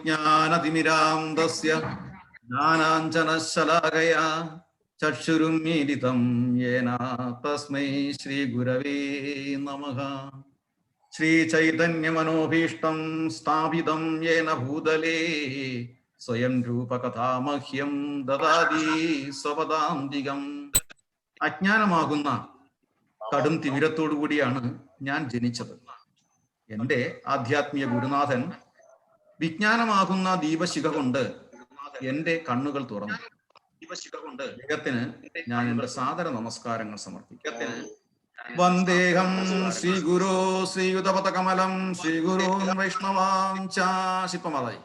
ज्ञानतिमिरान्धस्य ज्ञानाञ्जनशलाकया चक्षुरुन्मीलितं येन तस्मै श्रीगुरवे नमः। श्रीचैतन्यमनोभीष्टं स्थापितं येन भूतले स्वयं रूपकथामह्यं ददाति സ്വപദാന്തികം. അജ്ഞാനമാകുന്ന കടും തിമിരത്തോടു കൂടിയാണ് ഞാൻ ജനിച്ചത്. എൻ്റെ ആധ്യാത്മിക ഗുരുനാഥൻ വിജ്ഞാനമാകുന്ന ദീപശിഖ കൊണ്ട് എൻ്റെ കണ്ണുകൾ തുറന്നു. അദ്ദേഹത്തിന് ഞാൻ എൻ്റെ സാദര നമസ്കാരങ്ങൾ സമർപ്പിക്കുന്നു. വന്ദേഹം ശ്രീഗുരോ ശ്രീയുതപതകമലം ശ്രീഗുരൂൻ വൈഷ്ണവാംചാശിപ്പമതായി.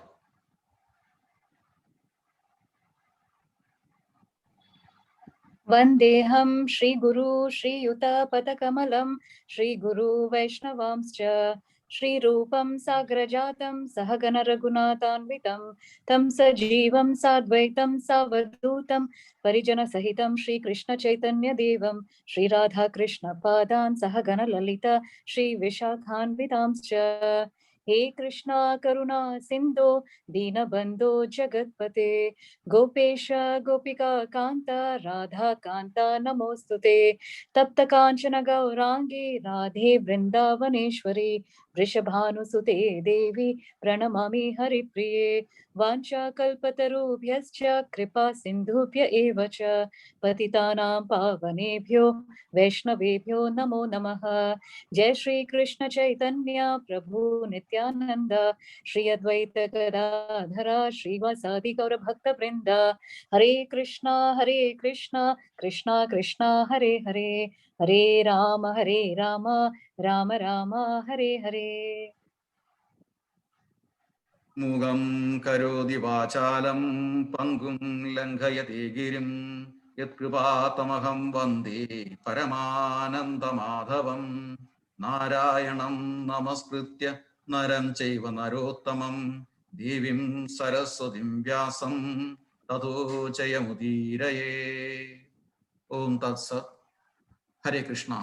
वन्देऽहं श्रीगुरु श्रीयुतपदकमलं श्रीगुरु वैष्णवांश्च श्रीरूपं साग्रजातं सहगण रघुनाथान्वितं तं सजीवं साद्वैतं सावधूतं परिजनसहितं श्रीकृष्णचैतन्यदेवं श्रीराधाकृष्णपादान् सहगण ललिता श्रीविशाखान्वितांश्च। हे कृष्णा करुणा सिन्धो दीनबन्धो जगत्पते गोपेश गोपिका कान्त राधा कान्त नमोस्तुते। तप्त कांचन गौरांगी राधे वृंदावनेश्वरी वृषभानुसुते देवी प्रणमामि हरिप्रिये। वाञ्छाकल्पतरुभ्यश्च कृपा सिन्धुभ्य एव च पतितानां पावनेभ्यो वैष्णवेभ्यो नमो नमः। जय श्री कृष्ण चैतन्य प्रभु नित्यानंद श्री अद्वैत गदाधर श्रीवासादि गौर भक्त वृंद। हरे कृष्णा कृष्णा कृष्णा हरे हरे हरे राम राम राम हरे हरे। മൂകം കരോതി വാചാലം പങ്കും ലംഘയതി ഗിരിം യത്കൃപാതമഹം വന്ദേ പരമാനന്ദമാധവം. നാരായണം നമസ്കൃത്യ നരം ചൈവ നരോത്തമം ദേവീം സരസ്വതിം വ്യാസം തതോ ജയമുദീരയേ. ഓം തത്സത്. ഹരേ കൃഷ്ണ.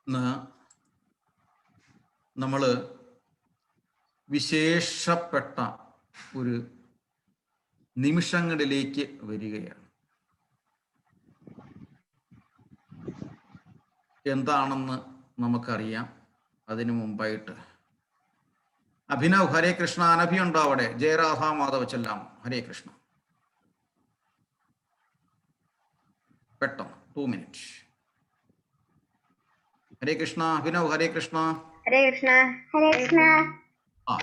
ഇന്ന് നമ്മള് വിശേഷപ്പെട്ട ഒരു നിമിഷങ്ങളിലേക്ക് വരികയാണ്. എന്താണെന്ന് നമുക്കറിയാം. അതിനു മുമ്പായിട്ട് അഭിനവ് ഹരേ കൃഷ്ണ. അനഭി ഉണ്ടോ അവിടെ? ജയരാധ മാധവ ചെല്ലാം. ഹരേ കൃഷ്ണ. പെട്ടെന്ന് 2 minutes. ഹരേ കൃഷ്ണ. അഭിനവ് ഹരേ കൃഷ്ണ. ഹരേ കൃഷ്ണ ഹരേ കൃഷ്ണ. ആ,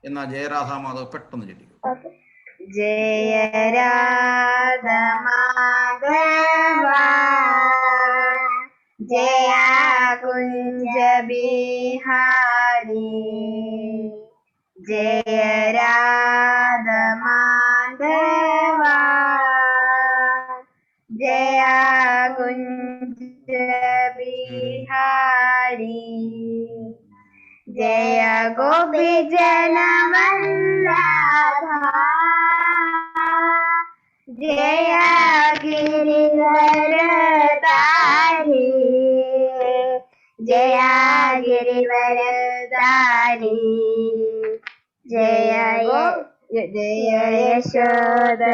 എന്നാ ജയരാധ മാധവ് പെട്ടെന്ന് ചൊല്ലിക്കൂ. ജയ രാധ മാധവ ജയ കുഞ്ച ബിഹാരി ജയ രാധ മാധവ ജയ കുഞ്ച ബിഹാരി ജയ ഗോപി ജനവല്ലഭ ജയ ഗിരിവരധാരി ജയ ഗിരിവരധാരി ജയ ജയ യശോദനന്ദന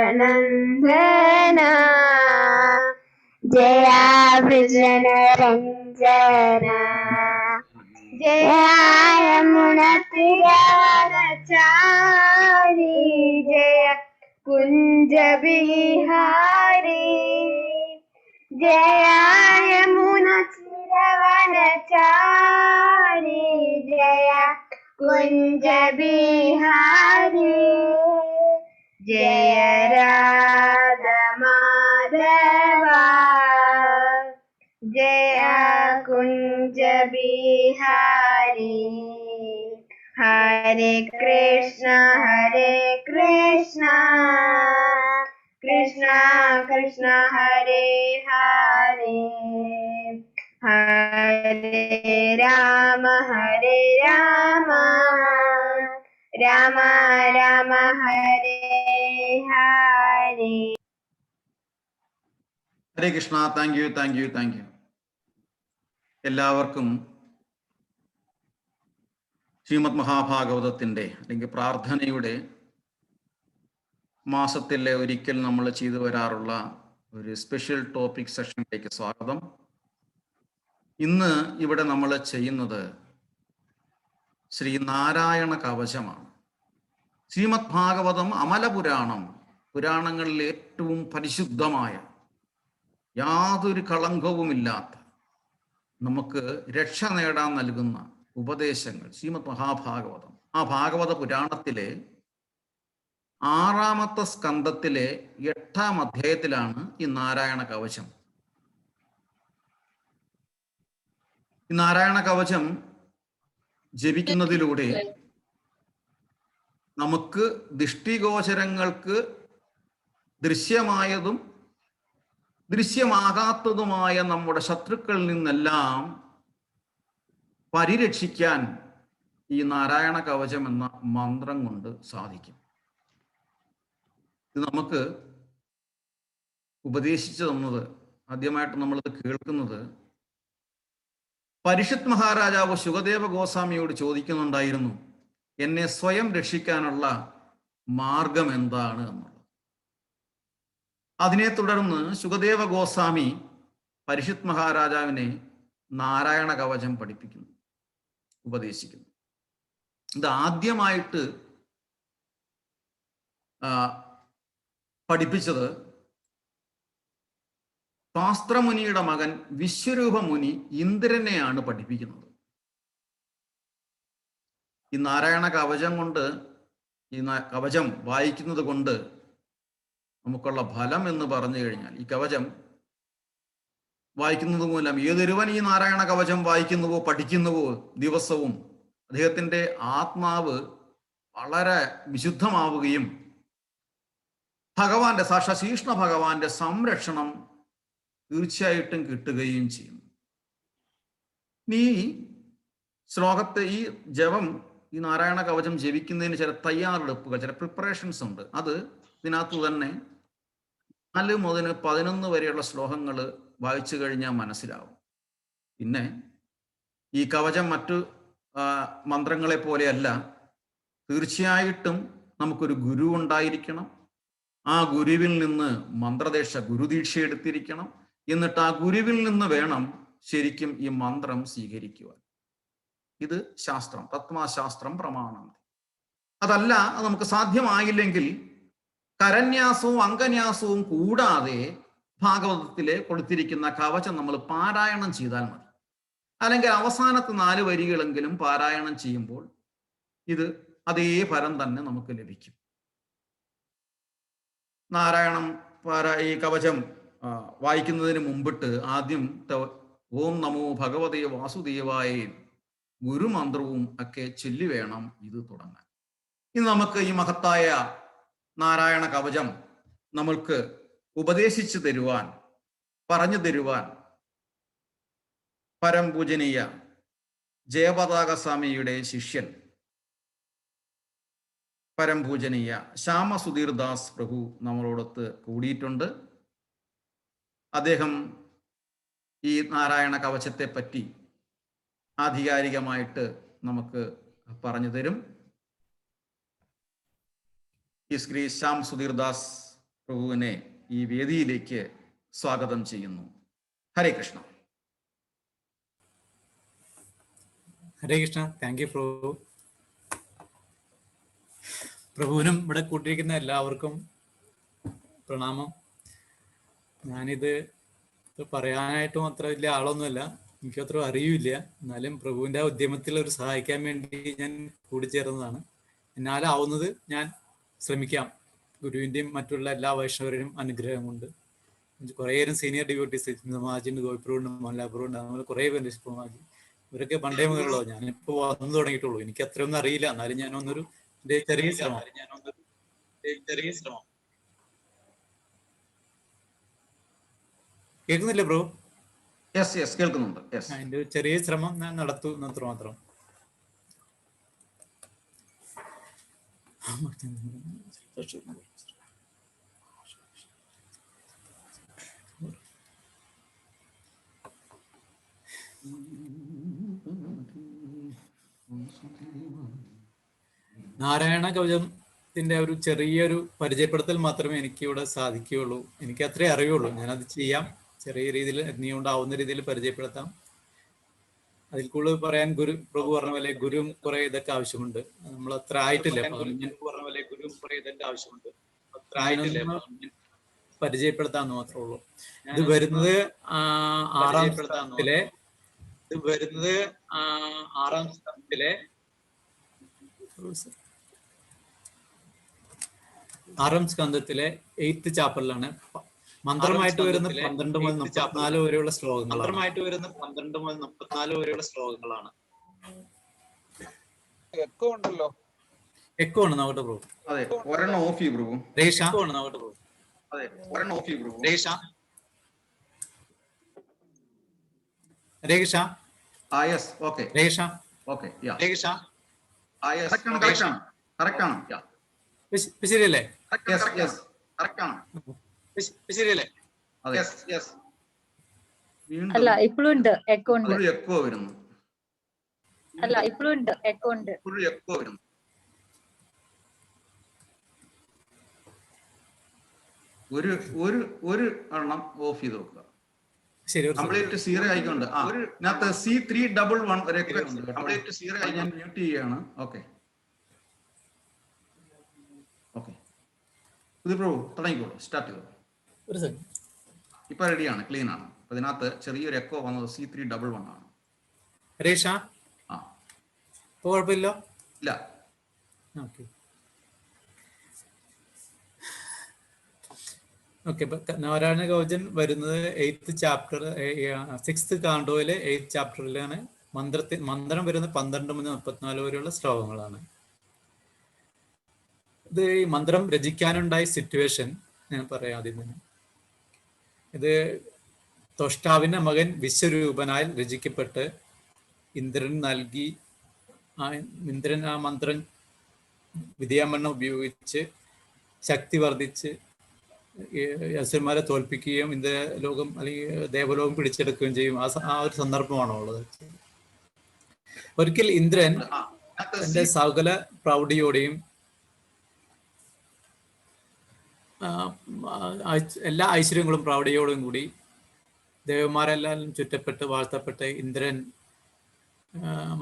ജയ വൃജനരഞ്ജന ജയ യമുനത്തിരവനചാരി ജയ കുഞ്ച ബിഹാരി ജയ യമുനത്തിരവനചാരി ജയ കുഞ്ച ബിഹാരി ജയ രാധ മാധവ ജയ കുഞ്ച ബിഹാരി. ഹരേ കൃഷ്ണ കൃഷ്ണ കൃഷ്ണ ഹരേ ഹരേ ഹരേ രാമ രാമ രാമ ഹരേ ഹരേ. ഹരേ കൃഷ്ണ. Thank you. എല്ലാവർക്കും ശ്രീമദ് മഹാഭാഗവതത്തിൻ്റെ അല്ലെങ്കിൽ പ്രാർത്ഥനയുടെ മാസത്തിലെ ഒരിക്കൽ നമ്മൾ ചെയ്തു വരാറുള്ള ഒരു സ്പെഷ്യൽ ടോപ്പിക് സെഷനിലേക്ക് സ്വാഗതം. ഇന്ന് ഇവിടെ നമ്മൾ ചെയ്യുന്നത് ശ്രീ നാരായണ കവചമാണ്. ശ്രീമദ് ഭാഗവതം അമലപുരാണം, പുരാണങ്ങളിൽ ഏറ്റവും പരിശുദ്ധമായ, യാതൊരു കളങ്കവുമില്ലാത്ത, നമുക്ക് രക്ഷ നേടാൻ നൽകുന്ന ഉപദേശങ്ങൾ ശ്രീമദ് മഹാഭാഗവതം. ആ ഭാഗവത പുരാണത്തിലെ 6-ാമത്തെ സ്കന്ധത്തിലെ 8-ാം അധ്യായത്തിലാണ് ഈ നാരായണ കവചം. ഈ നാരായണ കവചം ജപിക്കുന്നതിലൂടെ നമുക്ക് ദൃഷ്ടിഗോചരങ്ങൾക്ക് ദൃശ്യമായതും ദൃശ്യമാകാത്തതുമായ നമ്മുടെ ശത്രുക്കളിൽ നിന്നെല്ലാം പരിരക്ഷിക്കാൻ ഈ നാരായണ കവചം എന്ന മന്ത്രം കൊണ്ട് സാധിക്കും. ഇത് നമുക്ക് ഉപദേശിച്ചു തന്നത്, ആദ്യമായിട്ട് നമ്മളിത് കേൾക്കുന്നത്, പരീക്ഷിത് മഹാരാജാവ് ശുകദേവ ഗോസ്വാമിയോട് ചോദിക്കുന്നുണ്ടായിരുന്നു, എന്നെ സ്വയം രക്ഷിക്കാനുള്ള മാർഗം എന്താണ് എന്നുള്ളത്. അതിനെ തുടർന്ന് ശുകദേവ ഗോസ്വാമി പരീക്ഷിത് മഹാരാജാവിനെ നാരായണ കവചം പഠിപ്പിക്കുന്നു, ഉപദേശിക്കുന്നു. ഇത് ആദ്യമായിട്ട് പഠിപ്പിച്ചത് ശാസ്ത്രമുനിയുടെ മകൻ വിശ്വരൂപ മുനി ഇന്ദ്രനെയാണ് പഠിപ്പിക്കുന്നത്. ഈ നാരായണ കവചം കൊണ്ട്, ഈ കവചം വായിക്കുന്നത് കൊണ്ട് നമുക്കുള്ള ഫലം എന്ന് പറഞ്ഞു കഴിഞ്ഞാൽ, ഈ കവചം വായിക്കുന്നത് മൂലം ഏതൊരുവൻ ഈ നാരായണ കവചം വായിക്കുന്നുവോ പഠിക്കുന്നുവോ ദിവസവും അദ്ദേഹത്തിൻ്റെ ആത്മാവ് വളരെ വിശുദ്ധമാവുകയും ഭഗവാന്റെ, സാക്ഷാൽ ശ്രീകൃഷ്ണ ഭഗവാന്റെ സംരക്ഷണം തീർച്ചയായിട്ടും കിട്ടുകയും ചെയ്യും. ഈ ശ്ലോകത്തെ, ഈ ജപം, ഈ നാരായണ കവചം ജപിക്കുന്നതിന് ചില തയ്യാറെടുപ്പുകൾ, ചില പ്രിപ്പറേഷൻസ് ഉണ്ട്. അത് ഇതിനകത്ത് തന്നെ 4 മുതൽ 11 വരെയുള്ള ശ്ലോകങ്ങൾ വായിച്ചു കഴിഞ്ഞാൽ മനസ്സിലാവും. പിന്നെ ഈ കവചം മറ്റു മന്ത്രങ്ങളെ പോലെയല്ല. തീർച്ചയായിട്ടും നമുക്കൊരു ഗുരു ഉണ്ടായിരിക്കണം. ആ ഗുരുവിൽ നിന്ന് ഗുരുദീക്ഷ എടുത്തിരിക്കണം. എന്നിട്ട് ആ ഗുരുവിൽ നിന്ന് വേണം ശരിക്കും ഈ മന്ത്രം സ്വീകരിക്കുവാൻ. ഇത് ശാസ്ത്രം, തത്വശാസ്ത്രം പ്രമാണം. അതല്ല, അത് നമുക്ക് സാധ്യമായില്ലെങ്കിൽ കരന്യാസവും അങ്കന്യാസവും കൂടാതെ ഭാഗവതത്തിലെ കൊടുത്തിരിക്കുന്ന കവചം നമ്മൾ പാരായണം ചെയ്താൽ മതി. അല്ലെങ്കിൽ അവസാനത്തെ 4 വരികളെങ്കിലും പാരായണം ചെയ്യുമ്പോൾ അതേ ഫലം തന്നെ നമുക്ക് ലഭിക്കും. ഈ കവചം വായിക്കുന്നതിന് മുമ്പിട്ട് ആദ്യം ഓം നമോ ഭഗവതേ വാസുദേവായ ഗുരുമന്ത്രവും ഒക്കെ ചൊല്ലി വേണം ഇത് തുടങ്ങാൻ. ഇന്ന് നമുക്ക് ഈ മഹത്തായ നാരായണ കവചം നമ്മൾക്ക് ഉപദേശിച്ചു തരുവാൻ, പറഞ്ഞു തരുവാൻ പരംപൂജനീയ ജയപതാക സ്വാമിയുടെ ശിഷ്യൻ പരംപൂജനീയ ശ്യാമസുധീർ ദാസ് പ്രഭു നമ്മളോടൊത്ത് കൂടിയിട്ടുണ്ട്. അദ്ദേഹം ഈ നാരായണ കവചത്തെ പറ്റി ആധികാരികമായിട്ട് നമുക്ക് പറഞ്ഞു തരും. ഈ ശ്രീ ശ്യാം സുധീർ ദാസ് പ്രഭുവിനെ ഈ വേദിയിലേക്ക് സ്വാഗതം ചെയ്യുന്നു. ഹരേ കൃഷ്ണ. ഹരേ കൃഷ്ണ. താങ്ക് യു പ്രഭു. പ്രഭുവിനും ഇവിടെ കൂട്ടിയിരിക്കുന്ന എല്ലാവർക്കും പ്രണാമം. ഞാനിത് പറയാനായിട്ടും അത്ര വലിയ ആളൊന്നുമല്ല, എനിക്കത്ര അറിയില്ല. എന്നാലും പ്രഭുവിൻ്റെ ആ ഉദ്യമത്തിൽ ഒരു സഹായിക്കാൻ വേണ്ടി ഞാൻ കൂടിച്ചേർന്നതാണ്. എന്നാലാവുന്നത് ഞാൻ ശ്രമിക്കാം. ഗുരുവിൻ്റെയും മറ്റുള്ള എല്ലാ വൈഷ്ണവരുടെയും അനുഗ്രഹം കൊണ്ട്. കുറേയേരം സീനിയർ ഡിവോട്ടീസ്, മാജിണ്ട്, ഗോപിപ്രഭുണ്ട്, മല്ലാപ്രഭുണ്ട്, അങ്ങനെ കുറേ പേര്, മാജി, ഇവരൊക്കെ പണ്ടേ മുതലുള്ളൂ. ഞാനിപ്പോൾ വന്നു തുടങ്ങിയിട്ടുള്ളൂ. എനിക്ക് അത്രയൊന്നും അറിയില്ല. എന്നാലും ഞാനൊന്നൊരു ചെറിയ ശ്രമം. കേൾക്കുന്നില്ലേ ബ്രോ? കേൾക്കുന്നുണ്ട്. അതിന്റെ ചെറിയ ശ്രമം ഞാൻ നടത്തുന്നു, അത്ര മാത്രം. നാരായണ കവചത്തിന്റെ ഒരു ചെറിയൊരു പരിചയപ്പെടുത്തൽ മാത്രമേ എനിക്ക് ഇവിടെ സാധിക്കുകയുള്ളൂ. എനിക്ക് അത്രേ അറിയുള്ളൂ. ഞാനത് ചെയ്യാം, ചെറിയ രീതിയിൽ എന്നെയുണ്ടാവുന്ന രീതിയിൽ പരിചയപ്പെടുത്താം. അതിൽ കൂടുതൽ പറയാൻ പ്രഭു പറഞ്ഞ പോലെ ഗുരുവും കുറെ ഇതൊക്കെ ആവശ്യമുണ്ട്. നമ്മൾ അത്ര ആയിട്ടില്ല. പരിചയപ്പെടുത്താന്ന് മാത്രമേ ഉള്ളൂ. ഇത് വരുന്നത് ആറാം സ്കന്ധത്തിലെ 8th ചാപ്റ്ററിലാണ്. മന്ത്രമായിട്ട് വരുന്ന 12 മുതൽ 34 വരെയുള്ള ശ്ലോകങ്ങളാണ്. എക്കോ ഉണ്ടല്ലോ. എക്കോ ആണ് നോക്കട്ടെ പ്രഭു. അതെ, ഒരെണ്ണം ഓഫ് ചെയ്യ് പ്രഭു. രേഷ ആണ് നോക്കട്ടെ പ്രഭു. അതെ, ഒരെണ്ണം ഓഫ് ചെയ്യ് പ്രഭു. രേഷ യെസ്, ഓക്കെ. രേഷ ഓക്കെ, യാ. രേഷ യെസ്, കറക്റ്റ് ആണ്. കറക്റ്റ് ആണ്. യാ. ശരിയല്ലേ? യെസ്, യെസ്, കറക്റ്റ് ആണ്. ശരിയല്ലേ? അതെ, യെസ്, യെസ്. അല്ല, ഇപ്പോഴും ഉണ്ട്, എക്കോ ഉണ്ട്. ഒരു എക്കോ വരുന്നു. അല്ല, ഇപ്പോഴും ഉണ്ട്, എക്കോ ഉണ്ട്. ഒരു എക്കോ വരുന്നു. ഒരു എണ്ണം ഓഫ് ചെയ്ത് നോക്കുക. ശരി, കംപ്ലീറ്റ് 0 ആയിക്കൊണ്ട് ഇതിനകത്ത് C311 വരെ കംപ്ലീറ്റ് 0 ആയി. ഞാൻ മ്യൂട്ട് ചെയ്യാണ്. Okay, okay. പുതിയ പ്രഭു തുടങ്ങിക്കോളൂ, സ്റ്റാർട്ട് ചെയ്തോളൂ. ഒരു സെക്കൻഡ്. ഇപ്പൊ റെഡിയാണ്, ക്ലീൻ ആണ്. അപ്പൊ ഇതിനകത്ത് ചെറിയൊരു എക്കോ വന്നത് C311 ആണ്. രേഷ ആ, ഇപ്പൊ കുഴപ്പമില്ല. ഇല്ല. Okay, okay. നാരായണ കവചൻ വരുന്നത് 8th ചാപ്റ്റർ 6th കാണ്ഡോയിലെ 8th ചാപ്റ്ററിലാണ്. മന്ത്രം വരുന്നത് 12 മുതൽ 34 വരെയുള്ള ശ്ലോകങ്ങളാണ്. ഇത് ഈ മന്ത്രം രചിക്കാനുണ്ടായ സിറ്റുവേഷൻ ഞാൻ പറയാം ആദ്യം തന്നെ. ഇത് ത്വഷ്ടാവിന്റെ മകൻ വിശ്വരൂപനായി രചിക്കപ്പെട്ട് ഇന്ദ്രൻ നൽകി. ഇന്ദ്രൻ ആ മന്ത്രം വിദ്യാമണ്ണം ഉപയോഗിച്ച് ശക്തി വർദ്ധിച്ച് അസുരന്മാരെ തോൽപ്പിക്കുകയും ഇന്ദ്രലോകം അല്ലെങ്കിൽ ദേവലോകം പിടിച്ചെടുക്കുകയും ചെയ്യും. ആ ഒരു സന്ദർഭമാണോ ഉള്ളത്? ഒരിക്കൽ ഇന്ദ്രൻ തന്റെ സകല പ്രൗഢിയോടെയും എല്ലാ ഐശ്വര്യങ്ങളും പ്രൗഢിയോടും കൂടി ദേവന്മാരെല്ലാം ചുറ്റപ്പെട്ട് വാഴ്ത്തപ്പെട്ട് ഇന്ദ്രൻ,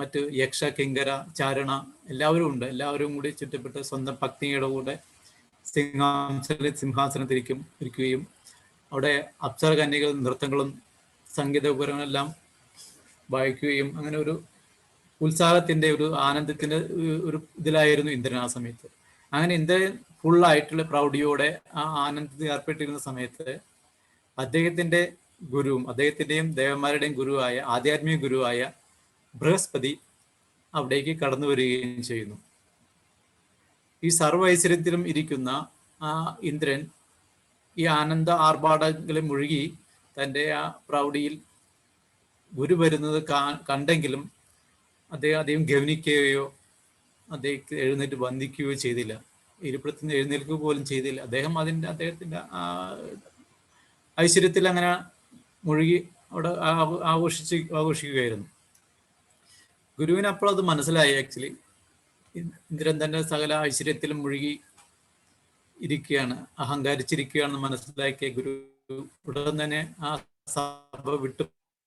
മറ്റ് യക്ഷ, കിങ്കര, ചാരണ എല്ലാവരും ഉണ്ട്. എല്ലാവരും കൂടി ചുറ്റപ്പെട്ട് സ്വന്തം പത്നിയുടെ കൂടെ സിംഹാസനത്തിരിക്കുകയും അവിടെ അപ്സര കന്യകളും നൃത്തങ്ങളും സംഗീതോപകരണങ്ങളെല്ലാം വായിക്കുകയും അങ്ങനെ ഒരു ഉത്സാഹത്തിന്റെ ഒരു ആനന്ദത്തിന്റെ ഒരു ഇതിലായിരുന്നു ഇന്ദ്രൻ ആ സമയത്ത്. അങ്ങനെ ഇന്ദ്രൻ ഫുള്ളായിട്ടുള്ള പ്രൗഢിയോടെ ആ ആനന്ദത്തിൽ ഏർപ്പെട്ടിരുന്ന സമയത്ത് അദ്ദേഹത്തിന്റെ ഗുരുവും അദ്ദേഹത്തിന്റെയും ദേവന്മാരുടെയും ഗുരുവായ ആധ്യാത്മിക ഗുരുവായ ബൃഹസ്പതി അവിടേക്ക് കടന്നു വരികയും ചെയ്യുന്നു. ഈ സർവ്വ ഐശ്വര്യത്തിലും ഇരിക്കുന്ന ആ ഇന്ദ്രൻ ഈ ആനന്ദ ആർഭാടങ്ങളിൽ മുഴുകി തൻ്റെ ആ പ്രൗഢിയിൽ ഗുരു വരുന്നത് കണ്ടെങ്കിലും അദ്ദേഹം ഗവനിക്കുകയോ അദ്ദേഹത്തെ എഴുന്നേറ്റ് വന്ദിക്കുകയോ ചെയ്തില്ല. ഇരിപ്പിടത്തിൽ നിന്ന് എഴുന്നേൽക്കുക പോലും ചെയ്തില്ല. അദ്ദേഹത്തിന്റെ ഐശ്വര്യത്തിൽ അങ്ങനെ മുഴുകി അവിടെ ആഘോഷിക്കുകയായിരുന്നു. ഗുരുവിന് അപ്പോൾ അത് മനസ്സിലായി. ആക്ച്വലി ഇന്ദ്രൻ തന്റെ സകല ഐശ്വര്യത്തിലും മുഴുകി ഇരിക്കുകയാണ്, അഹങ്കരിച്ചിരിക്കുകയാണെന്ന് മനസ്സിലാക്കിയ ഗുരു ഉടൻ തന്നെ ആ സഭ വിട്ടു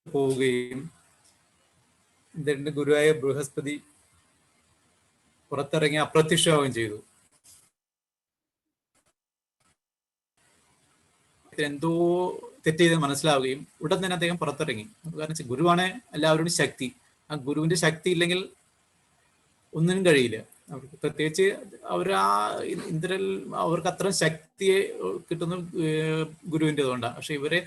പോവുകയും ഇന്ദ്രന്റെ ഗുരുവായ ബൃഹസ്പതി പുറത്തിറങ്ങി അപ്രത്യക്ഷമാവുകയും ചെയ്തു. എന്തോ തെറ്റ് ചെയ്ത് മനസ്സിലാവുകയും ഉടൻ തന്നെ അദ്ദേഹം പുറത്തിറങ്ങി. കാരണം ഗുരുവാണ് എല്ലാവരോടും ശക്തി. ആ ഗുരുവിന്റെ ശക്തി ഇല്ലെങ്കിൽ ഒന്നിനും കഴിയില്ല. അവർക്ക് പ്രത്യേകിച്ച് അവർക്ക് അത്ര ശക്തിയെ കിട്ടുന്ന ഗുരുവിൻ്റെതുകൊണ്ടാണ്. പക്ഷെ ഇവരെ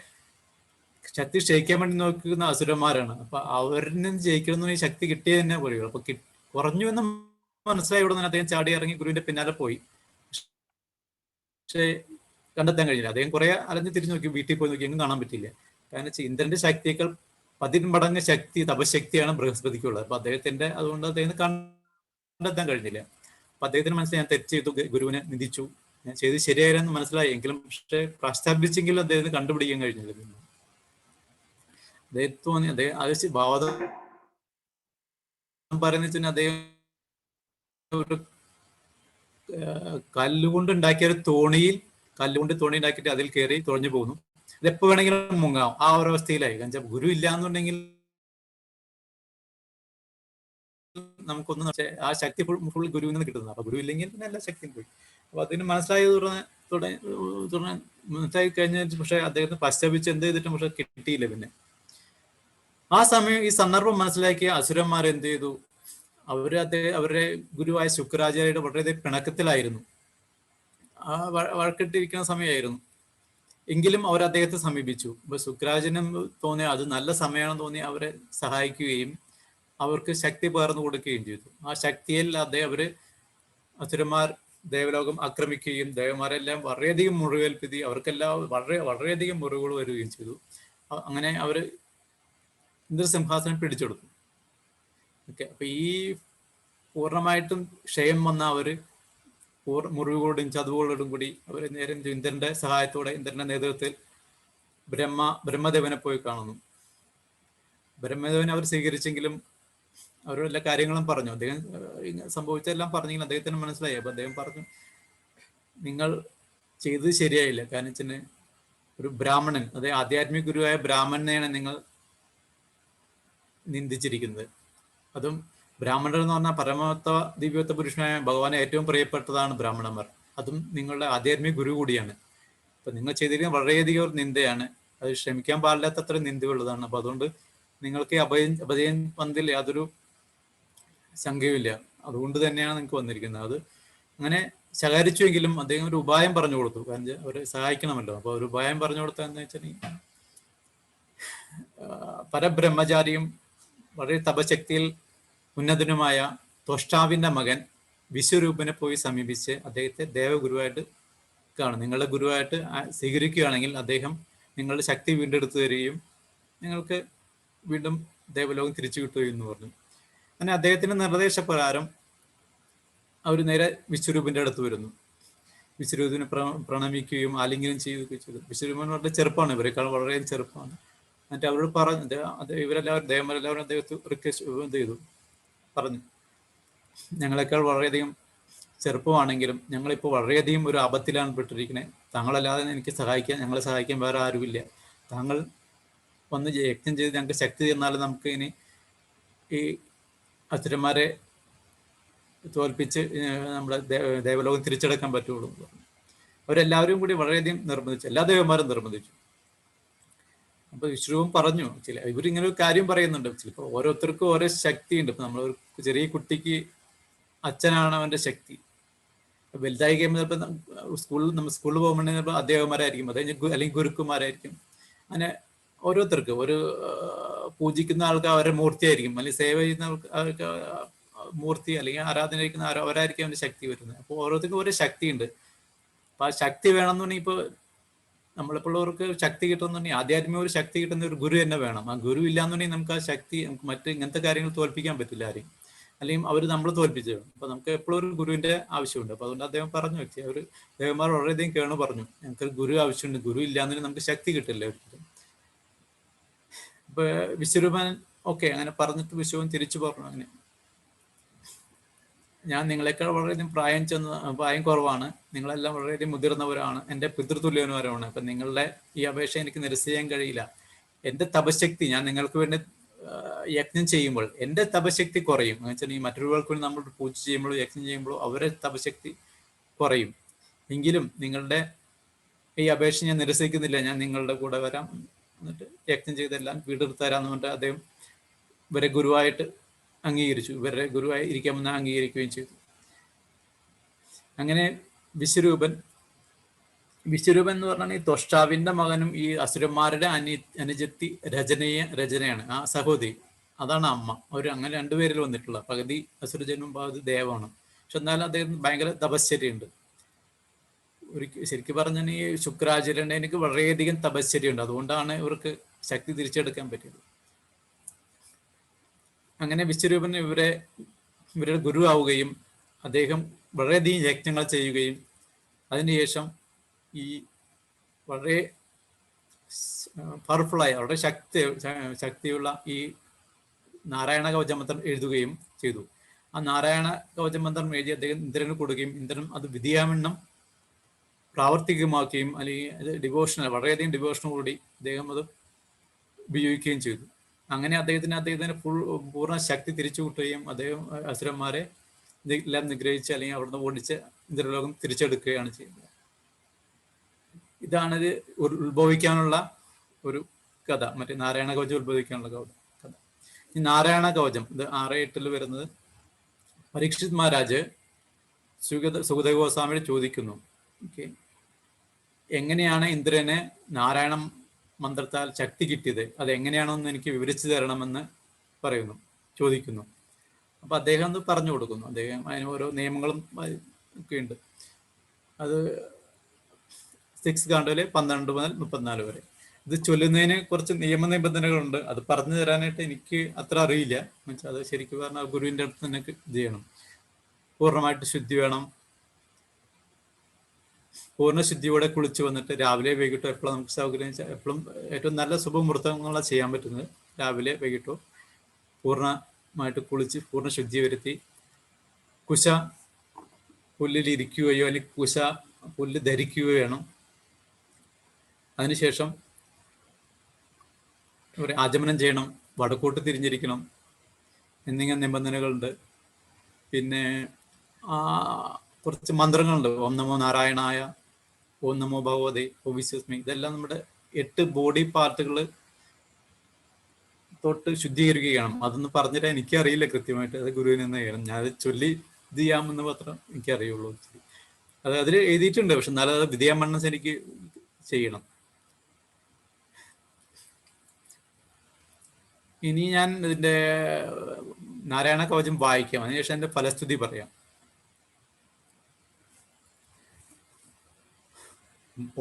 ശക്തി ക്ഷയിക്കാൻ വേണ്ടി നോക്കുന്ന അസുരന്മാരാണ്. അപ്പൊ അവരിൽ നിന്ന് ജയിക്കണമെന്ന് ഈ ശക്തി കിട്ടിയത് തന്നെ പറയുള്ളൂ. അപ്പൊ കുറഞ്ഞു എന്ന് മനസ്സിലായ ഉടനെ അദ്ദേഹം ചാടി ഇറങ്ങി ഗുരുവിന്റെ പിന്നാലെ പോയി. പക്ഷെ കണ്ടെത്താൻ കഴിഞ്ഞില്ല. അദ്ദേഹം കുറെ അലഞ്ഞ് തിരിഞ്ഞു നോക്കി, വീട്ടിൽ പോയി നോക്കി, എങ്ങും കാണാൻ പറ്റില്ല. കാരണം ഇന്ദ്രന്റെ ശക്തിയേക്കാൾ 10 മടങ്ങ് ശക്തി, തപശക്തിയാണ് ബൃഹസ്പതിക്കുള്ളത്. അപ്പൊ അതുകൊണ്ട് അദ്ദേഹം കണ്ടെത്താൻ കഴിഞ്ഞില്ല. അപ്പൊ അദ്ദേഹത്തിന് മനസ്സിലായി, ഞാൻ തെറ്റ് ചെയ്തു, ഗുരുവിനെ നിന്ദിച്ചു, ഞാൻ ചെയ്ത് ശരിയായില്ലെന്ന് മനസ്സിലായി. എങ്കിലും പക്ഷെ പ്രാശ്ചാത്പിച്ചെങ്കിലും അദ്ദേഹത്തിന് കണ്ടുപിടിക്കാൻ കഴിഞ്ഞില്ല. അദ്ദേഹം തോന്നി അദ്ദേഹം ഭാവതം പറയുന്ന വെച്ചാൽ അദ്ദേഹം ഒരു കല്ലുകൊണ്ട് ഉണ്ടാക്കിയ ഒരു തോണിയിൽ കല്ലുകൊണ്ട് തോണി ഉണ്ടാക്കിയിട്ട് അതിൽ കയറി തുഴഞ്ഞു പോകുന്നു. ഇതെപ്പോ വേണമെങ്കിലും മുങ്ങാം, ആ ഒരു അവസ്ഥയിലായി. കാരണം ഗുരു ഇല്ല എന്നുണ്ടെങ്കിൽ നമുക്കൊന്നും ആ ശക്തി ഫുൾ ഗുരുവിൽ നിന്ന് കിട്ടുന്നത്. അപ്പൊ ഗുരു ഇല്ലെങ്കിൽ പിന്നെ എല്ലാ ശക്തിയും പോയി. അപ്പൊ അതിന് മനസ്സിലായത് തുടർന്ന് മനസ്സിലായി കഴിഞ്ഞ പക്ഷെ അദ്ദേഹത്തിന് പശ്ചാത്തപിച്ച് എന്ത് ചെയ്തിട്ടും പക്ഷെ കിട്ടിയില്ല. പിന്നെ ആ സമയം ഈ സന്ദർഭം മനസ്സിലാക്കിയ അസുരന്മാർ എന്ത് ചെയ്തു? അവരുടെ ഗുരുവായ ശുക്രാചാര്യയുടെ വളരെയധികം പിണക്കത്തിലായിരുന്നു. ആ വഴക്കിട്ടിരിക്കുന്ന സമയമായിരുന്നു. എങ്കിലും അവർ അദ്ദേഹത്തെ സമീപിച്ചു. അപ്പൊ ശുക്രാചാര്യനും തോന്നിയ അത് നല്ല സമയമാണെന്ന് തോന്നി അവരെ സഹായിക്കുകയും അവർക്ക് ശക്തി പകർന്നു കൊടുക്കുകയും ചെയ്തു. ആ ശക്തിയിൽ അവര് അസുരന്മാർ ദേവലോകം ആക്രമിക്കുകയും ദേവന്മാരെല്ലാം വളരെയധികം മുറിവേൽപ്പിതി അവർക്കെല്ലാം വളരെയധികം മുറിവുകൾ വരികയും ചെയ്തു. അങ്ങനെ അവര് ഇന്ദ്രസിംഹാസനം പിടിച്ചെടുത്തു. ഓക്കെ, അപ്പൊ ഈ പൂർണ്ണമായിട്ടും ക്ഷയം വന്ന അവര് മുറിവുകളോടും ചതുവുകളോടും കൂടി അവർ നേരെ ഇന്ദ്രന്റെ സഹായത്തോടെ ഇന്ദ്രന്റെ നേതൃത്വത്തിൽ ബ്രഹ്മദേവനെ പോയി കാണുന്നു. ബ്രഹ്മദേവനെ അവർ സ്വീകരിച്ചെങ്കിലും അവരോട് എല്ലാ കാര്യങ്ങളും പറഞ്ഞു. അദ്ദേഹം സംഭവിച്ചെല്ലാം പറഞ്ഞെങ്കിലും അദ്ദേഹത്തിന് മനസ്സിലായി. അപ്പൊ അദ്ദേഹം പറഞ്ഞു, നിങ്ങൾ ചെയ്തത് ശരിയായില്ല. കാരണം വെച്ചാൽ ഒരു ബ്രാഹ്മണൻ, അതായത് ആധ്യാത്മിക ഗുരുവായ ബ്രാഹ്മണനെയാണ് നിങ്ങൾ നിന്ദിച്ചിരിക്കുന്നത്. അതും ബ്രാഹ്മണർ എന്ന് പറഞ്ഞാൽ പരമത്വ ദിവ്യത്വ പുരുഷനായ ഭഗവാനെ ഏറ്റവും പ്രിയപ്പെട്ടതാണ് ബ്രാഹ്മണന്മാർ. അതും നിങ്ങളുടെ ആധ്യാത്മിക ഗുരു കൂടിയാണ്. അപ്പൊ നിങ്ങൾ ചെയ്തിരിക്കുന്ന വളരെയധികം ഒരു നിന്ദയാണ്. അത് ക്ഷമിക്കാൻ പാടില്ലാത്തത്ര നിന്ദയുള്ളതാണ്. അപ്പൊ അതുകൊണ്ട് നിങ്ങൾക്ക് അപജയം പന്തിൽ യാതൊരു ശങ്കയുമില്ല. അതുകൊണ്ട് തന്നെയാണ് നിങ്ങൾക്ക് വന്നിരിക്കുന്നത്. അത് അങ്ങനെ ശകാരിച്ചുവെങ്കിലും അദ്ദേഹം ഒരു ഉപായം പറഞ്ഞു കൊടുത്തു. കാരണം അവരെ സഹായിക്കണമല്ലോ. അപ്പൊ ഒരു ഉപായം പറഞ്ഞു കൊടുത്തതെന്ന് വെച്ചാൽ പരബ്രഹ്മചാരിയും വളരെ തപശക്തിയിൽ ഉന്നതനുമായ ത്വഷ്ടാവിന്റെ മകൻ വിശ്വരൂപനെ പോയി സമീപിച്ച് അദ്ദേഹത്തെ ദേവഗുരുവായിട്ട് കാണും. നിങ്ങളുടെ ഗുരുവായിട്ട് സ്വീകരിക്കുകയാണെങ്കിൽ അദ്ദേഹം നിങ്ങളുടെ ശക്തി വീണ്ടെടുത്തു തരികയും നിങ്ങൾക്ക് വീണ്ടും ദേവലോകം തിരിച്ചു കിട്ടുകയും എന്ന് പറഞ്ഞു. അങ്ങനെ അദ്ദേഹത്തിന്റെ നിർദ്ദേശപ്രകാരം അവർ നേരെ വിശ്വരൂപന്റെ അടുത്ത് വരുന്നു. വിശ്വരൂപനെ പ്രണമിക്കുകയും ആലിംഗനം ചെയ്യുകയും ചെയ്തു. വിശ്വരൂപൻ വളരെ ചെറുപ്പമാണ്, ഇവരെക്കാൾ വളരെ ചെറുപ്പമാണ്. എന്നിട്ട് അവരോട് പറഞ്ഞു, ഇവരെല്ലാവരും ദേവന്മാരെല്ലാവരും അദ്ദേഹത്തെ റിക്വസ്റ്റ് ചെയ്തു, പറഞ്ഞു, ഞങ്ങളെക്കാൾ വളരെയധികം ചെറുപ്പമാണെങ്കിലും ഞങ്ങളിപ്പോൾ വളരെയധികം ഒരു ആപത്തിലാണ് പെട്ടിരിക്കുന്നത്. താങ്കളല്ലാതെ എനിക്ക് ഞങ്ങളെ സഹായിക്കാൻ വേറെ ആരുമില്ല. താങ്കൾ വന്ന് യജ്ഞം ചെയ്ത് ഞങ്ങൾക്ക് ശക്തി തന്നാലും നമുക്ക് ഇനി ഈ അസുരന്മാരെ തോൽപ്പിച്ച് നമ്മുടെ ദേവലോകം തിരിച്ചെടുക്കാൻ പറ്റുള്ളൂ. അവരെല്ലാവരും കൂടി വളരെയധികം നിർബന്ധിച്ചു, എല്ലാ ദേവന്മാരും നിർബന്ധിച്ചു. അപ്പൊ വിഷ്ണുവും പറഞ്ഞു, ഇവരിങ്ങനെ ഒരു കാര്യം പറയുന്നുണ്ട്, ചിലപ്പോൾ ഓരോരുത്തർക്കും ഓരോ ശക്തിയുണ്ട്. ഇപ്പൊ നമ്മളൊരു ചെറിയ കുട്ടിക്ക് അച്ഛനാണ് അവന്റെ ശക്തി. വലുതായി കഴിയുമ്പോൾ ചിലപ്പോൾ നമ്മൾ സ്കൂളിൽ പോകുമ്പോഴേ ചിലപ്പോൾ അധ്യാപകന്മാരായിരിക്കും, അത് അല്ലെങ്കിൽ ഗുരുക്കന്മാരായിരിക്കും. അങ്ങനെ ഓരോരുത്തർക്ക് ഒരു പൂജിക്കുന്ന ആൾക്ക് അവരുടെ മൂർത്തിയായിരിക്കും, അല്ലെങ്കിൽ സേവ ചെയ്യുന്ന ആൾക്ക് മൂർത്തി അല്ലെങ്കിൽ ആരാധനയിരിക്കുന്ന അവരായിരിക്കും അവന്റെ ശക്തി വരുന്നത്. അപ്പോൾ ഓരോരുത്തർക്കും ഓരോ ശക്തിയുണ്ട്. അപ്പൊ ആ ശക്തി വേണമെന്നുണ്ടെങ്കിൽ ഇപ്പോൾ നമ്മളിപ്പോഴവർക്ക് ശക്തി കിട്ടുന്നുണ്ടെങ്കിൽ ആധ്യാത്മിക ഒരു ശക്തി കിട്ടുന്ന ഒരു ഗുരു തന്നെ വേണം. ആ ഗുരു ഇല്ലാന്നുണ്ടെങ്കിൽ നമുക്ക് ആ ശക്തി മറ്റ് ഇങ്ങനത്തെ കാര്യങ്ങൾ തോൽപ്പിക്കാൻ പറ്റില്ല ആരെയും, അല്ലെങ്കിൽ അവർ നമ്മൾ തോൽപ്പിച്ചു. അപ്പൊ നമുക്ക് എപ്പോഴും ഒരു ഗുരുവിന്റെ ആവശ്യമുണ്ട്. അപ്പൊ അതുകൊണ്ട് അദ്ദേഹം പറഞ്ഞു, വ്യക്തി അവർ ദേവന്മാർ വളരെയധികം കേണ് പറഞ്ഞു, ഞങ്ങൾക്ക് ഗുരു ആവശ്യമുണ്ട്, ഗുരു ഇല്ലാന്നുണ്ടെങ്കിൽ നമുക്ക് ശക്തി കിട്ടില്ല ഒരിക്കലും. അപ്പൊ വിശ്വരൂപൻ ഓക്കെ അങ്ങനെ പറഞ്ഞിട്ട് വിശ്വരൂപൻ തിരിച്ചു പറഞ്ഞു, അങ്ങനെ ഞാൻ നിങ്ങളെക്കാൾ വളരെയധികം പ്രായം കുറവാണ്, നിങ്ങളെല്ലാം വളരെയധികം മുതിർന്നവരാണ്, എൻ്റെ പിതൃതുല്യന്മാരാണ്. അപ്പം നിങ്ങളുടെ ഈ അപേക്ഷ എനിക്ക് നിരസിക്കാൻ കഴിയില്ല. എൻ്റെ തപശക്തി ഞാൻ നിങ്ങൾക്ക് വേണ്ടി യജ്ഞം ചെയ്യുമ്പോൾ എൻ്റെ തപശക്തി കുറയും. എന്ന് വെച്ചാൽ ഈ മറ്റൊരുവർക്ക് വേണ്ടി നമ്മൾ പൂജ ചെയ്യുമ്പോഴോ യജ്ഞം ചെയ്യുമ്പോഴോ അവരെ തപശക്തി കുറയും. എങ്കിലും നിങ്ങളുടെ ഈ അപേക്ഷ ഞാൻ നിരസിക്കുന്നില്ല, ഞാൻ നിങ്ങളുടെ കൂടെ വരാം, എന്നിട്ട് യജ്ഞം ചെയ്തെല്ലാം വീടെടുത്ത് തരാമെന്ന് പറഞ്ഞിട്ട് അദ്ദേഹം ഇവരെ ഗുരുവായിട്ട് അംഗീകരിച്ചു. ഇവരുടെ ഗുരുവായി ഇരിക്കാമെന്ന് അംഗീകരിക്കുകയും ചെയ്തു. അങ്ങനെ വിശ്വരൂപൻ എന്ന് പറഞ്ഞാൽ ഈ ത്വഷ്ടാവിന്റെ മകനും ഈ അസുരന്മാരുടെ അനുജത്തി രചനയാണ് ആ സഹോദരി, അതാണ് അമ്മ. അവർ അങ്ങനെ രണ്ടുപേരിൽ വന്നിട്ടുള്ള, പകുതി അസുരജനും പകുതി ദേവമാണ്. പക്ഷെ എന്നാലും അദ്ദേഹം ഭയങ്കര തപശ്ചര്യയുണ്ട്. ശരിക്കും പറഞ്ഞാൽ ഈ ശുക്രാചാര്യൻ്റെ എനിക്ക് വളരെയധികം തപശ്ചര്യയുണ്ട്. അതുകൊണ്ടാണ് ഇവർക്ക് ശക്തി തിരിച്ചെടുക്കാൻ പറ്റിയത്. അങ്ങനെ വിശ്വരൂപൻ ഇവരുടെ ഗുരു ആവുകയും അദ്ദേഹം വളരെയധികം യജ്ഞങ്ങൾ ചെയ്യുകയും അതിനുശേഷം ഈ വളരെ പവർഫുള്ളായ വളരെ ശക്തിയുള്ള ഈ നാരായണ കവചമന്ത്രം എഴുതുകയും ചെയ്തു. ആ നാരായണ കവചമന്ത്രം എഴുതി അദ്ദേഹം ഇന്ദ്രന് കൊടുക്കുകയും ഇന്ദ്രൻ അത് വിധിയാവണ്ണം പ്രാവർത്തികമാക്കുകയും അല്ലെങ്കിൽ അത് ഡിവോഷണൽ വളരെയധികം ഡിവോഷനോടുകൂടി അദ്ദേഹം അത് ഉപയോഗിക്കുകയും ചെയ്തു. അങ്ങനെ അദ്ദേഹത്തിന് പൂർണ്ണ ശക്തി തിരിച്ചു കിട്ടുകയും അദ്ദേഹം അസുരന്മാരെ എല്ലാം നിഗ്രഹിച്ച് അല്ലെങ്കിൽ അവിടുന്ന് ഓടിച്ച് ഇന്ദ്രലോകം തിരിച്ചെടുക്കുകയാണ് ചെയ്യുന്നത്. ഇതാണിത് ഉത്ഭവിക്കാനുള്ള ഒരു കഥ, മറ്റേ നാരായണ കവചം ഉത്ഭവിക്കാനുള്ള കഥ. ഈ നാരായണ കവചം ഇത് 6-8 വരുന്നത് പരീക്ഷിത് മഹാരാജ് സുഗത ഗോസ്വാമിയോട് ചോദിക്കുന്നു, ഓക്കെ, എങ്ങനെയാണ് ഇന്ദ്രന് നാരായണ മന്ത്രത്താൽ ശക്തി കിട്ടിയത്, അത് എങ്ങനെയാണെന്ന് എനിക്ക് വിവരിച്ചു തരണമെന്ന് ചോദിക്കുന്നു. അപ്പൊ അദ്ദേഹം അത് പറഞ്ഞു കൊടുക്കുന്നു. അദ്ദേഹം അതിന് ഓരോ നിയമങ്ങളും ഒക്കെ ഉണ്ട്. അത് 6 കാണ്ഡത്തിലെ 12 മുതൽ 34 വരെ. ഇത് ചൊല്ലുന്നതിന് കുറച്ച് നിയമനിബന്ധനകളുണ്ട്. അത് പറഞ്ഞു തരാനായിട്ട് എനിക്ക് അത്ര അറിയില്ല. എന്നുവെച്ചാൽ അത് ശരിക്കും പറഞ്ഞാൽ ഗുരുവിൻ്റെ അടുത്ത് തന്നെ ചെയ്യണം. പൂർണ്ണമായിട്ട് ശുദ്ധി വേണം. പൂർണ്ണ ശുദ്ധിയോടെ കുളിച്ച് വന്നിട്ട് രാവിലെ വൈകിട്ടോ എപ്പോഴും നമുക്ക് സൗകര്യം, എപ്പോഴും ഏറ്റവും നല്ല ശുഭമുഹൂർത്തങ്ങളാണ് ചെയ്യാൻ പറ്റുന്നത്. രാവിലെ വൈകിട്ടോ പൂർണ്ണമായിട്ട് കുളിച്ച് പൂർണ്ണ ശുദ്ധി വരുത്തി കുശ പുല്ലിൽ ഇരിക്കുകയോ അല്ലെങ്കിൽ കുശ പുല്ല് ധരിക്കുകയോ വേണം. അതിനുശേഷം ഒരു ആചമനം ചെയ്യണം, വടക്കോട്ട് തിരിഞ്ഞിരിക്കണം എന്നിങ്ങനെ നിബന്ധനകളുണ്ട്. പിന്നെ കുറച്ച് മന്ത്രങ്ങളുണ്ട്. ഓം നമോ നാരായണായ, ഓം നമോ ഭഗവതേ, ഓം വിശ്വസ്മി. ഇതെല്ലാം നമ്മുടെ 8 ബോഡി പാർട്ടുകൾ തൊട്ട് ശുദ്ധീകരിക്കുകയാണ്. അതൊന്ന് പറഞ്ഞിട്ട് എനിക്കറിയില്ല കൃത്യമായിട്ട്, അത് ഗുരുവിൽ നിന്ന് ചെയ്യണം. ഞാനത് ചൊല്ലി ഇത് ചെയ്യാമെന്ന് മാത്രം എനിക്കറിയുള്ളൂ. അത് അതിൽ എഴുതിയിട്ടുണ്ട്, പക്ഷെ എന്നാലും അത് വിധിയാമണ്ണം എനിക്ക് ചെയ്യണം. ഇനി ഞാൻ ഇതിൻ്റെ നാരായണ കവചം വായിക്കാം, അതിനുശേഷം എൻ്റെ ഫലസ്തുതി പറയാം.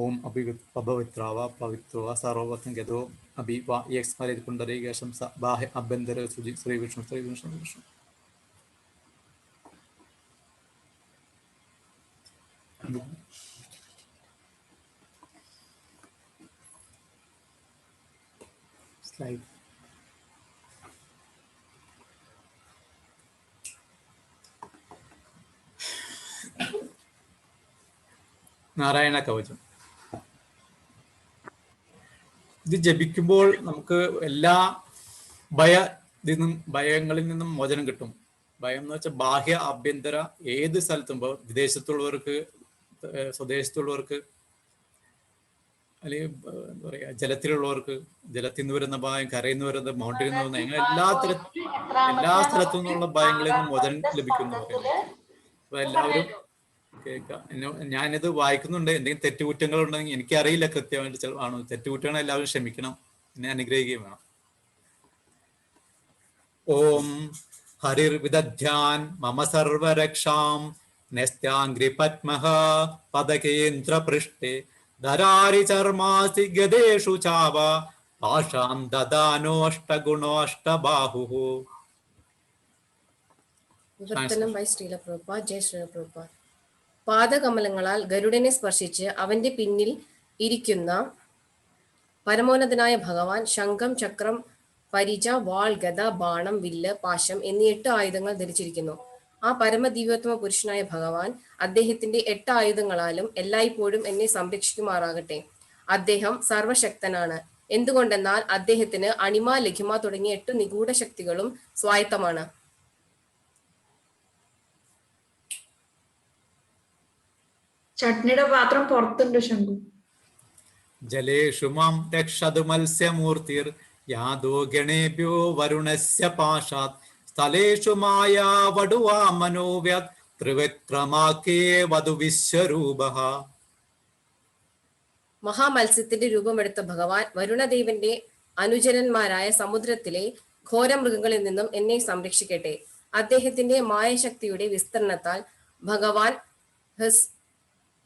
ഓം അപവിത്രാവ പവിത്രവ സർവവത്നം ഗതോ അഭി വാസ്മരത് പുണ്ടരീകേശം ബാഹ്യ അഭ്യന്തര ശുചി ശ്രീവിഷ്ണു ശ്രീവിഷ്ണു വിഷ്ണു. സ്ലൈഡ്. നാരായണ കവചം ഇത് ജപിക്കുമ്പോൾ നമുക്ക് എല്ലാ ഭയങ്ങളിൽ നിന്നും മോചനം കിട്ടും. ഭയം എന്ന് വെച്ചാൽ ബാഹ്യ ആഭ്യന്തര ഏത് സ്ഥലത്തും, ഇപ്പോൾ വിദേശത്തുള്ളവർക്ക്, സ്വദേശത്തുള്ളവർക്ക്, അല്ലെങ്കിൽ എന്താ പറയുക, ജലത്തിലുള്ളവർക്ക്, ജലത്തിൽ നിന്ന് വരുന്ന ഭയം, കരയിൽ നിന്ന് വരുന്ന, മൗണ്ടിൽ നിന്ന് വരുന്ന, അങ്ങനെ എല്ലാ സ്ഥലത്തു നിന്നുള്ള ഭയങ്ങളിൽ നിന്നും മോചനം ലഭിക്കുന്നു പറയുന്നത്. അപ്പൊ എല്ലാവരും കേൾക്കാം. ഞാനിത് വായിക്കുന്നുണ്ട്. എന്തെങ്കിലും തെറ്റുകുറ്റങ്ങൾ ഉണ്ടെങ്കിൽ എനിക്കറിയില്ല കൃത്യമായിട്ട് ആണോ. തെറ്റുകുറ്റങ്ങൾ എല്ലാവരും ക്ഷമിക്കണം, എന്നെ അനുഗ്രഹിക്കുകയും വേണം. ഓം ഹരിർ വിദധ്യാൻ മമ സർവരക്ഷാം നെസ്ത്യാംഗ്രി പത്മഹ പദകേന്ദ്ര പൃഷ്ഠേ ധരാരി ചർമാസി ഗദേഷു ചാവ പാഷാം ദദാനോഷ്ടഗുണോഷ്ടബാഹുഃ. വിവർത്തനം ബൈ ശ്രീല പ്രഭുപാദ്. ജയ് ശ്രീല പ്രഭുപാദ്. പാദകമലങ്ങളാൽ ഗരുഡനെ സ്പർശിച്ച് അവന്റെ പിന്നിൽ ഇരിക്കുന്ന പരമോന്നതനായ ഭഗവാൻ ശംഖം, ചക്രം, പരിച, വാൾ, ഗദ, ബാണം, വില്ല്, പാശം എന്നീ 8 ആയുധങ്ങൾ ധരിച്ചിരിക്കുന്നു. ആ പരമദിവ്യോത്തമ പുരുഷനായ ഭഗവാൻ അദ്ദേഹത്തിന്റെ 8 ആയുധങ്ങളാലും എല്ലായ്പ്പോഴും എന്നെ സംരക്ഷിക്കുമാറാകട്ടെ. അദ്ദേഹം സർവശക്തനാണ്. എന്തുകൊണ്ടെന്നാൽ അദ്ദേഹത്തിന് അണിമ, ലഘിമ തുടങ്ങിയ 8 നിഗൂഢ ശക്തികളും സ്വായത്തമാണ്. ചട്നിയുടെ പാത്രം പുറത്തുണ്ട് ശംഖു. ജലേഷു മാം രക്ഷതു മത്സ്യമൂർത്തിർ യാദോ ഗണേഭ്യോ വരുണസ്യ പാശാത് സ്ഥലേഷു മായാ വടുവാ മനോവ്യത് ത്രിവിക്രമാക്കേ വധു വിശ്വരൂപഃ. മഹാമത്സ്യത്തിന്റെ രൂപമെടുത്ത ഭഗവാൻ വരുണദേവന്റെ അനുചരന്മാരായ സമുദ്രത്തിലെ ഘോരമൃഗങ്ങളിൽ നിന്നും എന്നെ സംരക്ഷിക്കട്ടെ. അദ്ദേഹത്തിന്റെ മായശക്തിയുടെ വിസ്തരണത്താൽ ഭഗവാൻ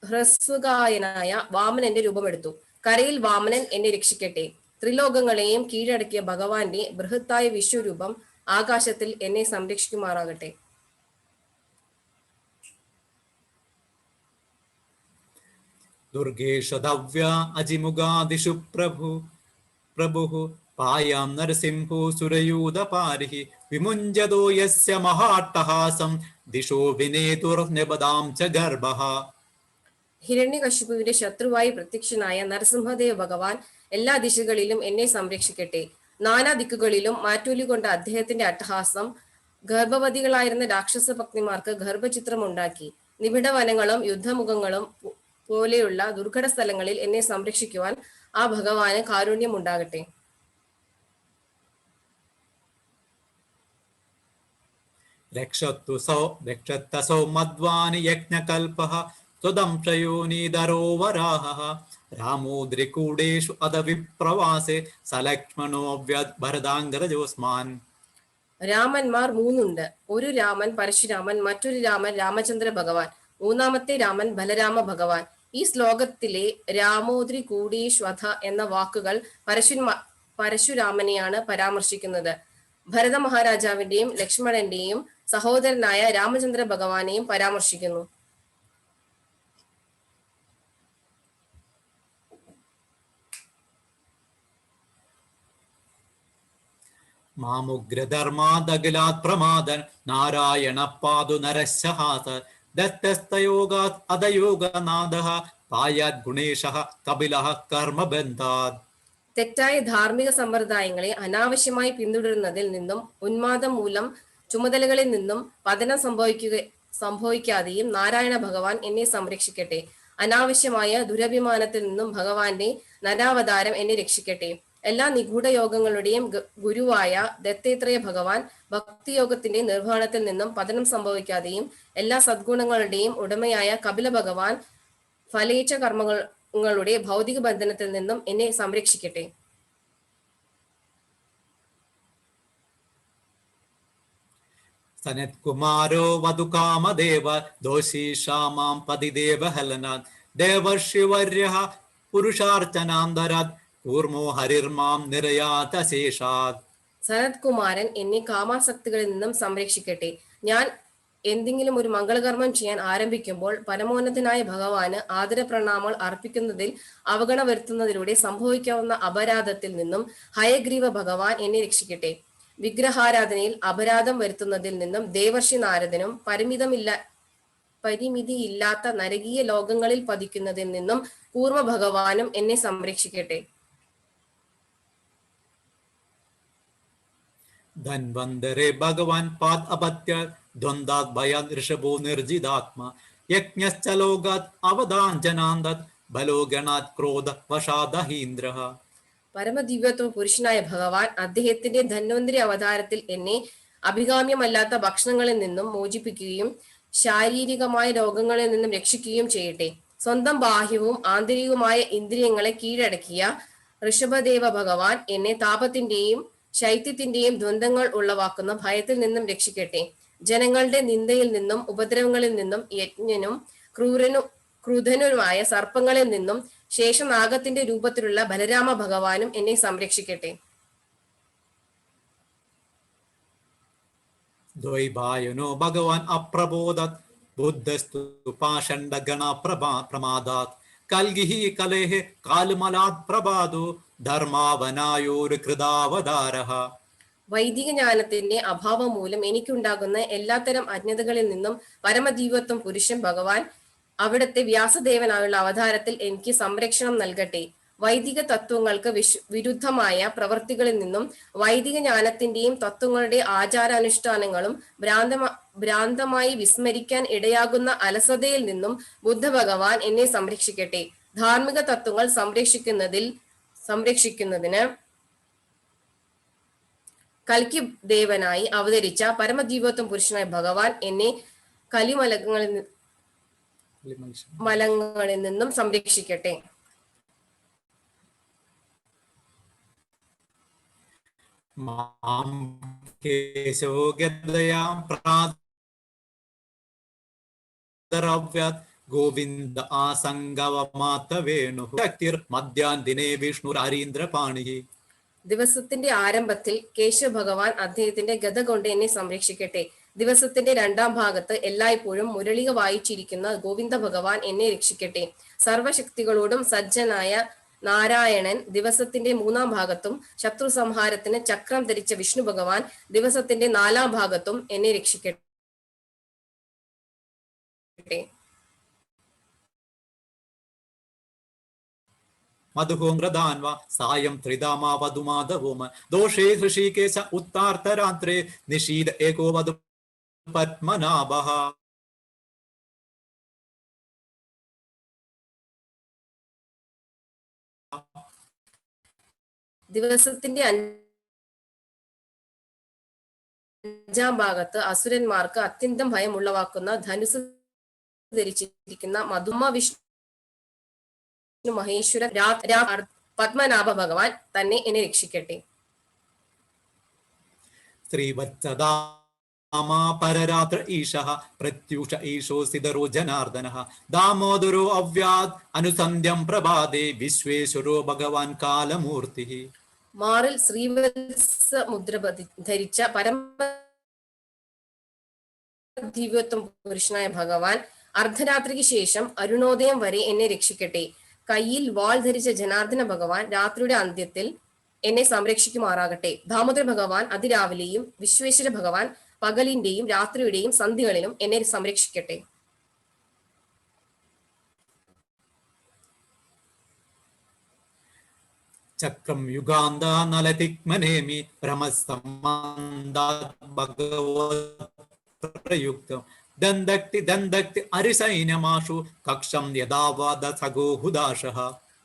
ഹ്രസ്വകായനായ വാമനന്റെ രൂപമെടുത്തു. കരയിൽ വാമനൻ എന്നെ രക്ഷിക്കട്ടെ. ത്രിലോകങ്ങളെയും കീഴടക്കിയ ഭഗവാന്റെ ബൃഹത്തായ വിശ്വരൂപം ആകാശത്തിൽ എന്നെ സംരക്ഷിക്കുമാറാകട്ടെ. ദുർഗേഷ ദവ്യ അജിമുഖാദിഷു പ്രഭു പായാം നരസിംഹോ സുരയൂത പാരിഹി വിമുഞ്ചതോ യസ്യ മഹാട്ടഹാസം ദിശോ വിനേതുർനിപദാം ച ഗർഭഃ. ഹിരണ്യകശിപുവിന്റെ ശത്രുവായി പ്രത്യക്ഷനായ നരസിംഹദേവ ഭഗവാൻ എല്ലാ ദിശകളിലും എന്നെ സംരക്ഷിക്കട്ടെ. നാനാ ദിക്കുകളിലും മാറ്റൂലികൊണ്ട അദ്ദേഹത്തിന്റെ അട്ടഹാസം ഗർഭവതികളായിരുന്ന രാക്ഷസ പത്നിമാർക്ക് ഗർഭചിത്രമുണ്ടാക്കി. നിബിഡ വനങ്ങളും യുദ്ധമുഖങ്ങളും പോലെയുള്ള ദുർഘട സ്ഥലങ്ങളിൽ എന്നെ സംരക്ഷിക്കുവാൻ ആ ഭഗവാന് കാരുണ്യമുണ്ടാകട്ടെ. രക്ഷത്തസൗ മദ്വാനി യജ്ഞകൽപഃ സ്വദംശയോനിധരോ വരാഹഃ രാമോദ്രികൂടേഷു അത വിപ്രവാസേ സലക്ഷ്മണോ ഭരതാംഗരജോസ്മാൻ. രാമന്മാർ മൂന്നുണ്ട്. ഒരു രാമൻ പരശുരാമൻ, മറ്റൊരു രാമൻ രാമചന്ദ്ര ഭഗവാൻ, മൂന്നാമത്തെ രാമൻ ബലരാമ ഭഗവാൻ. ഈ ശ്ലോകത്തിലെ രാമോദ്രി കൂടീശ്വധ എന്ന വാക്കുകൾ പരശുരാമനെയാണ് പരാമർശിക്കുന്നത്. ഭരത മഹാരാജാവിന്റെയും ലക്ഷ്മണന്റെയും സഹോദരനായ രാമചന്ദ്ര ഭഗവാനെയും പരാമർശിക്കുന്നു. മാമുഗ്രധർമാദഖിലാത് പ്രമാദൻ നാരായണ പാതു നരശഹാസ ദത്തസ്തയോഗാത് അദയോഗനാദഃ പായാത് ഗുണേശഃ കപിലഃ കർമ്മബന്ധാത്. തെറ്റായ ധാർമ്മിക സമ്പ്രദായങ്ങളെ അനാവശ്യമായി പിന്തുടരുന്നതിൽ നിന്നും ഉന്മാദം മൂലം ചുമതലകളിൽ നിന്നും പതനം സംഭവിക്കാതെയും നാരായണ ഭഗവാൻ എന്നെ സംരക്ഷിക്കട്ടെ. അനാവശ്യമായ ദുരഭിമാനത്തിൽ നിന്നും ഭഗവാന്റെ നരാവതാരം എന്നെ രക്ഷിക്കട്ടെ. എല്ലാ നിഗൂഢ യോഗങ്ങളുടെയും ഗുരുവായ ദത്തേത്രേയ ഭഗവാൻ ഭക്തിയോഗത്തിന്റെ നിർവഹണത്തിൽ നിന്നും പതനം സംഭവിക്കാതെയും എല്ലാ സദ്ഗുണങ്ങളുടെയും ഉടമയായ കപില ഭഗവാൻ ഫലേച്ഛ കർമ്മങ്ങളുടെ ഭൗതിക ബന്ധനത്തിൽ നിന്നും എന്നെ സംരക്ഷിക്കട്ടെ. സനത്കുമാരോ വധുകാമദേവ ദോഷീഷാമാം പതിദേവ ഹലനാത് ദേവർഷിവർയഃ പുരുഷാർച്ചനാന്തരാത് കൂർമോ ഹരിർമാം നിരയാത ശേഷാത്. സനത് കുമാരൻ എന്നെ കാമാസക്തികളിൽ നിന്നും സംരക്ഷിക്കട്ടെ. ഞാൻ എന്തെങ്കിലും ഒരു മംഗളകർമ്മം ചെയ്യാൻ ആരംഭിക്കുമ്പോൾ പരമോന്നതനായ ഭഗവാന് ആദരപ്രണാമങ്ങൾ അർപ്പിക്കുന്നതിൽ അവഗണ വരുത്തുന്നതിലൂടെ സംഭവിക്കാവുന്ന അപരാധത്തിൽ നിന്നും ഹയഗ്രീവ ഭഗവാൻ എന്നെ രക്ഷിക്കട്ടെ. വിഗ്രഹാരാധനയിൽ അപരാധം വരുത്തുന്നതിൽ നിന്നും ദേവർഷി നാരദനും പരിമിതിയില്ലാത്ത നരകീയ ലോകങ്ങളിൽ പതിക്കുന്നതിൽ നിന്നും കൂർമ്മ ഭഗവാനും എന്നെ സംരക്ഷിക്കട്ടെ. ധൻവന്തരേ ഭഗവാൻ പാദ് അപത്യ ദ്വന്ദ്വാത് ഭയാത് ഋഷഭോ നിർജിതാത്മ യജ്ഞശ്ചലോകാത് അവധാഞ്ജനാന്തത് ബലോഗണാത് ക്രോധ വശാദഹീന്ദ്രഃ. പരമദിവ്യത്വ പുരുഷനായ ഭഗവാൻ അദ്ദേഹത്തിന്റെ ധന്വന്തരി അവതാരത്തിൽ എന്നെ അഭികാമ്യമല്ലാത്ത ഭക്ഷണങ്ങളിൽ നിന്നും മോചിപ്പിക്കുകയും ശാരീരികമായ രോഗങ്ങളിൽ നിന്നും രക്ഷിക്കുകയും ചെയ്യട്ടെ. സ്വന്തം ബാഹ്യവും ആന്തരികവുമായ ഇന്ദ്രിയങ്ങളെ കീഴടക്കിയ ഋഷഭദേവ ഭഗവാൻ എന്നെ താപത്തിന്റെയും ശൈത്യത്തിന്റെയും ദ്വന്ദ്ങ്ങൾ ഉളവാക്കുന്ന ഭയത്തിൽ നിന്നും രക്ഷിക്കട്ടെ. ജനങ്ങളുടെ നിന്ദയിൽ നിന്നും ഉപദ്രവങ്ങളിൽ നിന്നും യജ്ഞനും ക്രൂരനുമായ സർപ്പങ്ങളിൽ നിന്നും ശേഷനാഗത്തിന്റെ രൂപത്തിലുള്ള ബലരാമ ഭഗവാനും എന്നെ സംരക്ഷിക്കട്ടെ. ദ്വൈഭായനോ ഭഗവാൻ അപ്രബോധത് ബുദ്ധസ്തു പാഷണ്ഡ ഗണ പ്രമാദാത് കൽഗിഹി കലേഹ കാൽമലാത് പ്രഭാതോ ധർമാവനായോരു കൃതാവതാരഃ. വൈദിക ജ്ഞാനത്തിന്റെ അഭാവം മൂലം എനിക്കുണ്ടാകുന്ന എല്ലാത്തരം അജ്ഞതകളിൽ നിന്നും പരമദീവത്വം പുരുഷൻ ഭഗവാൻ അവിടുത്തെ വ്യാസദേവനായുള്ള അവതാരത്തിൽ എനിക്ക് സംരക്ഷണം നൽകട്ടെ. വൈദിക തത്വങ്ങൾക്ക് വിരുദ്ധമായ പ്രവർത്തികളിൽ നിന്നും വൈദിക ജ്ഞാനത്തിന്റെയും തത്വങ്ങളുടെ ആചാരാനുഷ്ഠാനങ്ങളും ഭ്രാന്തമായി വിസ്മരിക്കാൻ ഇടയാകുന്ന അലസതയിൽ നിന്നും ബുദ്ധ ഭഗവാൻ എന്നെ സംരക്ഷിക്കട്ടെ. ധാർമ്മിക തത്വങ്ങൾ സംരക്ഷിക്കുന്നതിന് കൽക്കി ദേവനായി അവതരിച്ച പരമജീവത്വം പുരുഷനായ ഭഗവാൻ എന്നെ മലങ്ങളിൽ നിന്നും സംരക്ഷിക്കട്ടെ. ഗോവിന്ദ ആസംഗവമാത്ത വേണു മധ്യാന്തിനെ വിഷ്ണുരാരീന്ദ്രപാണി. ദിവസത്തിന്റെ ആരംഭത്തിൽ കേശവ ഭഗവാൻ അദ്ദേഹത്തിന്റെ ഗദ കൊണ്ട് എന്നെ സംരക്ഷിക്കട്ടെ. ദിവസത്തിന്റെ രണ്ടാം ഭാഗത്ത് എല്ലായ്പ്പോഴും മുരളിക വായിച്ചിരിക്കുന്ന ഗോവിന്ദ ഭഗവാൻ എന്നെ രക്ഷിക്കട്ടെ. സർവശക്തികളോടും സജ്ജനായ നാരായണൻ ദിവസത്തിന്റെ 3-ാം ഭാഗത്തും ശത്രു സംഹാരത്തിന് ചക്രം ധരിച്ച വിഷ്ണു ഭഗവാൻ ദിവസത്തിന്റെ 4-ാം ഭാഗത്തും എന്നെ രക്ഷിക്കട്ടെ. മധുഹോങ്ക്രദാൻവ സായം ത്രിധാമാവധുമാധവോമ ദോഷേ ഹൃഷീകേശ ഉത്താർത്തരാത്രേ നിഷീദ ഏകോ വധു പത്മനാഭഃ. ദിവസത്തിന്റെ 5-ാം ഭാഗത്ത് അസുരന്മാർക്ക് അത്യന്തം ഭയം ഉളവാക്കുന്ന ധനുസ് ധരിച്ചിരിക്കുന്ന മധുമ വിഷ്ണു മഹേശ്വര പത്മനാഭ ഭഗവാൻ തന്നെ എന്നെ രക്ഷിക്കട്ടെ. ശ്രീവത്സദാമാ പരരാത്ര ഈശഃ പ്രത്യൂഷ ഈശോസിതരോ ജനാർദ്ദനഃ ദാമോദരോ അവ്യാദ് അനുസന്ധ്യം പ്രഭാതേ വിശ്വേശ്വരോ ഭഗവാൻ കാലമൂർത്തിഃ. മാറിൽ ശ്രീവത്സ മുദ്ര ധരിച്ച പരമദിവ്യത്വം പുരുഷനായ ഭഗവാൻ അർദ്ധരാത്രിക്ക് ശേഷം അരുണോദയം വരെ എന്നെ രക്ഷിക്കട്ടെ. കയ്യിൽ വാൾ ധരിച്ച ജനാർദ്ദന ഭഗവാൻ രാത്രിയുടെ അന്ത്യത്തിൽ എന്നെ സംരക്ഷിക്കുമാറാകട്ടെ. ദാമോദര ഭഗവാൻ അതിരാവിലെയും വിശ്വേശ്വര ഭഗവാൻ പകലിന്റെയും രാത്രിയുടെയും സന്ധികളിലും എന്നെ സംരക്ഷിക്കട്ടെ. ചക്രം യുഗാന്ത നലതിക്മനേമി ഭ്രമസംബന്ധാത് ഭഗവത് പ്രയുക്തം ദന്തക്തി ദന്തക്തി അരിസൈന്യമാഷു കക്ഷം യഥാവാദ സഗോഹുദാശഃ.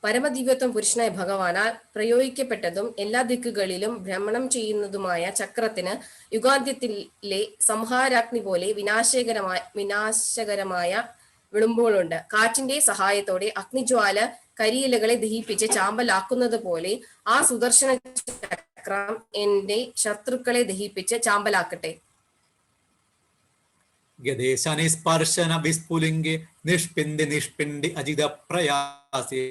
പരമദിവ്യത്വം പുരുഷനായ ഭഗവാനാൽ പ്രയോഗിക്കപ്പെട്ടതും എല്ലാ ദിക്കുകളിലും ഭ്രമണം ചെയ്യുന്നതുമായ ചക്രത്തിന് യുഗാന്ത്യത്തിലെ സംഹാരാഗ്നി പോലെ വിനാശകരമായ വിളുമ്പുകളുണ്ട്. കാറ്റിന്റെ സഹായത്തോടെ അഗ്നിജ്വാല കരിയിലകളെ ദഹിപ്പിച്ച് ചാമ്പലാക്കുന്നത് പോലെ ആ സുദർശന ചക്രം എന്റെ ശത്രുക്കളെ ദഹിപ്പിച്ച് ചാമ്പലാക്കട്ടെ. ഗദേശനി സ്പർശന വിസ്ഫുലിംഗേ നിഷ്പിന്ദി നിഷ്പിന്ദി അജിത പ്രയാസേ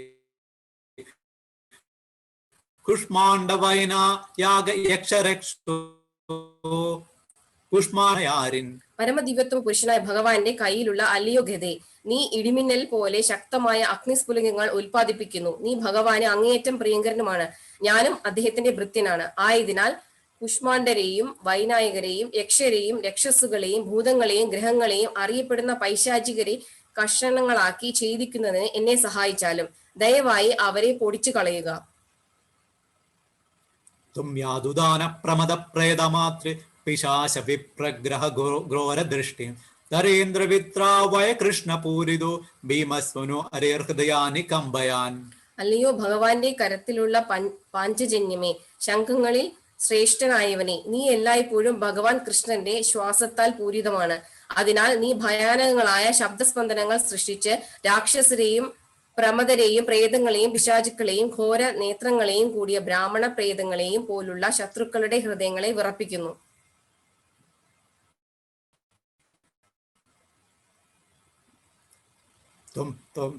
കുഷ്മാണ്ഡവൈന യാഗ യക്ഷരക്ഷോ കുഷ്മായാരിൻ. പരമദിവ്യത്വം പുരുഷനായ ഭഗവാന്റെ കയ്യിലുള്ള അല്ലയോ ഗദേ, നീ ഇടിമിന്നൽ പോലെ ശക്തമായ അഗ്നിസ്ഫുലിംഗങ്ങൾ ഉൽപ്പാദിപ്പിക്കുന്നു. നീ ഭഗവാന് അങ്ങേയറ്റം പ്രിയങ്കരനുമാണ്. ഞാനും അദ്ദേഹത്തിന്റെ ഭൃത്യനാണ്. ആയതിനാൽ കുഷ്മാണ്ഡരെയും വൈനായകരെയും യക്ഷരെയും രക്ഷസുകളെയും ഭൂതങ്ങളെയും ഗ്രഹങ്ങളെയും അറിയപ്പെടുന്ന പൈശാചികരെ കഷണങ്ങളാക്കി ഛേദിക്കുന്നതിന് എന്നെ സഹായിച്ചാലും ദയവായി അവരെ പൊടിച്ചു കളയുക. തുമ്യാദുദാന പ്രമദ പ്രേതമാതൃ പിശാച വിപ്രഗ്രഹ ഘോര ദൃഷ്ടി നരേന്ദ്രവിത്രാവയ കൃഷ്ണപൂരിതോ ഭീമസ്വനോ അരേ ഹൃദയാനി കമ്പയാൻ. അല്ലയോ ഭഗവാന്റെ കരത്തിലുള്ള പാഞ്ചജന്യമേ, ശംഖങ്ങളിൽ ശ്രേഷ്ഠനായവനെ, നീ എല്ലായ്പ്പോഴും ഭഗവാൻ കൃഷ്ണന്റെ ശ്വാസത്താൽ പൂരിതമാണ്. അതിനാൽ നീ ഭയാനകങ്ങളായ ശബ്ദസ്പന്ദനങ്ങൾ സൃഷ്ടിച്ച് രാക്ഷസരെയും പ്രമദരെയും പ്രേതങ്ങളെയും പിശാചുക്കളെയും ഘോര നേത്രങ്ങളെയും കൂടിയ ബ്രാഹ്മണ പ്രേതങ്ങളെയും പോലുള്ള ശത്രുക്കളുടെ ഹൃദയങ്ങളെ വിറപ്പിക്കുന്നു.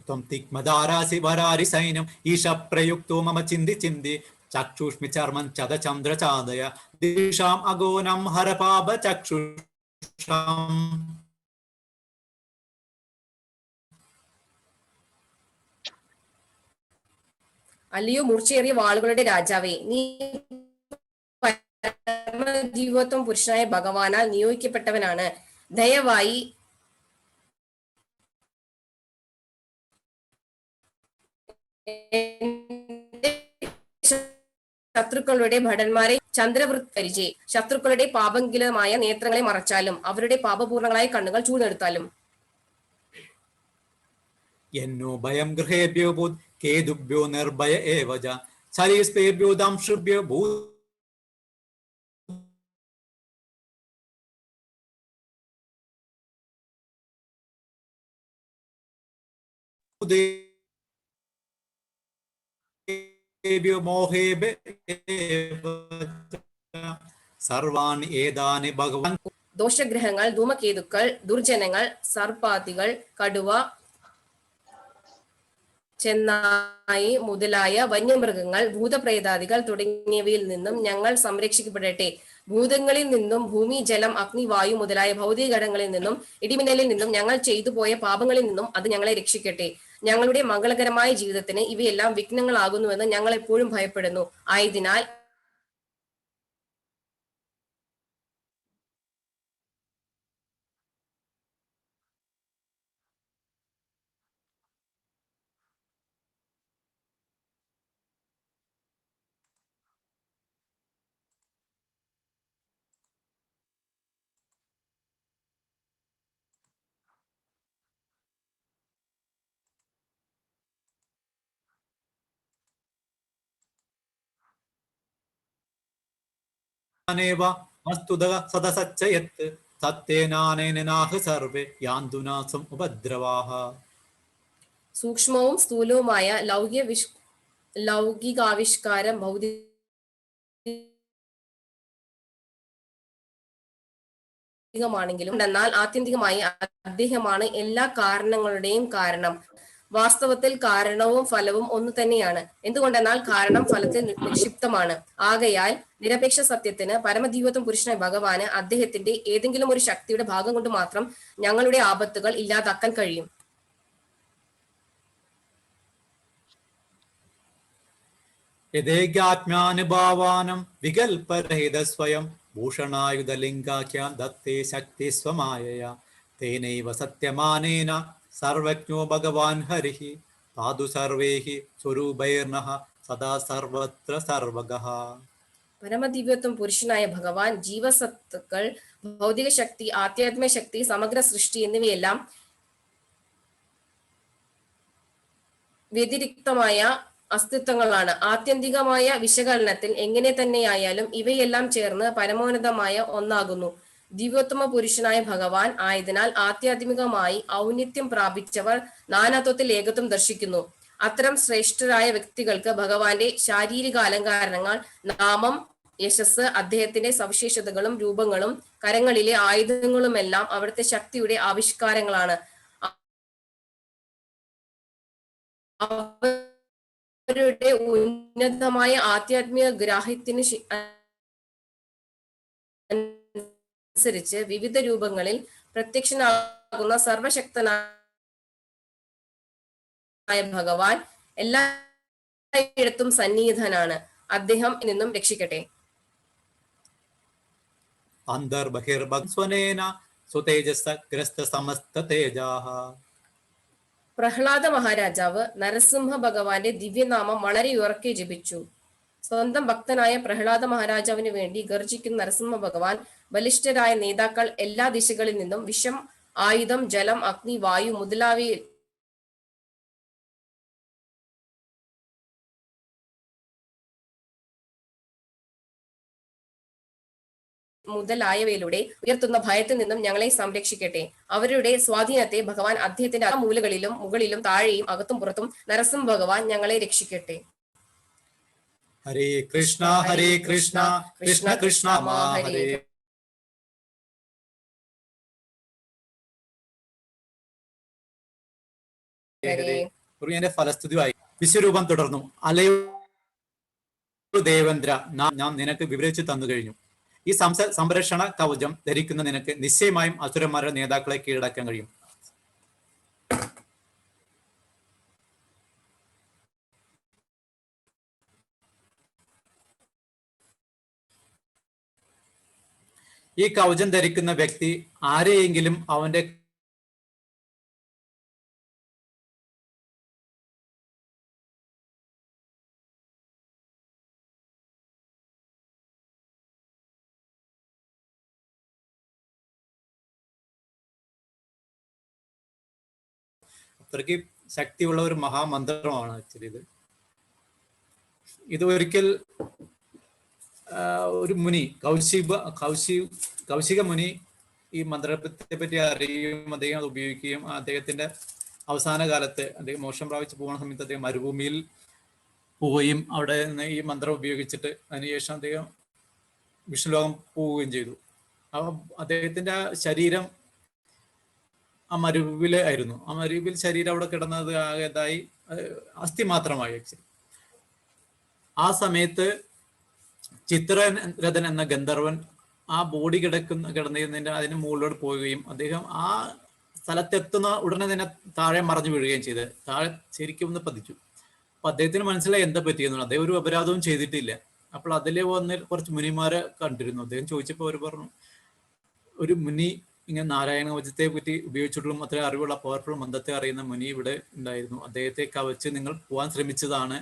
ത്വം തിക്മധാരാസി വരാരി സൈന്യം ഈശ പ്രയുക്തോ മമ ചിന്തി ചിന്തി ചക്ഷുഷ്മി ചർമ്മം ചത ചന്ദ്ര ചാദയ ദിശാം അഗോനം ഹരപാപ ചക്ഷുഷം. അല്ലയോ മൂർച്ചയേറിയ വാളുകളുടെ രാജാവേ, നീ പരമദിവ്യത്വം പുരുഷനായ ഭഗവാനാൽ നിയോഗിക്കപ്പെട്ടവനാണ്. ദയവായി ശത്രുക്കളുടെ ഭടന്മാരെ ചന്ദ്രവൃത്തരിച്ച് ശത്രുക്കളുടെ പാപങ്കിലമായ നേത്രങ്ങളെ മറച്ചാലും അവരുടെ പാപപൂർണങ്ങളായ കണ്ണുകൾ ചൂടെടുത്താലും. എന്നോ ഭയം ഗൃഹേഭ്യോ ഭൂത് കേതുഭ്യോ നിർഭയ ഏവജ ശരീസ്പേഭ്യോ ദംശുഭ്യോ ഭൂ മോഹേഭ്യ സർവാണി ഏതാനി ഭഗവാൻ. ദോഷഗ്രഹങ്ങൾ, ധൂമകേതുക്കൾ, ദുർജനങ്ങൾ, സർപ്പാതികൾ, കടുവ, ചെന്നായി മുതലായ വന്യമൃഗങ്ങൾ, ഭൂതപ്രേതാദികൾ തുടങ്ങിയവയിൽ നിന്നും ഞങ്ങൾ സംരക്ഷിക്കപ്പെടട്ടെ. ഭൂതങ്ങളിൽ നിന്നും, ഭൂമി, ജലം, അഗ്നി, വായു മുതലായ ഭൗതിക ഘടകങ്ങളിൽ നിന്നും, ഇടിമിന്നലിൽ നിന്നും, ഞങ്ങൾ ചെയ്തു പോയ പാപങ്ങളിൽ നിന്നും അത് ഞങ്ങളെ രക്ഷിക്കട്ടെ. ഞങ്ങളുടെ മംഗളകരമായ ജീവിതത്തിന് ഇവയെല്ലാം വിഘ്നങ്ങളാകുന്നുവെന്ന് ഞങ്ങൾ എപ്പോഴും ഭയപ്പെടുന്നു. ആയതിനാൽ വസ്തുതഃ സദസച്ചയത് സത്യേനാനേനാഹ സർവേ യാന്തുനാസം ഉപദ്രവാഹ. സൂക്ഷ്മവും സ്ഥൂലവുമായ ലൗകികാവിഷ്കാരം ഭൗതികമാണെങ്കിലും എന്നാൽ ആത്യന്തികമായി അദ്ദേഹമാണ് എല്ലാ കാരണങ്ങളുടെയും കാരണം. വാസ്തവത്തിൽ കാരണവും ഫലവും ഒന്നു തന്നെയാണ്. എന്തുകൊണ്ടെന്നാൽ കാരണം ഫലത്തിൽ നിക്ഷിപ്തമാണ്. ആകയാൽ നിരപേക്ഷ സത്യത്തിന് പരമദൈവത്വം പുരുഷനായ ഭഗവാന് അദ്ദേഹത്തിന്റെ ഏതെങ്കിലും ഒരു ശക്തിയുടെ ഭാഗം കൊണ്ട് മാത്രം ഞങ്ങളുടെ ആപത്തുകൾ ഇല്ലാതാക്കാൻ കഴിയും. യഥേജ്ഞാത്മ്യാനുഭാവാനം വികൽപരഹിത സ്വയം ഭൂഷണായുധലിംഗാഖ്യാൻ ദത്തേ ശക്തി സ്വമായയാ തേനൈവ സത്യമാനേന സർവജ്ഞോ ഭഗവാൻ ഹരിഹി പാതു സർവേഹി സ്വരൂപൈർനഃ സദാ സർവത്ര സർവഗഃ. പരമദിവ്യത്വം പുരുഷനായ ഭഗവാൻ ജീവസത്തുക്കൾ, ഭൗതിക ശക്തി, ആധ്യാത്മിക ശക്തി, സമഗ്ര സൃഷ്ടി എന്നിവയെല്ലാം വ്യതിരിക്തമായ അസ്തിത്വങ്ങളാണ്. ആത്യന്തികമായ വിശകലനത്തിൽ എങ്ങനെ തന്നെയായാലും ഇവയെല്ലാം ചേർന്ന് പരമോന്നതമായ ഒന്നാകുന്നു. ദിവ്യോത്തമ പുരുഷനായ ഭഗവാൻ ആയതിനാൽ ആധ്യാത്മികമായി ഔന്നിത്യം പ്രാപിച്ചവർ നാനാത്വത്തിൽ ഏകത്വം ദർശിക്കുന്നു. അത്തരം ശ്രേഷ്ഠരായ വ്യക്തികൾക്ക് ഭഗവാന്റെ ശാരീരിക അലങ്കാരങ്ങൾ, നാമം, യശസ്, അദ്ദേഹത്തിന്റെ സവിശേഷതകളും രൂപങ്ങളും കരങ്ങളിലെ ആയുധങ്ങളുമെല്ലാം അവിടുത്തെ ശക്തിയുടെ ആവിഷ്കാരങ്ങളാണ്. അവരുടെ ഉന്നതമായ ആധ്യാത്മിക ഗ്രാഹ്യത്തിന് അനുസരിച്ച് വിവിധ രൂപങ്ങളിൽ പ്രത്യക്ഷനാകുന്ന സർവശക്തനായ ഭഗവാൻ എല്ലായിടത്തും സന്നിഹിതനാണ്. അദ്ദേഹം നിന്നും രക്ഷിക്കട്ടെ. അന്തർബഹിർഭസ്വനേന സുതേജസ്ഗ്രസ്ത സമസ്ത തേജാഹ. പ്രഹ്ലാദ മഹാരാജാവ് നരസിംഹ ഭഗവാന്റെ ദിവ്യനാമം വളരെ ഉറക്കെ ജപിച്ചു. സ്വന്തം ഭക്തനായ പ്രഹ്ലാദ മഹാരാജാവിന് വേണ്ടി ഗർജിക്കുന്ന നരസിംഹ ഭഗവാൻ ബലിഷ്ഠരായ നേതാക്കൾ എല്ലാ ദിശകളിൽ നിന്നും വിഷം, ആയുധം, ജലം, അഗ്നി, വായു മുതലായവയിലൂടെ ഉയർത്തുന്ന ഭയത്തിൽ നിന്നും ഞങ്ങളെ സംരക്ഷിക്കട്ടെ. അവരുടെ സ്വാധീനത്തെ ഭഗവാൻ അദ്ദേഹത്തിന്റെ ആ മൂലകളിലും മുകളിലും താഴെയും അകത്തും പുറത്തും നരസിംഹ ഭഗവാൻ ഞങ്ങളെ രക്ഷിക്കട്ടെ. ഹരേ കൃഷ്ണ ഹരേ കൃഷ്ണ കൃഷ്ണ കൃഷ്ണ ഹരേ ഹരേ. എന്റെ ഫലസ്തുതിയായി വിശ്വരൂപം തുടർന്നു. അലയോ ദേവേന്ദ്ര, നാം നിനക്ക് വിവരിച്ചു തന്നു കഴിഞ്ഞു. ഈ സംരക്ഷണ കവചം ധരിക്കുന്ന നിനക്ക് നിശ്ചയമായും അസുരന്മാരുടെ നേതാക്കളെ കീഴടക്കാൻ കഴിയും. ഈ കവചം ധരിക്കുന്ന വ്യക്തി ആരെയെങ്കിലും അവന്റെ അത്രയ്ക്ക് ശക്തിയുള്ള ഒരു മഹാമന്ത്രമാണ് ആക്ച്വലി ഇത്. ഇത് ഒരിക്കൽ ഒരു മുനി കൗശിക മുനി ഈ മന്ത്രത്തെ പറ്റി അറിയുകയും അദ്ദേഹം അത് ഉപയോഗിക്കുകയും അദ്ദേഹത്തിന്റെ അവസാന കാലത്ത് അദ്ദേഹം മോക്ഷം പ്രാപിച്ച് പോകുന്ന സമയത്ത് അദ്ദേഹം മരുഭൂമിയിൽ പോവുകയും അവിടെ നിന്ന് ഈ മന്ത്രം ഉപയോഗിച്ചിട്ട് അതിനുശേഷം അദ്ദേഹം വിഷ്ണുലോകം പോവുകയും ചെയ്തു. അപ്പം അദ്ദേഹത്തിന്റെ ശരീരം ആ മരുവിലായിരുന്നു. ആ മരുവിൽ ശരീരം അവിടെ കിടന്നത് ആകെതായി അസ്ഥി മാത്രമായി. ആക്ച്വലി ആ സമയത്ത് ചിത്രരഥൻ എന്ന ഗന്ധർവൻ ആ ബോഡി കിടന്നതിന്റെ അതിന് മുകളിലോട്ട് പോവുകയും അദ്ദേഹം ആ സ്ഥലത്തെത്തുന്ന ഉടനെ തന്നെ താഴെ മറിഞ്ഞു വീഴുകയും ചെയ്ത് താഴെ ശരിക്കും ഒന്ന് പതിച്ചു. അപ്പൊ അദ്ദേഹത്തിന് മനസ്സിലായി എന്താ പറ്റിയെന്നു. അദ്ദേഹം ഒരു അപരാധവും ചെയ്തിട്ടില്ല. അപ്പോൾ അതിലെ വന്ന് കുറച്ച് മുനിമാരെ കണ്ടിരുന്നു. അദ്ദേഹം ചോദിച്ചപ്പോൾ അവർ പറഞ്ഞു, ഒരു മുനി ഇങ്ങനെ നാരായണ കവചത്തെ പറ്റി ഉപയോഗിച്ചിട്ടുള്ള അത്ര അറിവുള്ള പവർഫുൾ മന്ത്രത്തെ അറിയുന്ന മുനി ഇവിടെ ഉണ്ടായിരുന്നു. അദ്ദേഹത്തെ കവച്ച് നിങ്ങൾ പോകാൻ ശ്രമിച്ചതാണ്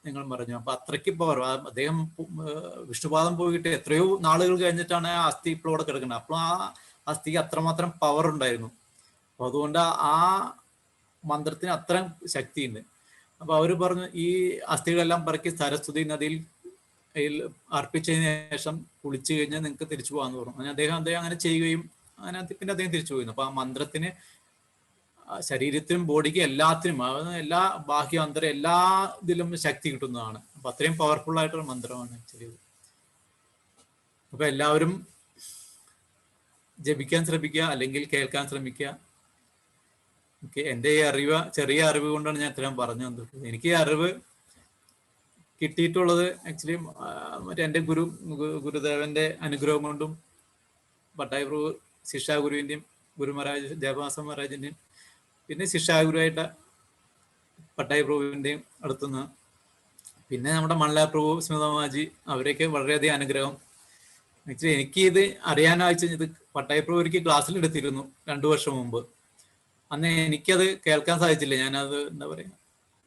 നിങ്ങൾ പറഞ്ഞു. അപ്പൊ അത്രയ്ക്ക് പവർ. അദ്ദേഹം വിഷ്ണുപാദം പോയിട്ട് എത്രയോ നാളുകൾ കഴിഞ്ഞിട്ടാണ് ആ അസ്ഥി ഇപ്പോൾ അവിടെ കിടക്കുന്നത്. അപ്പോൾ ആ അസ്ഥിക്ക് അത്രമാത്രം പവർ ഉണ്ടായിരുന്നു. അപ്പൊ അതുകൊണ്ട് ആ മന്ത്രത്തിന് അത്ര ശക്തിയുണ്ട്. അപ്പൊ അവര് പറഞ്ഞു, ഈ അസ്ഥികളെല്ലാം പറക്കി സരസ്വതി നദിയിൽ അർപ്പിച്ചതിന് ശേഷം കുളിച്ചു കഴിഞ്ഞാൽ നിങ്ങൾക്ക് തിരിച്ചു പോകാന്ന് പറഞ്ഞു. അങ്ങനെ അദ്ദേഹം അങ്ങനെ ചെയ്യുകയും അങ്ങനെ പിന്നെ അദ്ദേഹം തിരിച്ചു പോയിരുന്നു. അപ്പൊ ആ മന്ത്രത്തിന് ശരീരത്തിനും ബോഡിക്ക് എല്ലാത്തിനും, എല്ലാ ബാഹ്യ അന്തരം എല്ലാ ഇതിലും ശക്തി കിട്ടുന്നതാണ്. അപ്പൊ അത്രയും പവർഫുൾ ആയിട്ടുള്ള മന്ത്രമാണ് ആക്ച്വലി ഇത്. അപ്പൊ എല്ലാവരും ജപിക്കാൻ ശ്രമിക്കുക, അല്ലെങ്കിൽ കേൾക്കാൻ ശ്രമിക്കുക. ഓക്കെ, എൻ്റെ ഈ ചെറിയ അറിവ് കൊണ്ടാണ് ഞാൻ ഇത്രയും പറഞ്ഞു തന്നത്. എനിക്ക് ഈ അറിവ് കിട്ടിയിട്ടുള്ളത് ആക്ച്വലി മറ്റേ എൻ്റെ ഗുരുദേവന്റെ അനുഗ്രഹം കൊണ്ടും പട്ടായ പ്രഭു ശിക്ഷാഗുരുവിൻ്റെയും ഗുരു മഹാരാജ് ജയഭാസ മഹാരാജിൻ്റെയും പിന്നെ ശിക്ഷാഗുരുവായിട്ട് പട്ടായ പ്രഭുവിൻ്റെയും അടുത്തുനിന്ന്, പിന്നെ നമ്മുടെ മണ്ഡല പ്രഭു സ്മിതമാജി, അവരെയൊക്കെ വളരെയധികം അനുഗ്രഹം. ആക്ച്വലി എനിക്ക് ഇത് അറിയാനാഴ്ച ഇത് പട്ടായ പ്രഭു ഒരിക്കൽ ക്ലാസ്സിൽ എടുത്തിരുന്നു 2 വർഷം മുമ്പ്. അന്ന് എനിക്കത് കേൾക്കാൻ സാധിച്ചില്ല. ഞാനത് എന്താ പറയുക,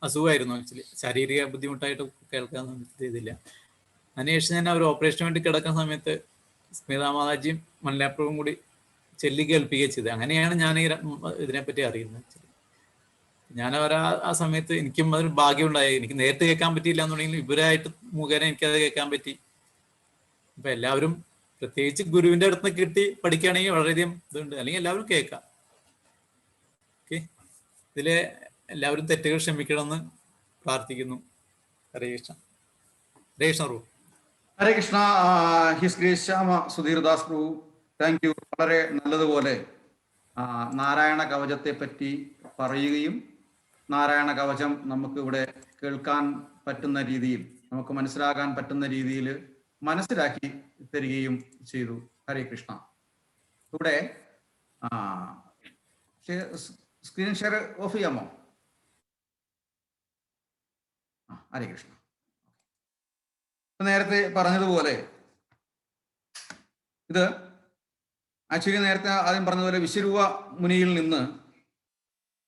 അസുഖമായിരുന്നു ആക്ച്വലി, ശാരീരിക ബുദ്ധിമുട്ടായിട്ട് കേൾക്കാൻ ചെയ്തില്ല. അതിനുശേഷം ഞാൻ ഒരു ഓപ്പറേഷന് വേണ്ടി കിടക്കുന്ന സമയത്ത് സ്മിത മാതാജിയും മല്ലാപ്രഭുവും കൂടി ചെല്ലി കേൾപ്പിക്കുകയും ചെയ്തത്. അങ്ങനെയാണ് ഞാൻ ഇതിനെപ്പറ്റി അറിയുന്നത്. ആക്ച്വലി ഞാൻ ആ സമയത്ത് എനിക്കും അതൊരു ഭാഗ്യം ഉണ്ടായി. എനിക്ക് നേരിട്ട് കേൾക്കാൻ പറ്റിയില്ല എന്നുണ്ടെങ്കിൽ ഇവരായിട്ട് മുഖേന എനിക്കത് കേൾക്കാൻ പറ്റി. അപ്പൊ എല്ലാവരും പ്രത്യേകിച്ച് ഗുരുവിന്റെ അടുത്ത് നിന്ന് കിട്ടി പഠിക്കുകയാണെങ്കിൽ വളരെയധികം ഇതുണ്ട്. അല്ലെങ്കിൽ എല്ലാവരും കേൾക്കാം. ഓക്കെ, ഇതിലെ എല്ലാവരും തെറ്റുകൾ ക്ഷമിക്കണമെന്ന് പ്രാർത്ഥിക്കുന്നു. ഹരേ കൃഷ്ണ. ഹരേ കൃഷ്ണ പ്രഭു. ഹരേ Krishna. His grace Shyama Sudhirdas Prabhu, thank you. വളരെ നല്ലതുപോലെ നാരായണ കവചത്തെ പറ്റി പറയുകയും നാരായണ കവചം നമുക്ക് ഇവിടെ കേൾക്കാൻ പറ്റുന്ന രീതിയിൽ, നമുക്ക് മനസ്സിലാക്കാൻ പറ്റുന്ന രീതിയിൽ മനസ്സിലാക്കി തരികയും ചെയ്തു. ഹരേ കൃഷ്ണ. ഇവിടെ സ്ക്രീൻ ഷെയർ ഓഫ് ചെയ്യാമോ? ഹരേ കൃഷ്ണ. നേരത്തെ പറഞ്ഞതുപോലെ ഇത് ആക്ച്വലി നേരത്തെ ആദ്യം പറഞ്ഞതുപോലെ വിശ്വരൂപ മുനിയിൽ നിന്ന്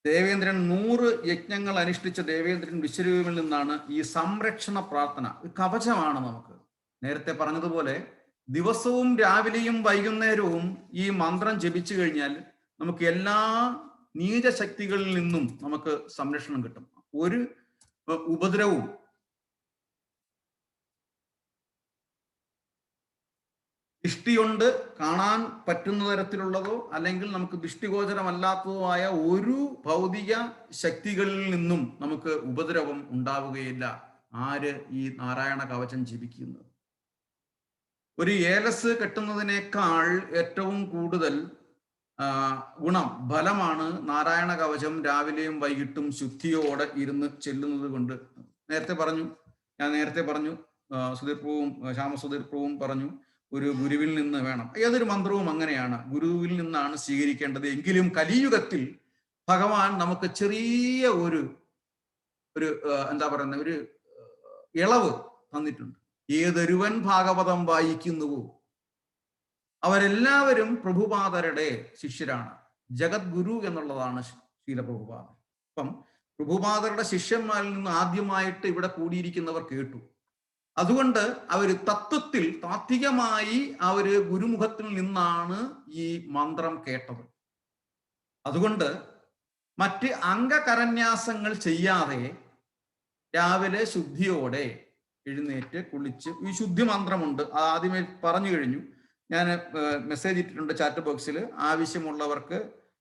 ദേവേന്ദ്രൻ 100 യജ്ഞങ്ങൾ അനുഷ്ഠിച്ച ദേവേന്ദ്രൻ വിശ്വരൂപയിൽ നിന്നാണ് ഈ സംരക്ഷണ പ്രാർത്ഥന, കവചമാണ്. നമുക്ക് നേരത്തെ പറഞ്ഞതുപോലെ ദിവസവും രാവിലെയും വൈകുന്നേരവും ഈ മന്ത്രം ജപിച്ചു കഴിഞ്ഞാൽ നമുക്ക് എല്ലാ നീചശക്തികളിൽ നിന്നും നമുക്ക് സംരക്ഷണം കിട്ടും. ഒരു ഉപദ്രവവും ദൃഷ്ടികൊണ്ട് കാണാൻ പറ്റുന്ന തരത്തിലുള്ളതോ അല്ലെങ്കിൽ നമുക്ക് ദൃഷ്ടിഗോചരമല്ലാത്തതോ ആയ ഒരു ഭൗതിക ശക്തികളിൽ നിന്നും നമുക്ക് ഉപദ്രവം ഉണ്ടാവുകയില്ല. ആര് ഈ നാരായണ കവചം ജപിക്കുന്നത്? ഒരു ഏലസ് കെട്ടുന്നതിനേക്കാൾ ഏറ്റവും കൂടുതൽ ഗുണം, ഫലമാണ് നാരായണ കവചം രാവിലെയും വൈകിട്ടും ശുദ്ധിയോടെ ഇരുന്ന് ചെല്ലുന്നത് കൊണ്ട്. ഞാൻ നേരത്തെ പറഞ്ഞു സുധീർ പ്രഭുവും ശ്യാമസുധീർ പ്രഭുവും പറഞ്ഞു, ഒരു ഗുരുവിൽ നിന്ന് വേണം. ഏതൊരു മന്ത്രവും അങ്ങനെയാണ്, ഗുരുവിൽ നിന്നാണ് സ്വീകരിക്കേണ്ടത്. എങ്കിലും കലിയുഗത്തിൽ ഭഗവാൻ നമുക്ക് ചെറിയ ഒരു എന്താ പറയുന്ന ഒരു ഇളവ് തന്നിട്ടുണ്ട്. ഏതൊരുവൻ ഭാഗവതം വായിക്കുന്നുവോ അവരെല്ലാവരും പ്രഭുപാദരുടെ ശിഷ്യരാണ്. ജഗദ്ഗുരു എന്നുള്ളതാണ് ശീല പ്രഭുപാദർ. അപ്പം പ്രഭുപാദരുടെ ശിഷ്യന്മാരിൽ നിന്ന് ആദ്യമായിട്ട് ഇവിടെ കൂടിയിരിക്കുന്നവർ കേട്ടു. അതുകൊണ്ട് അവർ തത്വത്തിൽ താത്വികമായി അവര് ഗുരുമുഖത്തിൽ നിന്നാണ് ഈ മന്ത്രം കേട്ടത്. അതുകൊണ്ട് മറ്റ് അംഗകരന്യാസങ്ങൾ ചെയ്യാതെ രാവിലെ ശുദ്ധിയോടെ എഴുന്നേറ്റ് കുളിച്ച്, ഈ ശുദ്ധി മന്ത്രമുണ്ട്, ആദ്യമേ പറഞ്ഞു കഴിഞ്ഞു. ഞാൻ മെസ്സേജ് ഇട്ടിട്ടുണ്ട് ചാറ്റ് ബോക്സിൽ. ആവശ്യമുള്ളവർക്ക്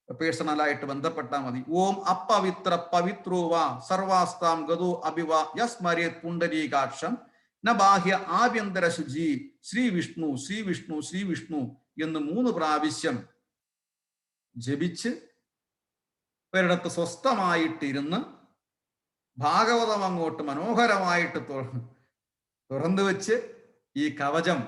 പേഴ്സണലായിട്ട് ബന്ധപ്പെട്ടാൽ മതി. ഓം അപവിത്ര പവിത്രോവ സർവാസ്താം ഗതോ അഭിവ യസ്മരേത് പുണ്ടരീകാക്ഷം ന ബാഹ്യ ആഭ്യന്തര ശുചി ശ്രീ വിഷ്ണു ശ്രീ വിഷ്ണു ശ്രീ വിഷ്ണു എന്ന് 3 പ്രാവശ്യം ജപിച്ച് ഒരിടത്ത് സ്വസ്ഥമായിട്ടിരുന്ന് ഭാഗവതം അങ്ങോട്ട് മനോഹരമായിട്ട് തുറന്നു വെച്ച് ഈ കവചം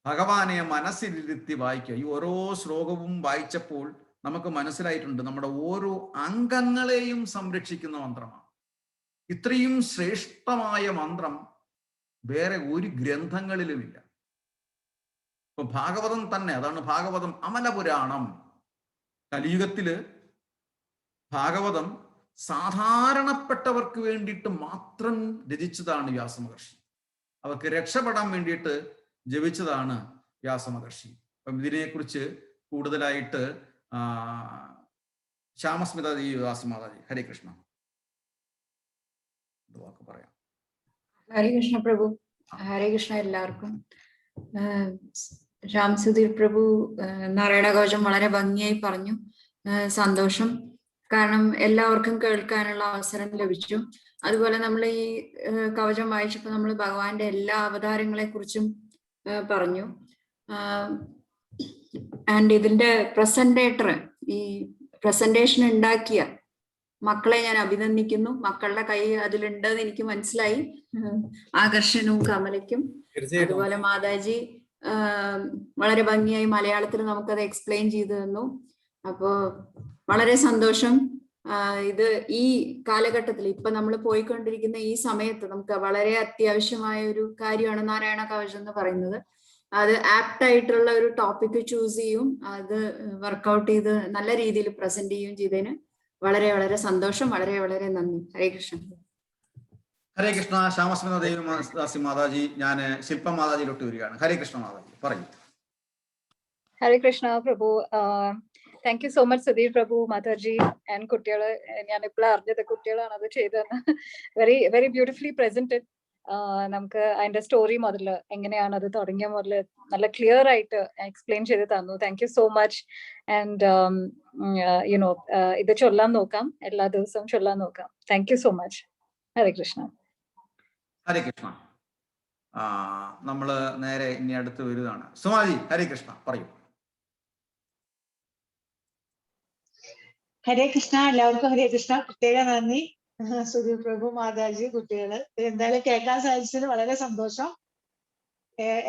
ഭഗവാനെ മനസ്സിലിരുത്തി വായിക്കുക. ഈ ഓരോ ശ്ലോകവും വായിച്ചപ്പോൾ നമുക്ക് മനസ്സിലായിട്ടുണ്ട് നമ്മുടെ ഓരോ അംഗങ്ങളെയും സംരക്ഷിക്കുന്ന മന്ത്രമാണ്. ഇത്രയും ശ്രേഷ്ഠമായ മന്ത്രം വേറെ ഒരു ഗ്രന്ഥങ്ങളിലുമില്ല. ഇപ്പൊ ഭാഗവതം തന്നെ, അതാണ് ഭാഗവതം അമലപുരാണം. കലിയുഗത്തില് ഭാഗവതം സാധാരണപ്പെട്ടവർക്ക് വേണ്ടിയിട്ട് മാത്രം രചിച്ചതാണ് വ്യാസമഹർഷി. അവർക്ക് രക്ഷപ്പെടാൻ വേണ്ടിയിട്ട് ജപിച്ചതാണ് വ്യാസമഹർഷി. അപ്പം ഇതിനെക്കുറിച്ച് കൂടുതലായിട്ട് ശ്യാമസ്മിതാജി വ്യാസമാതാജി ഹരേ കൃഷ്ണ വാക്ക് പറയാം. ഹരേ കൃഷ്ണ പ്രഭു. ഹരേ കൃഷ്ണ എല്ലാവർക്കും. രാം സുധീർ പ്രഭു നാരായണ കവചം വളരെ ഭംഗിയായി പറഞ്ഞു. സന്തോഷം. കാരണം എല്ലാവർക്കും കേൾക്കാനുള്ള അവസരം ലഭിച്ചു. അതുപോലെ നമ്മൾ ഈ കവചം വായിച്ചപ്പോൾ നമ്മൾ ഭഗവാന്റെ എല്ലാ അവതാരങ്ങളെ കുറിച്ചും പറഞ്ഞു. ആൻഡ് ഇതിന്റെ പ്രസന്റേറ്റർ, ഈ പ്രസന്റേഷൻ ഉണ്ടാക്കിയ മക്കളെ ഞാൻ അഭിനന്ദിക്കുന്നു. മക്കളുടെ കൈ അതിലുണ്ടെന്ന് എനിക്ക് മനസ്സിലായി. ആകർഷനും കമലയ്ക്കും അതുപോലെ മാതാജി വളരെ ഭംഗിയായി മലയാളത്തിൽ നമുക്കത് എക്സ്പ്ലെയിൻ ചെയ്തു തന്നു. അപ്പോ വളരെ സന്തോഷം. ഇത് ഈ കാലഘട്ടത്തിൽ ഇപ്പൊ നമ്മൾ പോയിക്കൊണ്ടിരിക്കുന്ന ഈ സമയത്ത് നമുക്ക് വളരെ അത്യാവശ്യമായ ഒരു കാര്യമാണ് നാരായണ കവചം എന്ന് പറയുന്നത്. അത് ആപ്റ്റ് ആയിട്ടുള്ള ഒരു ടോപ്പിക് ചൂസ് ചെയ്യും, അത് വർക്ക്ഔട്ട് ചെയ്ത് നല്ല രീതിയിൽ പ്രസന്റ് ചെയ്യുകയും ചെയ്തതിന് വളരെ വളരെ സന്തോഷം. വളരെ വളരെ നന്ദി. ഹരേ കൃഷ്ണ. ഹരേ കൃഷ്ണ. ശ്യാമസ്മിത ദേവി മാതാജി, ഞാൻ ശില്പ മാതാജിയിലോട്ട് വരികയാണ്. ഹരേ കൃഷ്ണ മാതാജി പറയൂ. ഹരേ Krishna Prabhu. Thank you so much Sudhir Prabhu, Mataji and കുട്ടികള്. ഞാൻ ഇപ്പോൾ അറിഞ്ഞത് കുട്ടികളാണ് അത് ചെയ്തതെന്ന്. Very very beautifully presented. നമുക്ക് അതിന്റെ സ്റ്റോറി മുതൽ എങ്ങനെയാണ് അത് തുടങ്ങിയ മുതൽ നല്ല ക്ലിയർ ആയിട്ട് എക്സ്പ്ലെയിൻ ചെയ്ത് തന്നു. Thank you so much. And you know ഇത് ചൊല്ലാൻ നോക്കാം, എല്ലാ ദിവസവും ചൊല്ലാൻ നോക്കാം. Thank you so much. ഹരേ കൃഷ്ണ. ഹരേ കൃഷ്ണ. നമ്മള് നേരെ ഇനി അടുത്ത് വരുന്നതാണ്. സുമാജി ഹരേ കൃഷ്ണ പറയൂ. ഹരേ കൃഷ്ണ. എല്ലാവർക്കും ഹരേ കൃഷ്ണ. പ്രത്യേക നന്ദി സുധീർ പ്രഭു, മാതാജി, കുട്ടികള്. എന്തായാലും കേൾക്കാൻ സാധിച്ചതിന് വളരെ സന്തോഷം.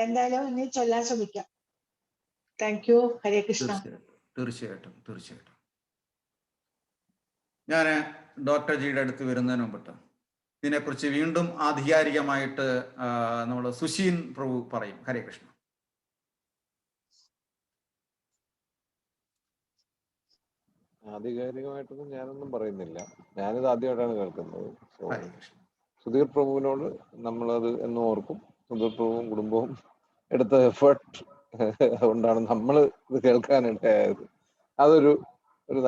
എന്തായാലും ഇനി ചൊല്ലാൻ ശ്രമിക്കാം. Thank you. ഹരേ കൃഷ്ണ. തീർച്ചയായിട്ടും തീർച്ചയായിട്ടും. ഞാൻ ഡോക്ടർ ജിയുടെ അടുത്ത് വരുന്നതിന് മുമ്പിട്ട് ഇതിനെക്കുറിച്ച് വീണ്ടും ആധികാരികമായിട്ട് നമ്മൾ സുശീൻ പ്രഭു പറയും. ഹരേ കൃഷ്ണ. ആധികാരികമായിട്ടൊന്നും ഞാനൊന്നും പറയുന്നില്ല. ഞാനിത് ആദ്യമായിട്ടാണ് കേൾക്കുന്നത്. സുധീർ പ്രഭുവിനോട് നമ്മളത് എന്നും ഓർക്കും. സുധീർ പ്രഭുവും കുടുംബവും എടുത്ത എഫേർട്ട് കൊണ്ടാണ് നമ്മൾ ഇത് കേൾക്കാനിടയായത്. അതൊരു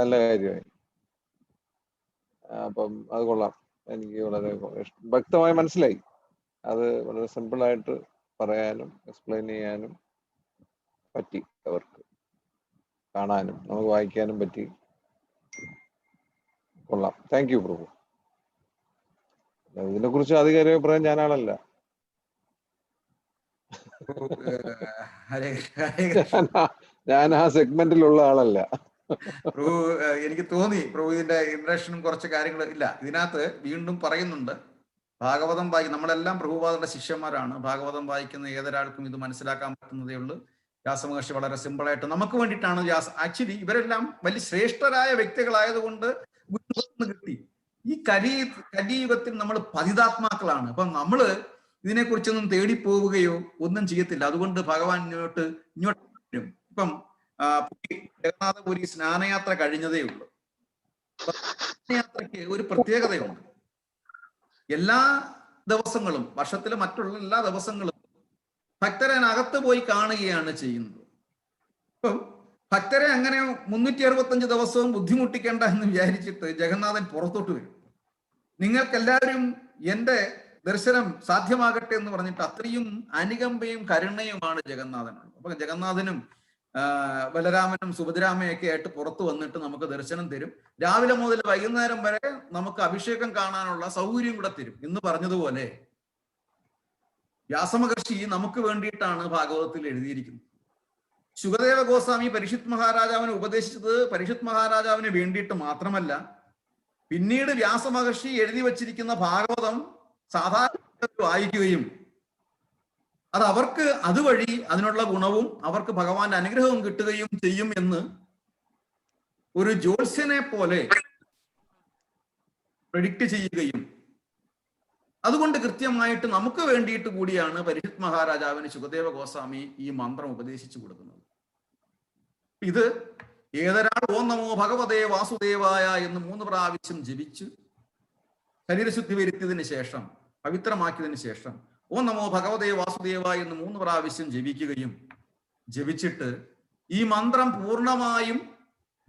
നല്ല കാര്യമായി. അപ്പം അത് കൊള്ളാം. എനിക്ക് വളരെ വ്യക്തമായി മനസ്സിലായി. അത് വളരെ സിമ്പിളായിട്ട് പറയാനും എക്സ്പ്ലെയിൻ ചെയ്യാനും പറ്റി, അവർക്ക് കാണാനും നമുക്ക് വായിക്കാനും പറ്റി. കൊള്ളാം. താങ്ക് യു പ്രഭു. ഇതിനെ കുറിച്ച് ആധികാരിക പറയാൻ ഞാനാളല്ല. ഞാൻ ആ സെഗ്മെന്റിലുള്ള ആളല്ല. പ്രഭു എനിക്ക് തോന്നി പ്രഭു ഇതിന്റെ ഇൻട്രഡക്ഷനും കുറച്ച് കാര്യങ്ങൾ ഇല്ല ഇതിനകത്ത് വീണ്ടും പറയുന്നുണ്ട്. ഭാഗവതം നമ്മളെല്ലാം പ്രഭുപാദരുടെ ശിഷ്യന്മാരാണ്. ഭാഗവതം വായിക്കുന്ന ഏതൊരാൾക്കും ഇത് മനസ്സിലാക്കാൻ പറ്റുന്നതേ ഉള്ളൂ. വ്യാസമഹർഷി വളരെ സിമ്പിളായിട്ട് നമുക്ക് വേണ്ടിയിട്ടാണ് ആക്ച്വലി ഇവരെല്ലാം വലിയ ശ്രേഷ്ഠരായ വ്യക്തികളായതുകൊണ്ട് കിട്ടി. ഈ കലിയുഗത്തിൽ നമ്മൾ പതിതാത്മാക്കളാണ്. അപ്പം നമ്മള് ഇതിനെക്കുറിച്ചൊന്നും തേടിപ്പോവുകയോ ഒന്നും ചെയ്യത്തില്ല. അതുകൊണ്ട് ഭഗവാൻ ഇങ്ങോട്ട് വരും. ഇപ്പം ജഗന്നാഥപുരി സ്നാനയാത്ര കഴിഞ്ഞതേ ഉള്ളൂ. സ്നാനയാത്രയ്ക്ക് ഒരു പ്രത്യേകതയുണ്ട്. എല്ലാ ദിവസങ്ങളും, വർഷത്തിലെ മറ്റുള്ള എല്ലാ ദിവസങ്ങളും ഭക്തരെ അകത്ത് പോയി കാണുകയാണ് ചെയ്യുന്നത്. ഇപ്പം ഭക്തരെ അങ്ങനെ 365 ദിവസവും ബുദ്ധിമുട്ടിക്കേണ്ട എന്ന് വിചാരിച്ചിട്ട് ജഗന്നാഥൻ പുറത്തോട്ട് വരും. നിങ്ങൾക്കെല്ലാവരും എൻ്റെ ദർശനം സാധ്യമാകട്ടെ എന്ന് പറഞ്ഞിട്ട് അത്രയും അനുകമ്പയും കരുണയുമാണ് ജഗന്നാഥനുള്ളത്. അപ്പൊ ജഗന്നാഥനും ബലരാമനും സുഭദ്രാമയൊക്കെ ആയിട്ട് പുറത്തു വന്നിട്ട് നമുക്ക് ദർശനം തരും. രാവിലെ മുതൽ വൈകുന്നേരം വരെ നമുക്ക് അഭിഷേകം കാണാനുള്ള സൗകര്യം കൂടെ തരും. ഇന്ന് പറഞ്ഞതുപോലെ വ്യാസമഹർഷി നമുക്ക് വേണ്ടിയിട്ടാണ് ഭാഗവതത്തിൽ എഴുതിയിരിക്കുന്നത്. ശുകദേവ ഗോസ്വാമി പരീക്ഷിത് മഹാരാജാവിനെ ഉപദേശിച്ചത് പരീക്ഷിത് മഹാരാജാവിന് വേണ്ടിയിട്ട് മാത്രമല്ല, പിന്നീട് വ്യാസമഹർഷി എഴുതി വച്ചിരിക്കുന്ന ഭാഗവതം സാധാരണ വായിക്കുകയും അത് അവർക്ക് അതുവഴി അതിനുള്ള ഗുണവും അവർക്ക് ഭഗവാന്റെ അനുഗ്രഹവും കിട്ടുകയും ചെയ്യും എന്ന് ഒരു ജ്യോത്സ്യനെ പോലെ പ്രെഡിക്റ്റ് ചെയ്യുകയും അതുകൊണ്ട് കൃത്യമായിട്ട് നമുക്ക് വേണ്ടിയിട്ട് കൂടിയാണ് പരിഷിത് മഹാരാജാവിന് ശുകദേവ ഗോസ്വാമി ഈ മന്ത്രം ഉപദേശിച്ചു കൊടുക്കുന്നത്. ഇത് ഏതൊരാൾ ഓം നമോ ഭഗവതേ വാസുദേവായ എന്ന് 3 പ്രാവശ്യം ജപിച്ച് ശരീരശുദ്ധി വരുത്തിയതിന് ശേഷം, പവിത്രമാക്കിയതിന് ശേഷം ഓം നമോ ഭഗവതേ വാസുദേവായ എന്ന് 3 പ്രാവശ്യം ജപിക്കുകയും ജപിച്ചിട്ട് ഈ മന്ത്രം പൂർണ്ണമായും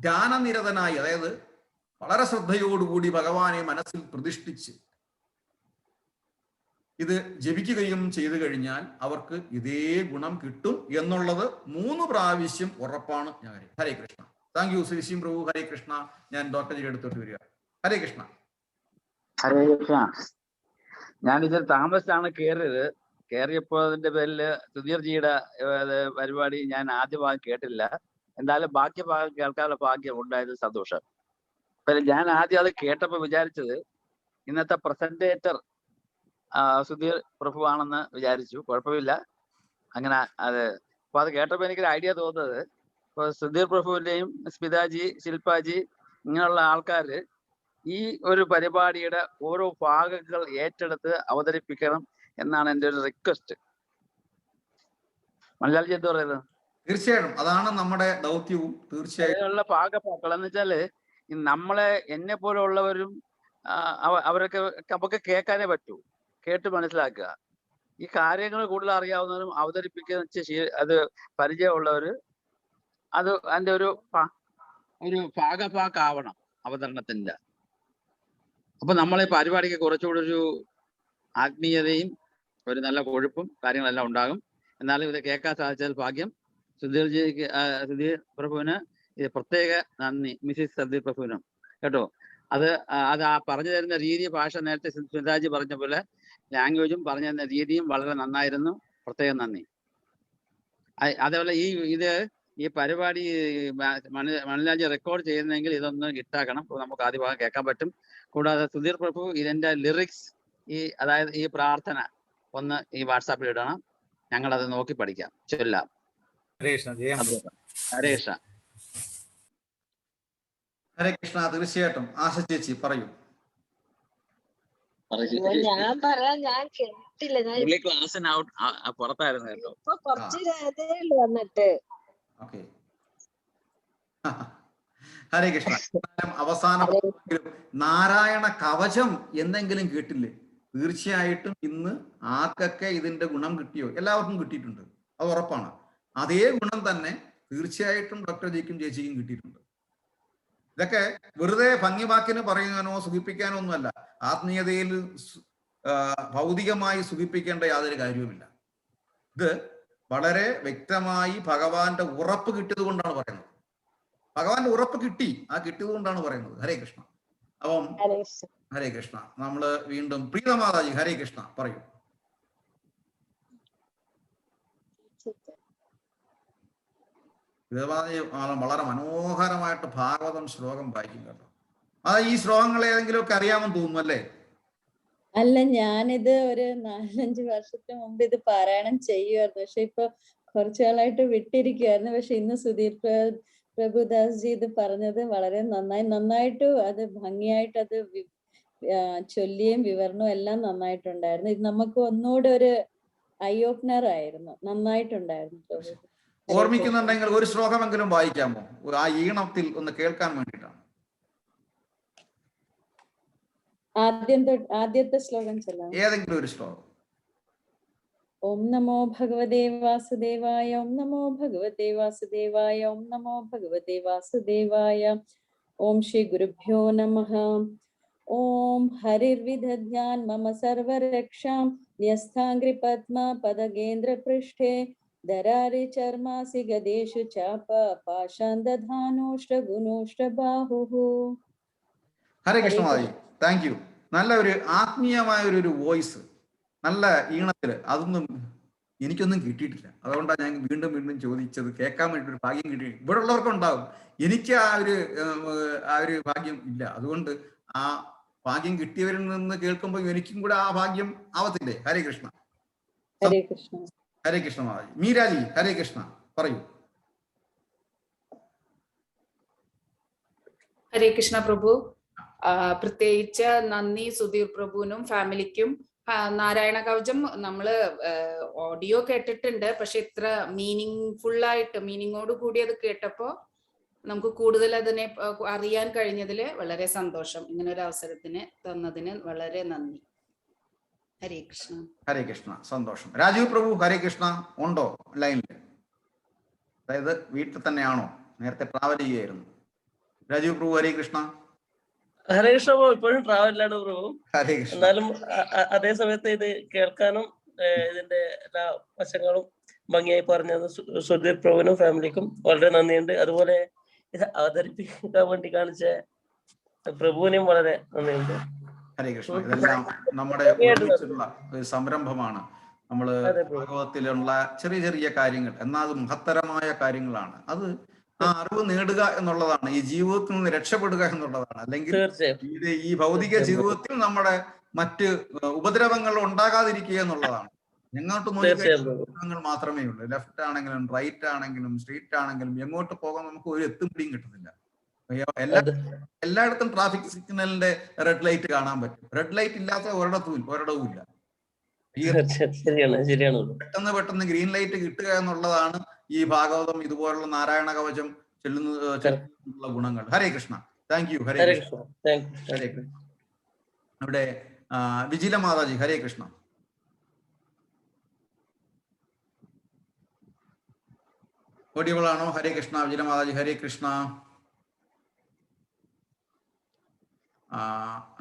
ധ്യാനനിരതനായി, അതായത് വളരെ ശ്രദ്ധയോടുകൂടി ഭഗവാനെ മനസ്സിൽ പ്രതിഷ്ഠിച്ച് ഇത് ജപിക്കുകയും ചെയ്തു കഴിഞ്ഞാൽ അവർക്ക് ഇതേ ഗുണം കിട്ടും എന്നുള്ളത് 3 പ്രാവശ്യം ഉറപ്പാണ്. ഞാൻ ഹരേ കൃഷ്ണ. താങ്ക് യു ശ്രീ സിം പ്രഭു. ഹരേ കൃഷ്ണ. ഞാൻ ഡോക്ടർ ജിയുടെ അടുത്തോട്ട് വരിക. ഹരേ കൃഷ്ണ. ഹരേ കൃഷ്ണ. ഞാൻ ഇതിൽ താമസിച്ചാണ് കയറിയപ്പോൾ അതിന്റെ പേരില് സുധീർജിയുടെ പരിപാടി ഞാൻ ആദ്യ ഭാഗം കേട്ടില്ല. എന്തായാലും ബാക്കി ഭാഗം കേൾക്കാനുള്ള ഭാഗ്യം ഉണ്ടായത് സന്തോഷം. ഞാൻ ആദ്യം അത് കേട്ടപ്പോൾ വിചാരിച്ചത് ഇന്നത്തെ പ്രസന്റേറ്റർ സുധീർ പ്രഭു ആണെന്ന് വിചാരിച്ചു. കുഴപ്പമില്ല, അങ്ങനെ അത്. അപ്പൊ അത് കേട്ടപ്പോൾ എനിക്കൊരു ഐഡിയ തോന്നുന്നത്, ഇപ്പൊ സുധീർ പ്രഭുവിന്റെയും സ്മിതാജി, ശില്പാജി ഇങ്ങനെയുള്ള ആൾക്കാര് ഈ ഒരു പരിപാടിയുടെ ഓരോ ഭാഗങ്ങൾ ഏറ്റെടുത്ത് അവതരിപ്പിക്കണം എന്നാണ് എൻ്റെ ഒരു റിക്വസ്റ്റ്. മലയാളി എന്ത് പറയുന്നത്? തീർച്ചയായും അതാണ് നമ്മുടെ ദൗത്യവും. തീർച്ചയായും ഭാഗപ്പാക്കൾ എന്ന് വെച്ചാല് നമ്മളെ എന്നെ പോലെ ഉള്ളവരും അവരൊക്കെ നമുക്ക് കേൾക്കാനേ പറ്റൂ, കേട്ട് മനസ്സിലാക്കുക. ഈ കാര്യങ്ങൾ കൂടുതൽ അറിയാവുന്നവരും അവതരിപ്പിക്കുന്ന അത് പരിചയമുള്ളവര് അത് അതിന്റെ ഒരു ഭാഗപ്പാക്കാവണം അവതരണത്തിന്റെ. അപ്പൊ നമ്മളെ പരിപാടിക്ക് കുറച്ചുകൂടി ഒരു ആത്മീയതയും ഒരു നല്ല കൊഴുപ്പും കാര്യങ്ങളെല്ലാം ഉണ്ടാകും. എന്നാലും ഇത് കേൾക്കാൻ സാധിച്ചാൽ ഭാഗ്യം. സുധീർ പ്രഭുവിന് ഇത് പ്രത്യേക നന്ദി, മിസ്സിസ് സുധീർ പ്രഭുവിനും കേട്ടോ. അത് ആ പറഞ്ഞു തരുന്ന രീതി, ഭാഷ നേരത്തെ സ്മിതാജി പറഞ്ഞ പോലെ ലാംഗ്വേജും പറഞ്ഞു തരുന്ന രീതിയും വളരെ നന്നായിരുന്നു. പ്രത്യേകം നന്ദി. അതേപോലെ ഈ പരിപാടി മണിലാജി റെക്കോർഡ് ചെയ്യുന്നെങ്കിൽ ഇതൊന്ന് ഇട്ടാക്കണം, നമുക്ക് ആദ്യ ഭാഗം കേൾക്കാൻ പറ്റും. കൂടാതെ സുധീർ പ്രഭു ഇതിന്റെ ലിറിക്സ് അതായത് ഈ പ്രാർത്ഥന ഒന്ന് ഈ വാട്സാപ്പിൽ ഇടണം, ഞങ്ങളത് നോക്കി പഠിക്കാം, ചൊല്ലാം. ഹരേ കൃഷ്ണ. ഹരേ കൃഷ്ണ. ഹരേ കൃഷ്ണ. തീർച്ചയായിട്ടും ആശ ചേച്ചി പറയൂ. ഞാൻ പറയാൻ ഞാൻ കേട്ടില്ല, ഞാൻ ക്ലാസ്സിന് പുറത്തായിരുന്നു കേട്ടോ. ഇപ്പൊ കുറച്ച് വന്നിട്ട്. ഓക്കെ, ഹരേ കൃഷ്ണ. അവസാനം നാരായണ കവചം എന്തെങ്കിലും കേട്ടില്ലേ? തീർച്ചയായിട്ടും ഇന്ന് ആർക്കൊക്കെ ഇതിന്റെ ഗുണം കിട്ടിയോ? എല്ലാവർക്കും കിട്ടിയിട്ടുണ്ട്, അത് ഉറപ്പാണ്. അതേ ഗുണം തന്നെ തീർച്ചയായിട്ടും ഡോക്ടർ ജിക്കും ചേച്ചിക്കും കിട്ടിയിട്ടുണ്ട്. ഇതൊക്കെ വെറുതെ ഭംഗിവാക്കിന് പറയുവാനോ സുഖിപ്പിക്കാനോ ഒന്നുമല്ല. ആത്മീയതയിൽ ഭൗതികമായി സുഖിപ്പിക്കേണ്ട യാതൊരു കാര്യവുമില്ല. ഇത് വളരെ വ്യക്തമായി ഭഗവാന്റെ ഉറപ്പ് കിട്ടിയത് കൊണ്ടാണ് പറയുന്നത്. ഭഗവാന്റെ ഉറപ്പ് കിട്ടി, ആ കിട്ടിയത് കൊണ്ടാണ് പറയുന്നത്. ഹരേ കൃഷ്ണ. അപ്പം ഹരേ കൃഷ്ണ. നമ്മള് വീണ്ടും പ്രീതമാതാജി ഹരേ കൃഷ്ണ പറയൂ. പ്രീതമാതാജി വളരെ മനോഹരമായിട്ട് ഭാഗവതം ശ്ലോകം വായിക്കും കേട്ടോ. ഈ ശ്ലോകങ്ങൾ ഏതെങ്കിലും ഒക്കെ അറിയാമെന്ന് തോന്നുന്നു അല്ലേ? അല്ല, ഞാനിത് ഒരു 4-5 വർഷത്തിന് മുമ്പ് ഇത് പാരായണം ചെയ്യുമായിരുന്നു. പക്ഷെ ഇപ്പൊ കുറച്ചു നാളായിട്ട് വിട്ടിരിക്കുവായിരുന്നു. പക്ഷെ ഇന്ന് സുധീർ പ്രഭുദാസ് ജി ഇത് പറഞ്ഞത് വളരെ നന്നായിട്ട് അത് ഭംഗിയായിട്ട് അത് ചൊല്ലിയും വിവരണവും എല്ലാം നന്നായിട്ടുണ്ടായിരുന്നു. ഇത് നമുക്ക് ഒന്നുകൂടെ ഒരു ഐ ഓപ്പണർ ആയിരുന്നു. നന്നായിട്ടുണ്ടായിരുന്നു. ഓർമ്മിക്കുന്നുണ്ടെങ്കിൽ ഒരു ശ്ലോകമെങ്കിലും വായിക്കാമോ? ആ ഈണത്തിൽ ഒന്ന് കേൾക്കാൻ വേണ്ടിയിട്ടാണ്. ആദ്യത്തെ ശ്ലോകം ചൊല്ലാം. ഏതെങ്കിലും ഒരു ശ്ലോകം. ഓം നമോ ഭഗവതേ വാസുദേവായ, ഓം നമോ ഭഗവതേ വാസുദേവായ, ഓം നമോ ഭഗവതേ വാസുദേവായ. ഓം ശ്രീ ഗുരുഭ്യോ നമഃ. ഓം ഹരിർവിദധ്യാൻ മമ സർവരക്ഷാം ന്യസ്ഥാംഗ്രി പദ്മ പദഗേന്ദ്ര പൃഷ്ഠേ ധരാരി ചർമാസി ഗദേഷു ചാപ പാശാന്തധാനോഷ്ട ഗുണോഷ്ട ബാഹുഹു. ഹരേ കൃഷ്ണമാജി, താങ്ക് യു. നല്ല ഒരു ആത്മീയമായ ഒരു വോയിസ്, നല്ല ഈണത്തില്. അതൊന്നും എനിക്കൊന്നും കിട്ടിയിട്ടില്ല. അതുകൊണ്ടാണ് ഞാൻ വീണ്ടും വീണ്ടും ചോദിച്ചത്. കേൾക്കാൻ വേണ്ടി ഒരു ഭാഗ്യം കിട്ടിയിട്ടില്ല. ഇവിടെ ഉള്ളവർക്കും ഉണ്ടാവും, എനിക്ക് ആ ഒരു ഭാഗ്യം ഇല്ല. അതുകൊണ്ട് ആ ഭാഗ്യം കിട്ടിയവരിൽ നിന്ന് കേൾക്കുമ്പോൾ എനിക്കും കൂടെ ആ ഭാഗ്യം ആവത്തില്ലേ? ഹരേ കൃഷ്ണ. ഹരേ കൃഷ്ണ. ഹരേ കൃഷ്ണ മാതാജി. മീരാജി ഹരേ കൃഷ്ണ പറയൂ. ഹരേ കൃഷ്ണ പ്രഭു. പ്രത്യേകിച്ച് നന്ദി സുധീർ പ്രഭുവിനും ഫാമിലിക്കും. നാരായണ കവചം നമ്മള് ഓഡിയോ കേട്ടിട്ടുണ്ട്, പക്ഷെ ഇത്ര മീനിങ്ങോട് കൂടി അത് കേട്ടപ്പോ നമുക്ക് കൂടുതൽ അതിനെ അറിയാൻ കഴിഞ്ഞതിൽ വളരെ സന്തോഷം. ഇങ്ങനെ ഒരു അവസരത്തിന് തന്നതിന് വളരെ നന്ദി. ഹരേ കൃഷ്ണ. ഹരേ കൃഷ്ണ, സന്തോഷം. രാജീവ് പ്രഭു ഹരേ കൃഷ്ണ ഉണ്ടോ ലൈനിൽ? അതായത് വീട്ടിൽ തന്നെയാണോ? നേരത്തെ ട്രാവൽ ചെയ്യായിരുന്നു. രാജീവ് പ്രഭു ഹരേ കൃഷ്ണ. ഹരേ കൃഷ്ണ പ്രഭു. ഇപ്പോഴും ട്രാവലിലാണ് പ്രഭു. ഹരേ കൃഷ്ണ. എന്നാലും അതേ സമയത്ത് ഇത് കേൾക്കാനും ഇതിന്റെ എല്ലാ വശങ്ങളും ഭംഗിയായി പറഞ്ഞത് സുധീർ പ്രഭുവിനും ഫാമിലിക്കും വളരെ നന്ദിയുണ്ട്. അതുപോലെ ഇത് അവതരിപ്പിക്കാൻ വേണ്ടി കാണിച്ച പ്രഭുവിനും വളരെ നന്ദിയുണ്ട്. ഹരേ കൃഷ്ണ. ഇതെല്ലാം നമ്മുടെ ഒരുമിച്ചുള്ള ഒരു സംരംഭമാണ്. നമ്മള് ഭാഗവതത്തിലുള്ള ചെറിയ ചെറിയ കാര്യങ്ങൾ, എന്നാൽ അത് മഹത്തരമായ കാര്യങ്ങളാണ്. അത് ആ അറിവ് നേടുക എന്നുള്ളതാണ്, ഈ ജീവിതത്തിൽ നിന്ന് രക്ഷപ്പെടുക എന്നുള്ളതാണ്. അല്ലെങ്കിൽ ഇത് ഈ ഭൗതിക ജീവിതത്തിൽ നമ്മുടെ മറ്റ് ഉപദ്രവങ്ങൾ ഉണ്ടാകാതിരിക്കുക എന്നുള്ളതാണ്. എങ്ങോട്ട് നോക്കിക്കഴിഞ്ഞാൽ മാത്രമേ ഉള്ളൂ. ലെഫ്റ്റ് ആണെങ്കിലും റൈറ്റ് ആണെങ്കിലും സ്ട്രീറ്റ് ആണെങ്കിലും എങ്ങോട്ട് പോകാൻ നമുക്ക് ഒരു എത്തും പിടിയും കിട്ടുന്നില്ല. എല്ലായിടത്തും ട്രാഫിക് സിഗ്നലിന്റെ റെഡ് ലൈറ്റ് കാണാൻ പറ്റും. റെഡ് ലൈറ്റ് ഇല്ലാത്ത ഒരിടവും ഇല്ല. പെട്ടെന്ന് ഗ്രീൻ ലൈറ്റ് കിട്ടുക എന്നുള്ളതാണ് ഈ ഭാഗവതം ഇതുപോലുള്ള നാരായണ കവചം ചെല്ലുന്ന ഗുണങ്ങൾ. ഹരേ കൃഷ്ണ. Thank you. ഹരേ കൃഷ്ണ. ഹരേ കൃഷ്ണ. ഇവിടെ വിജില മാതാജി ഹരേ കൃഷ്ണ. ഓഡിയബിളാണോ? ഹരേ കൃഷ്ണ. വിജില മാതാജി ഹരേ കൃഷ്ണ.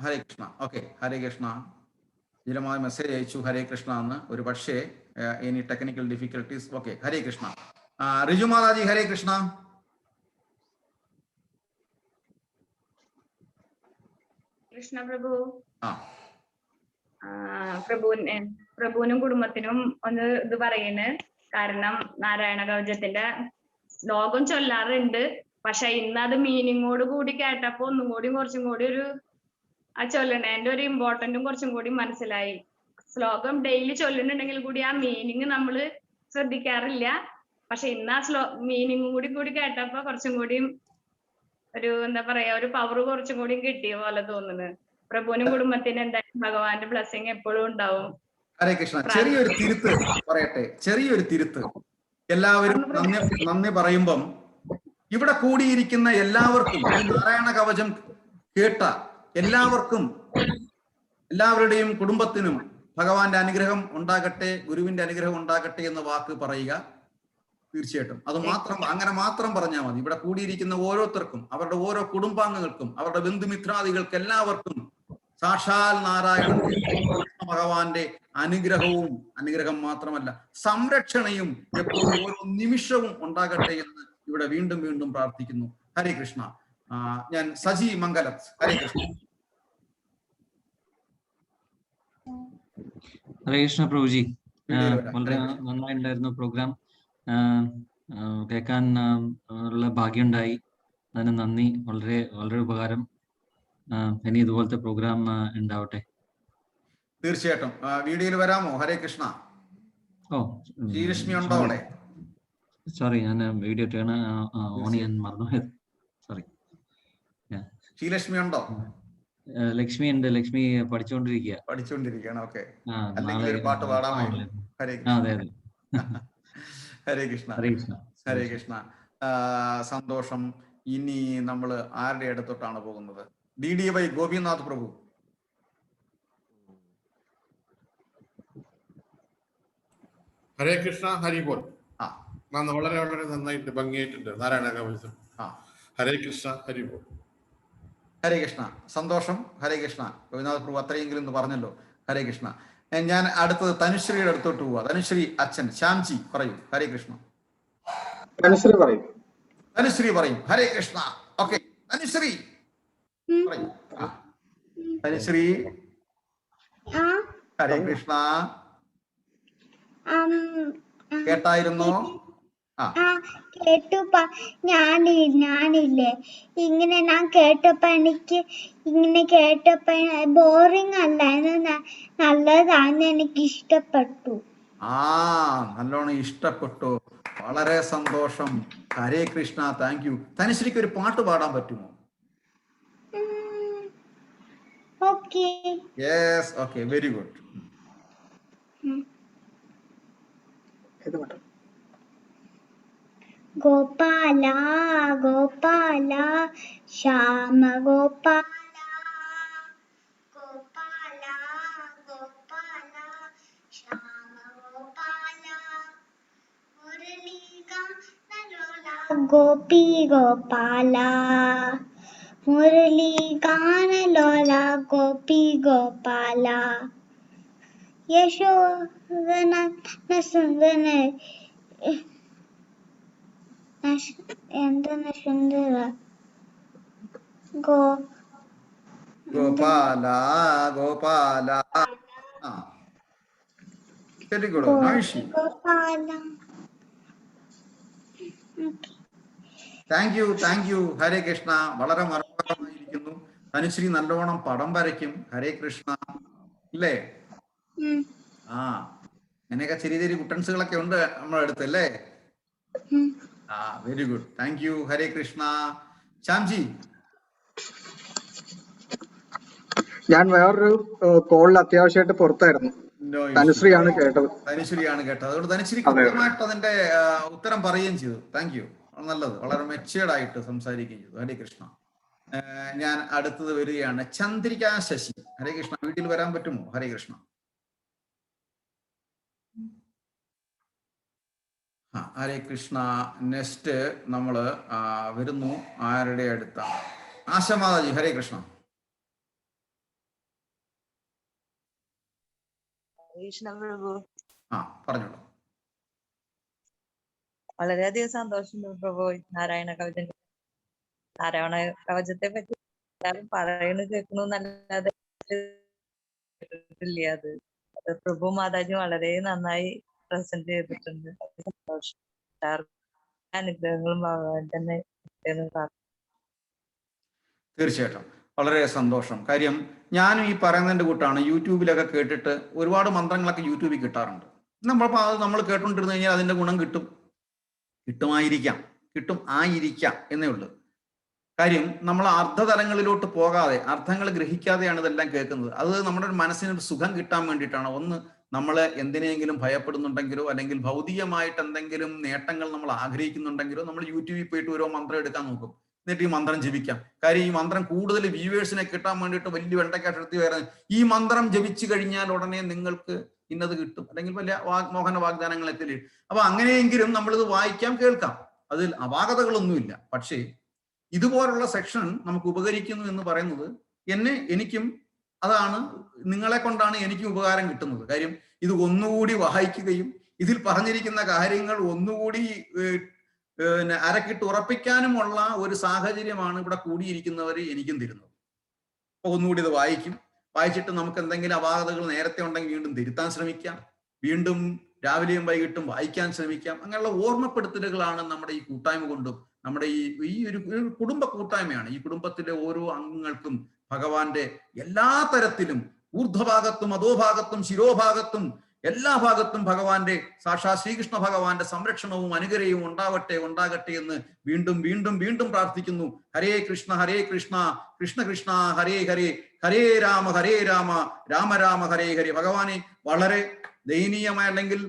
ഹരേ കൃഷ്ണ. ഓക്കെ, ഹരേ കൃഷ്ണ. വിജിലമായ മെസ്സേജ് അയച്ചു ഹരേ കൃഷ്ണ എന്ന്. ഒരു പക്ഷേ എനി ടെക്നിക്കൽ ഡിഫിക്കൽട്ടീസ്. ഓക്കെ, ഹരേ കൃഷ്ണ. റിജു മാതാജി ഹരേ കൃഷ്ണ. കൃഷ്ണ പ്രഭു. പ്രഭുവിനും കുടുംബത്തിനും ഒന്ന് ഇത് പറയുന്നു. കാരണം നാരായണ കവചത്തിന്റെ ശ്ലോകം ചൊല്ലാറുണ്ട്, പക്ഷെ ഇന്ന് അത് മീനിങ്ങോട് കൂടി കേട്ടപ്പോ ഒന്നും കൂടി കുറച്ചും കൂടി ഒരു ആ ചൊല്ലണേന്റെ ഒരു ഇമ്പോർട്ടന്റും കുറച്ചും കൂടി മനസ്സിലായി. ശ്ലോകം ഡെയിലി ചൊല്ലുന്നുണ്ടെങ്കിൽ കൂടി ആ മീനിങ് നമ്മള് ശ്രദ്ധിക്കാറില്ല. പക്ഷെ ഇന്ന് ആ മീനിങ്ങും കൂടി കേട്ടപ്പോ കുറച്ചും കൂടിയും ഒരു എന്താ പറയാ, ഒരു പവർ കുറച്ചും കൂടി കിട്ടിയ പോലെ തോന്നുന്നു. പ്രഭുവിനും കുടുംബത്തിനും എന്തായാലും ഭഗവാന്റെ ബ്ലെസ്സിങ് എപ്പോഴും ഉണ്ടാവും. ഹരേ കൃഷ്ണ. ചെറിയൊരു തിരുത്ത് പറയട്ടെ, ചെറിയൊരു തിരുത്ത്. എല്ലാവരും നന്ദി പറയുമ്പം ഇവിടെ കൂടിയിരിക്കുന്ന എല്ലാവർക്കും, നാരായണ കവചം കേട്ട എല്ലാവരുടെയും കുടുംബത്തിനും ഭഗവാന്റെ അനുഗ്രഹം ഉണ്ടാകട്ടെ, ഗുരുവിന്റെ അനുഗ്രഹം ഉണ്ടാകട്ടെ എന്ന വാക്ക് പറയുക. തീർച്ചയായിട്ടും അത് അങ്ങനെ മാത്രം പറഞ്ഞാൽ മതി. ഇവിടെ കൂടിയിരിക്കുന്ന ഓരോരുത്തർക്കും, അവരുടെ ഓരോ കുടുംബാംഗങ്ങൾക്കും, അവരുടെ ബന്ധുമിത്രാദികൾക്ക് എല്ലാവർക്കും സാക്ഷാൽ നാരായണന്റെ ഭഗവാന്റെ അനുഗ്രഹം മാത്രമല്ല സംരക്ഷണയും എപ്പോഴും ഓരോ നിമിഷവും ഉണ്ടാകട്ടെ എന്ന് ഇവിടെ വീണ്ടും വീണ്ടും പ്രാർത്ഥിക്കുന്നു. ഹരേ കൃഷ്ണ. ഞാൻ സജി മംഗലത്ത്. ഹരേ കൃഷ്ണ. ഹരേ കൃഷ്ണ പ്രഭുജി. വളരെ നന്നായിട്ടുണ്ടായിരുന്നു പ്രോഗ്രാം. കേൾക്കാൻ ഉള്ള ഭാഗ്യമുണ്ടായി, അതിന് നന്ദി. വളരെ വളരെ ഉപകാരം. ഇനി ഇതുപോലത്തെ പ്രോഗ്രാം ഉണ്ടാവട്ടെ. തീർച്ചയായിട്ടും. വീഡിയോയിൽ വരാമോ? ഹരേ കൃഷ്ണ. ശ്രീലക്ഷ്മി ഉണ്ടോ അവിടെ? സോറി, ഞാൻ വീഡിയോ ഓൺ ചെയ്യാൻ മറന്നുപോയത്. സോറി. ശ്രീലക്ഷ്മി ഉണ്ടോ? ലക്ഷ്മി ഉണ്ട്. ലക്ഷ്മി പഠിച്ചുകൊണ്ടിരിക്കുകയാണ്. ഓക്കെ. പാട്ട് പാടാമോ? ഹരേ കൃഷ്ണ. അതെ അതെ. ഹരേ കൃഷ്ണ. ഹരേ കൃഷ്ണ. ഹരേ കൃഷ്ണ. സന്തോഷം. ഇനി നമ്മൾ ആരുടെ അടുത്തോട്ടാണ് പോകുന്നത്? DDY ഗോപിനാഥ് പ്രഭു. ഹരേ കൃഷ്ണ. ഹരിബോൾ. വളരെ വളരെ നന്നായിട്ട് ഭംഗിയായിട്ടുണ്ട് നാരായണ കവചം. ഹരേ കൃഷ്ണ. ഹരിബോൾ. ഹരേ കൃഷ്ണ. സന്തോഷം. ഹരേ കൃഷ്ണ. ഗോപിനാഥ് പ്രഭു അത്രയെങ്കിലും എന്ന് പറഞ്ഞല്ലോ. ഹരേ കൃഷ്ണ. ഞാൻ അടുത്തത് തനുശ്രീയുടെ അടുത്തോട്ട് പോവാ. തനുശ്രീ അച്ഛൻ ശ്യാംജി പറയൂ. ഹരേ കൃഷ്ണ. തനുശ്രീ പറയും. ഹരേ കൃഷ്ണ. ഓക്കെ, തനുശ്രീ പറയൂ. തനുശ്രീ. ഹരേ കൃഷ്ണ. കേട്ടായിരുന്നോ? കേട്ടു. ഞാനില്ലേ ഇങ്ങനെ ഞാൻ കേട്ടപ്പോ എനിക്ക് ഇങ്ങനെ കേട്ടപ്പോ ബോറിംഗ് അല്ലായിരുന്നു, നല്ലതാന്ന് എനിക്ക് ഇഷ്ടപ്പെട്ടു. നല്ലോണം ഇഷ്ടപ്പെട്ടു. വളരെ സന്തോഷം. ഹരേ കൃഷ്ണ. Thank you. തനുശ്രീക്ക് ഒരു പാട്ട് പാടാൻ പറ്റുമോ? Okay. Yes, okay, very good. Gopala Gopala Shyama Gopala Gopala Gopala Shyama Gopala മുരളീഗാനലോല ഗോപി ഗോപാല മുരളീഗാനലോല ഗോപി ഗോപാല യശോദന സുന്ദര എന്താണ് സുന്ദര Gopala Gopala. Very good, nice. Gopala. Thank you. ഹരേ കൃഷ്ണ. വളരെ മനോഹരമായിരിക്കുന്നു. തനുശ്രീ നല്ലോണം പടം വരയ്ക്കും. ഹരേ കൃഷ്ണ ഇല്ലേ? അങ്ങനെയൊക്കെ ചെറിയ ചെറിയ കുട്ടൻസുകളൊക്കെ ഉണ്ട് നമ്മുടെ അടുത്തല്ലേ? Very good, thank you. ഹരേ കൃഷ്ണ. ശ്യാംജി. ഞാൻ വേറൊരു കോളിൽ അത്യാവശ്യമായിട്ട് പുറത്തായിരുന്നു. തനുശ്രീയാണ് കേട്ടത്. അതുകൊണ്ട് തനുശ്രീ കൃത്യമായിട്ട് അതിന്റെ ഉത്തരം പറയുകയും ചെയ്തു. Thank you. നല്ലത്, വളരെ മെച്ചേർഡ് ആയിട്ട് സംസാരിക്കുകയും ചെയ്തു. ഹരേ കൃഷ്ണ. ഞാൻ അടുത്തത് വരികയാണ് ചന്ദ്രിക ശശി. ഹരേ കൃഷ്ണ. വീട്ടിൽ വരാൻ പറ്റുമോ? ഹരേ കൃഷ്ണ. ഹരേ കൃഷ്ണ. നെക്സ്റ്റ് നമ്മള് വരുന്നു ആരുടെ അടുത്ത? ആശമാതാജി. ഹരേ കൃഷ്ണ. പറഞ്ഞോളൂ. വളരെയധികം സന്തോഷമുണ്ട് പ്രഭു. നാരായണ കവചത്തെ പറ്റി എല്ലാവരും പറയുന്നത് കേൾക്കണു നല്ലാതെ കേട്ടിട്ടില്ല. അത് പ്രഭു മാതാജി വളരെ നന്നായി പ്രസന്റ് ചെയ്തിട്ടുണ്ട്. സന്തോഷം. അനുഗ്രഹങ്ങളും തന്നെ. തീർച്ചയായിട്ടും വളരെ സന്തോഷം. കാര്യം ഞാനും ഈ പറയുന്നതിന്റെ കൂട്ടാണ്. യൂട്യൂബിലൊക്കെ കേട്ടിട്ട് ഒരുപാട് മന്ത്രങ്ങളൊക്കെ യൂട്യൂബിൽ കിട്ടാറുണ്ട്. നമ്മൾ കേട്ടോണ്ടിരുന്നു കഴിഞ്ഞാൽ അതിന്റെ ഗുണം കിട്ടുമായിരിക്കാം എന്നേ ഉള്ളൂ. കാര്യം നമ്മൾ അർത്ഥതലങ്ങളിലോട്ട് പോകാതെ അർത്ഥങ്ങൾ ഗ്രഹിക്കാതെയാണ് ഇതെല്ലാം കേൾക്കുന്നത്. അത് നമ്മുടെ മനസ്സിന് സുഖം കിട്ടാൻ വേണ്ടിയിട്ടാണ്. ഒന്ന്, നമ്മൾ എന്തിനെങ്കിലും ഭയപ്പെടുന്നുണ്ടെങ്കിലോ അല്ലെങ്കിൽ ഭൗതികമായിട്ട് എന്തെങ്കിലും നേട്ടങ്ങൾ നമ്മൾ ആഗ്രഹിക്കുന്നുണ്ടെങ്കിലോ നമ്മൾ യൂട്യൂബിൽ പോയിട്ട് ഓരോ മന്ത്രം എടുക്കാൻ നോക്കും. എന്നിട്ട് ഈ മന്ത്രം ജപിക്കാം. കാര്യം ഈ മന്ത്രം കൂടുതൽ വ്യൂവേഴ്സിനെ കിട്ടാൻ വേണ്ടിയിട്ട് വലിയ വെണ്ടക്കാട്ടെടുത്ത് വരുന്നത്. ഈ മന്ത്രം ജപിച്ചു കഴിഞ്ഞാൽ ഉടനെ നിങ്ങൾക്ക് ഇന്നത് കിട്ടും, അല്ലെങ്കിൽ വലിയ മോഹന വാഗ്ദാനങ്ങൾ എത്തില്ല. അപ്പൊ അങ്ങനെയെങ്കിലും നമ്മളിത് വായിക്കാം, കേൾക്കാം. അതിൽ അപാകതകളൊന്നുമില്ല. പക്ഷേ ഇതുപോലുള്ള സെക്ഷൻ നമുക്ക് ഉപകരിക്കുന്നു എന്ന് പറയുന്നത് എനിക്കും അതാണ്, നിങ്ങളെ കൊണ്ടാണ് എനിക്കും ഉപകാരം കിട്ടുന്നത്. കാര്യം ഇത് ഒന്നുകൂടി വായിക്കുകയും ഇതിൽ പറഞ്ഞിരിക്കുന്ന കാര്യങ്ങൾ ഒന്നുകൂടി അരക്കിട്ട് ഉറപ്പിക്കാനുമുള്ള ഒരു സാഹചര്യമാണ് ഇവിടെ കൂടിയിരിക്കുന്നവർ എനിക്കും തരുന്നത്. അപ്പൊ ഒന്നുകൂടി ഇത് വായിച്ചിട്ട് നമുക്ക് എന്തെങ്കിലും അപാകതകൾ നേരത്തെ ഉണ്ടെങ്കിൽ വീണ്ടും തിരുത്താൻ ശ്രമിക്കാം, വീണ്ടും രാവിലെയും വൈകിട്ടും വായിക്കാൻ ശ്രമിക്കാം. അങ്ങനെയുള്ള ഓർമ്മപ്പെടുത്തലുകളാണ് നമ്മുടെ ഈ കൂട്ടായ്മ കൊണ്ടും നമ്മുടെ ഈ ഒരു കുടുംബ കൂട്ടായ്മയാണ്. ഈ കുടുംബത്തിലെ ഓരോ അംഗങ്ങൾക്കും ഭഗവാന്റെ എല്ലാ തരത്തിലും ഊർധ്വഭാഗത്തും അധോഭാഗത്തും ശിരോഭാഗത്തും എല്ലാ ഭാഗത്തും ഭഗവാന്റെ സാക്ഷാത് ശ്രീകൃഷ്ണ ഭഗവാന്റെ സംരക്ഷണവും അനുഗ്രഹവും ഉണ്ടാകട്ടെ എന്ന് വീണ്ടും വീണ്ടും വീണ്ടും പ്രാർത്ഥിക്കുന്നു. ഹരേ കൃഷ്ണ കൃഷ്ണ കൃഷ്ണ ഹരേ ഹരേ, ഹരേ രാമ രാമ രാമ ഹരേ ഹരേ. ഭഗവാനെ വളരെ ദയനീയമായ അല്ലെങ്കിൽ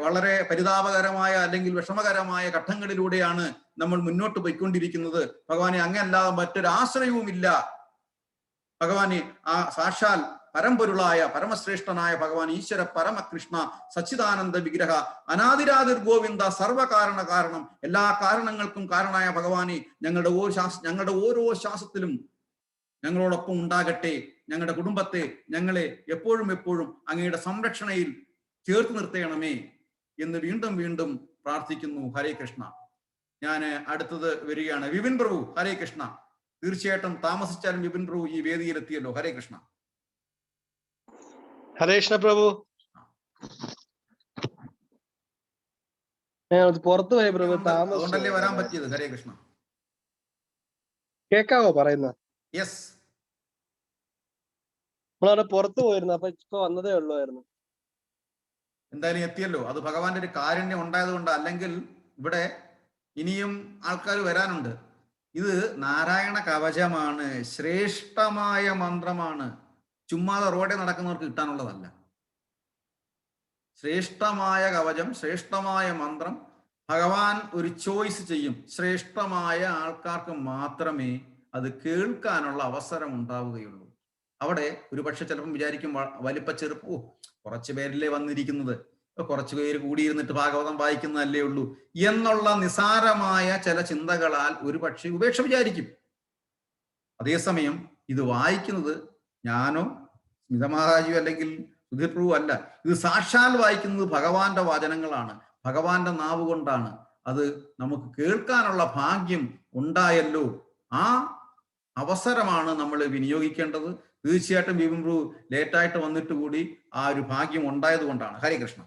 വളരെ പരിതാപകരമായ അല്ലെങ്കിൽ വിഷമകരമായ ഘട്ടങ്ങളിലൂടെയാണ് നമ്മൾ മുന്നോട്ട് പോയിക്കൊണ്ടിരിക്കുന്നത്. ഭഗവാനെ അങ്ങല്ലാതെ മറ്റൊരാശ്രയവുമില്ല. ഭഗവാനെ ആ സാക്ഷാൽ പരമ്പൊരുളായ പരമശ്രേഷ്ഠനായ ഭഗവാൻ ഈശ്വര പരമകൃഷ്ണ സച്ചിദാനന്ദ വിഗ്രഹ അനാദിരാതിർ ഗോവിന്ദ സർവകാരണ കാരണം, എല്ലാ കാരണങ്ങൾക്കും കാരണമായ ഭഗവാനെ ഞങ്ങളുടെ ഓരോ ശ്വാസത്തിലും ഞങ്ങളോടൊപ്പം ഉണ്ടാകട്ടെ. ഞങ്ങളുടെ കുടുംബത്തെ, ഞങ്ങളെ എപ്പോഴും അങ്ങയുടെ സംരക്ഷണയിൽ ചേർത്ത് നിർത്തണമേ എന്ന് വീണ്ടും വീണ്ടും പ്രാർത്ഥിക്കുന്നു. ഹരേ കൃഷ്ണ. ഞാൻ അടുത്തത് വരികയാണ് വിപിൻ പ്രഭു. ഹരേ കൃഷ്ണ. തീർച്ചയായിട്ടും താമസിച്ചാലും വിപിൻ പ്രഭു ഈ വേദിയിൽ എത്തിയല്ലോ. ഹരേ കൃഷ്ണ. ഹരേ കൃഷ്ണ പ്രഭു. പുറത്തു പോയി പ്രഭു, അതുകൊണ്ടല്ലേ വരാൻ പറ്റിയത്. ഹരേ കൃഷ്ണ. കേക്കാവോ പറയുന്നത്? യെസ്. നമ്മളവിടെ പുറത്തു പോയിരുന്നു, അപ്പൊ ഇപ്പൊ വന്നതേ ഉള്ളായിരുന്നു. എന്തായാലും എത്തിയല്ലോ. അത് ഭഗവാന്റെ ഒരു കാരുണ്യം ഉണ്ടായത് കൊണ്ട്. അല്ലെങ്കിൽ ഇവിടെ ഇനിയും ആൾക്കാർ വരാനുണ്ട്. ഇത് നാരായണ കവചമാണ്, ശ്രേഷ്ഠമായ മന്ത്രമാണ്. ചുമ്മാതെ റോഡിൽ നടക്കുന്നവർക്ക് കിട്ടാനുള്ളതല്ല. ശ്രേഷ്ഠമായ കവചം, ശ്രേഷ്ഠമായ മന്ത്രം ഭഗവാൻ ഒരു ചോയ്സ് ചെയ്യും. ശ്രേഷ്ഠമായ ആൾക്കാർക്ക് മാത്രമേ അത് കേൾക്കാനുള്ള അവസരം ഉണ്ടാവുകയുള്ളൂ. അവിടെ ഒരു പക്ഷെ ചിലപ്പം വിചാരിക്കും വലിപ്പ ചെറുപ്പോ കുറച്ചു പേരിലേ വന്നിരിക്കുന്നത്, കുറച്ചു പേര് കൂടിയിരുന്നിട്ട് ഭാഗവതം വായിക്കുന്നതല്ലേ ഉള്ളൂ എന്നുള്ള നിസാരമായ ചില ചിന്തകളാൽ ഒരു പക്ഷെ ഉപേക്ഷ വിചാരിക്കും. അതേസമയം ഇത് വായിക്കുന്നത് ഞാനോ സ്മിതമാതാജിയോ അല്ലെങ്കിൽ സുധീർ പ്രഭു അല്ല. ഇത് സാക്ഷാൽ വായിക്കുന്നത് ഭഗവാന്റെ വചനങ്ങളാണ്, ഭഗവാന്റെ നാവ് കൊണ്ടാണ്. അത് നമുക്ക് കേൾക്കാനുള്ള ഭാഗ്യം ഉണ്ടായല്ലോ. ആ അവസരമാണ് നമ്മൾ വിനിയോഗിക്കേണ്ടത്. തീർച്ചയായിട്ടും ബിപിൻ പ്രഭു ലേറ്റായിട്ട് വന്നിട്ട് കൂടി ആ ഒരു ഭാഗ്യം ഉണ്ടായത് കൊണ്ടാണ്. ഹരേ കൃഷ്ണ.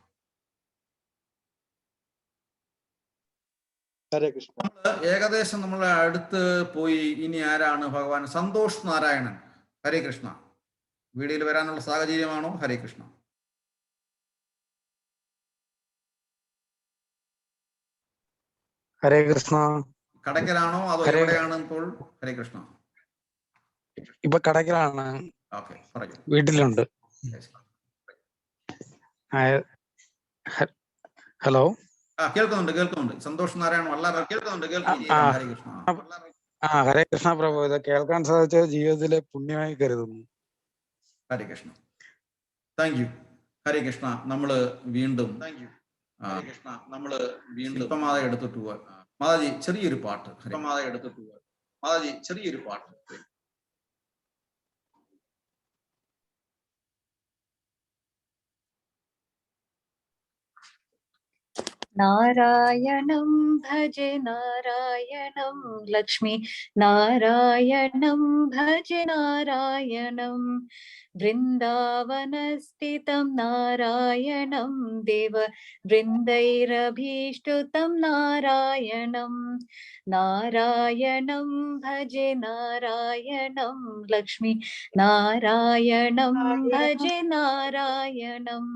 ഹരേ കൃഷ്ണ. ഏകദേശം നമ്മൾ അടുത്ത് പോയി. ഇനി ആരാണ്? ഭഗവാൻ സന്തോഷ് നാരായണൻ. ഹരേ കൃഷ്ണ. വീഡിയോയിൽ വരാനുള്ള സാഹചര്യമാണോ? ഹരേ കൃഷ്ണ. ഹരേ കൃഷ്ണ. കടക്കലാണോ അതോ എവിടെയാണ് ഇപ്പോൾ? ഹരേ കൃഷ്ണ. ഇപ്പൊ കടക്കലാണ്. ഓക്കെ, പറയൂ. വീട്ടിലുണ്ട്. ഹലോ. കേൾക്കുന്നുണ്ട്. സന്തോഷ് നാരായണൻ വളരെ കേൾക്കുന്നുണ്ട്. ഹരേ കൃഷ്ണ. ഹരേ കൃഷ്ണ പ്രഭു. ഇത് കേൾക്കാൻ സാധിച്ചത് ജീവിതത്തിലെ പുണ്യമായി കരുതുന്നു. ഹരേ കൃഷ്ണ. Thank you. ഹരേ കൃഷ്ണ. നമ്മള് വീണ്ടും ശില്പമാത എടുത്തിട്ട് പോവാ. മാതാജി ചെറിയൊരു പാട്ട്. മാതാജി ചെറിയൊരു പാട്ട്. നാരായണം ഭജെ നാരായണം ലക്ഷ്മി നാരായണം ഭജെ നാരായണം വൃന്ദാവനസ്ഥിതം നാരായണം ദേവ വൃന്ദൈരഭീഷ്ടം നാരായണം നാരായണം ഭജെ നാരായണം ലക്ഷ്മി നാരായണം ഭജെ നാരായണം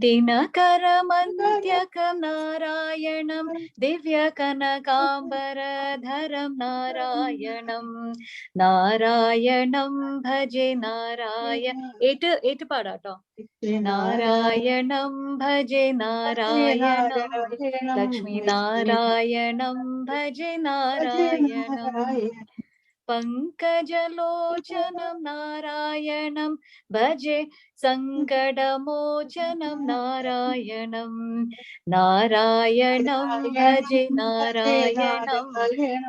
ദിനകരമന്ത്യകം നാരായണം ദിവ്യകനകാംബരധരം നാരായണം നാരായണം ഭജെ ഏറ്റ് പാടാട്ടോ. നാരായണം ഭജെ നാരായണം ലക്ഷ്മി നാരായണം ഭജെ നാരായണം പങ്കജലോചനം നാരായണം ഭജെ സങ്കടമോചനം നാരായണം നാരായണം ഭജെ നാരായണം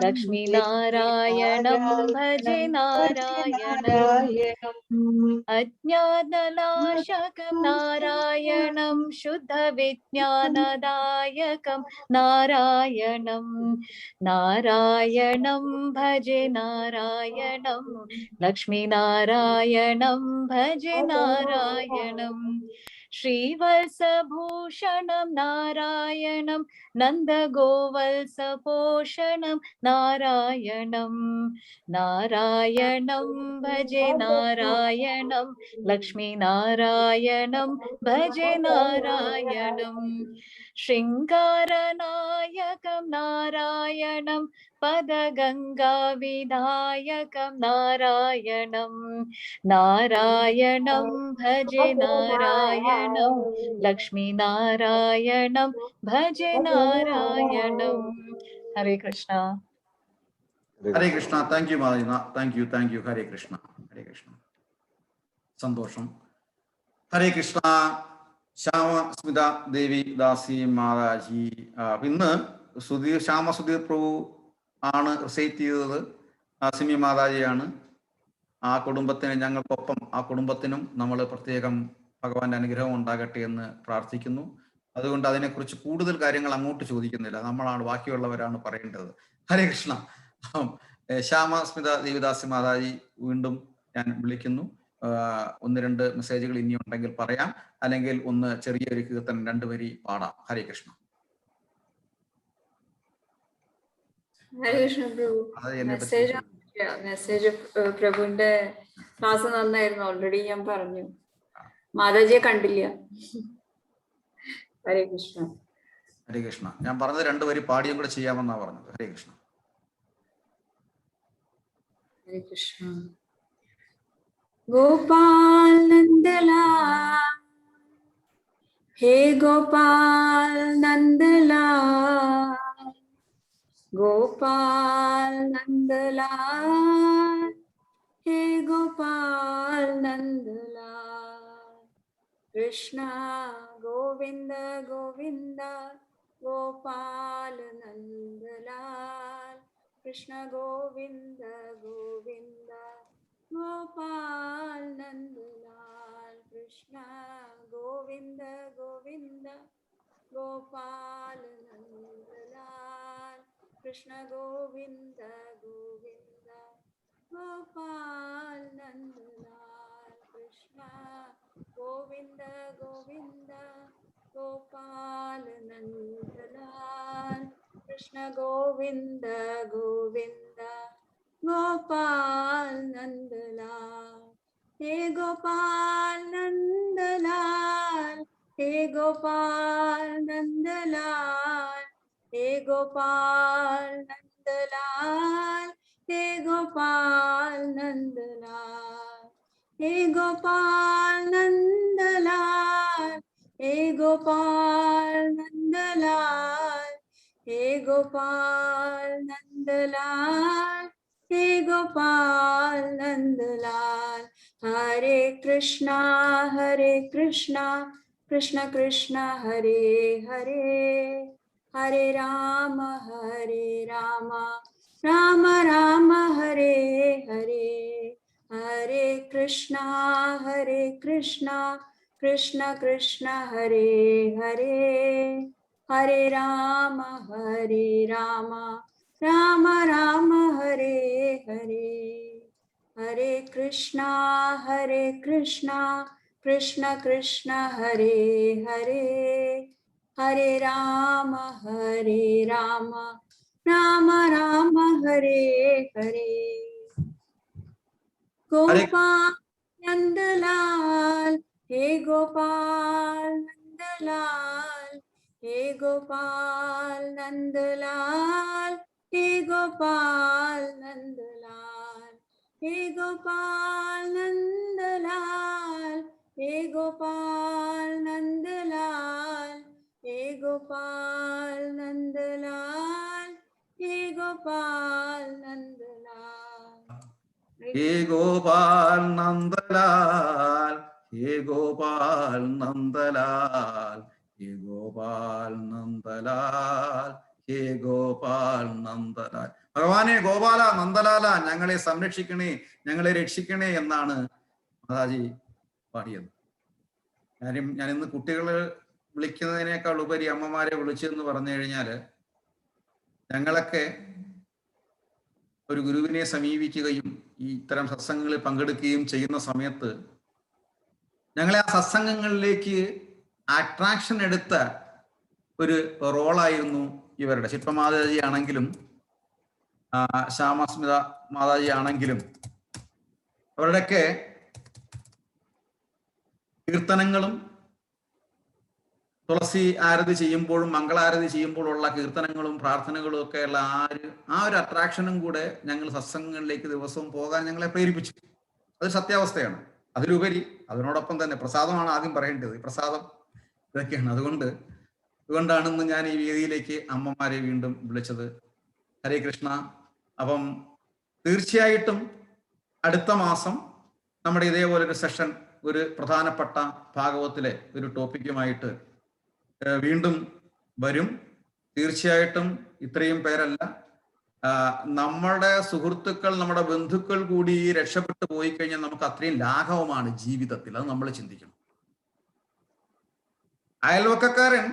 ലക്ഷ്മി നാരായണം ഭജെ നാരായണം അജ്ഞാനനാശകം നാരായണം ശുദ്ധവിജ്ഞാനദായകം നാരായണം നാരായണം ഭജെ നാരായണം ലക്ഷ്മി നാരായണം ഭജെ നാരായണം ശ്രീവത്സഭൂഷണം നാരായണം നന്ദഗോവത്സപോഷണം നാരായണം നാരായണം ഭജെ നാരായണം ലക്ഷ്മി നാരായണം ഭജെ നാരായണം ശൃംഗാരനായകം നാരായണം പദഗംഗാവിധായകം നാരായണം നാരായണം ഭജെ നാരായണം ലക്ഷ്മി നാരായണം ഭജെ നാരായണം. ഹരേ കൃഷ്ണ. ഹരേ Krishna. Thank you Mataji. Thank you. ഹരേ കൃഷ്ണ. ഹരേ കൃഷ്ണ. സന്തോഷം. ഹരേ കൃഷ്ണ. ശ്യാമ സ്മിത ദേവി ദാസി മാതാജി. ഇന്ന് ശ്യാമ സുധീർ പ്രഭു ആണ് റിസൈറ്റ് ചെയ്തത്. സിമി മാതാജിയാണ്. ആ കുടുംബത്തിന് ഞങ്ങൾക്കൊപ്പം ആ കുടുംബത്തിനും നമ്മൾ പ്രത്യേകം ഭഗവാന്റെ അനുഗ്രഹം ഉണ്ടാകട്ടെ എന്ന് പ്രാർത്ഥിക്കുന്നു. അതുകൊണ്ട് അതിനെക്കുറിച്ച് കൂടുതൽ കാര്യങ്ങൾ അങ്ങോട്ട് ചോദിക്കുന്നില്ല, നമ്മളാണ് ബാക്കിയുള്ളവരാണ് പറയേണ്ടത്. ഹരേ കൃഷ്ണ. ശ്യാമ സ്മിത ദേവിദാസി മാതാജി വീണ്ടും ഞാൻ വിളിക്കുന്നു. 1-2 മെസ്സേജുകൾ ഇനി ഉണ്ടെങ്കിൽ പറയാം, അല്ലെങ്കിൽ ഒന്ന് ചെറിയൊരു കീർത്തനം 2 വരി പാടാം. ഹരേ കൃഷ്ണ. ഹരേ കൃഷ്ണ പ്രഭു. മെസ്സേജ് പ്രഭുവിന്റെ ക്ലാസ് നന്നായിരുന്നു. ഓൾറെഡി ഞാൻ പറഞ്ഞു. മാതാജിയെ കണ്ടില്ല. ഹരേ കൃഷ്ണ. ഹരേ കൃഷ്ണ. ഞാൻ പറഞ്ഞത് 2 വരി പാടിയും കൂടെ ചെയ്യാമെന്നാ പറഞ്ഞത്. ഹരേ കൃഷ്ണ. हरे कृष्ण। गोपाल नंदलाल, हे गोपाल नंदलाल, गोपाल नंदलाल, हे गोपाल नंदलाल। कृष्ण गोविंद गोविंद गोपाल नंदलाल, कृष्ण गोविंद गोविंद गोपाल नंदलाल, कृष्ण गोविंद गोविंद गोपाल नंदलाल, कृष्ण गोविंद गोविंद गोपाल नंदलाल, कृष्ण गोविंद गोविंद गोपाल नंदलाल, कृष्ण गोविंद गोविंद गोपाल नंदलाल। हे गोपाल नंदलाल, हे गोपाल नंदलाल, हे गोपाल नंदलाल, हे गोपाल नंदलाल, हे गोपाल नंदलाल, हे गोपाल नंदलाल, हे गोपाल नंदलाल, हे गोपाल नंदलाल। हरे कृष्णा कृष्ण कृष्ण हरे हरे, हरे राम राम राम हरे हरे। हरे कृष्णा कृष्ण कृष्ण हरे हरे, हरे राम राम राम हरे हरे। हरे कृष्णा कृष्ण कृष्ण हरे हरे, हरे राम राम राम हरे हरे। गोपाल नंदलाल, हे गोपाल नंदलाल, हे गोपाल नंदलाल, हे गोपाल नंदलाल, हे गोपाल नंदलाल, हे गोपाल नंदलाल, हे गोपाल नंदलाल, हे गोपाल नंदलाल। हे गोपाल नंदलाल, हे गोपाल नंदलाल, हे गोपाल नंदलाल, हे गोपाल नंदലാൽ. ഭഗവാനെ ഗോപാല നന്ദലാല, ഞങ്ങളെ സംരക്ഷിക്കണേ, ഞങ്ങളെ രക്ഷിക്കണേ എന്നാണ് മാതാജി പാടിയത്. ഞാൻ ഇന്ന് കുട്ടികളെ വിളിക്കുന്നതിനേക്കാൾ ഉപരി അമ്മമാരെ വിളിച്ചെന്ന് പറഞ്ഞു കഴിഞ്ഞാൽ, ഞങ്ങളൊക്കെ ഒരു ഗുരുവിനെ സമീപിക്കുകയും ഈ ഇത്തരം സത്സംഗങ്ങളിൽ പങ്കെടുക്കുകയും ചെയ്യുന്ന സമയത്ത് ഞങ്ങളെ ആ സത്സംഗങ്ങളിലേക്ക് അട്രാക്ഷൻ എടുത്ത ഒരു റോളായിരുന്നു ഇവരുടെ. ശില്പ മാതാജി ആണെങ്കിലും ശ്യാമസ്മിത മാതാജി ആണെങ്കിലും അവരുടെയൊക്കെ കീർത്തനങ്ങളും തുളസി ആരതി ചെയ്യുമ്പോഴും മംഗളാരതി ചെയ്യുമ്പോഴുള്ള കീർത്തനങ്ങളും പ്രാർത്ഥനകളും ഒക്കെയുള്ള ആ ഒരു അട്രാക്ഷനും കൂടെ ഞങ്ങൾ സത്സംഗങ്ങളിലേക്ക് ദിവസവും പോകാൻ ഞങ്ങളെ പ്രേരിപ്പിച്ചു. അത് സത്യാവസ്ഥയാണ്. അതിലുപരി അതിനോടൊപ്പം തന്നെ പ്രസാദമാണ് ആദ്യം പറയേണ്ടത്. പ്രസാദം ഇതൊക്കെയാണ്. അതുകൊണ്ടാണ് ഇന്ന് ഞാൻ ഈ വേദിയിലേക്ക് അമ്മമാരെ വീണ്ടും വിളിച്ചത്. ഹരേ കൃഷ്ണ. അപ്പം തീർച്ചയായിട്ടും അടുത്ത മാസം നമ്മുടെ ഇതേപോലെ ഒരു സെഷൻ, ഒരു പ്രധാനപ്പെട്ട ഭാഗവത്തിലെ ഒരു ടോപ്പിക്കുമായിട്ട് വീണ്ടും വരും. തീർച്ചയായിട്ടും ഇത്രയും പേരല്ല, നമ്മുടെ സുഹൃത്തുക്കൾ, നമ്മുടെ ബന്ധുക്കൾ കൂടി രക്ഷപ്പെട്ടു പോയി കഴിഞ്ഞാൽ നമുക്ക് അത്രയും ലാഘവമാണ് ജീവിതത്തിൽ. അത് നമ്മൾ ചിന്തിക്കണം. അയൽവക്കക്കാരൻ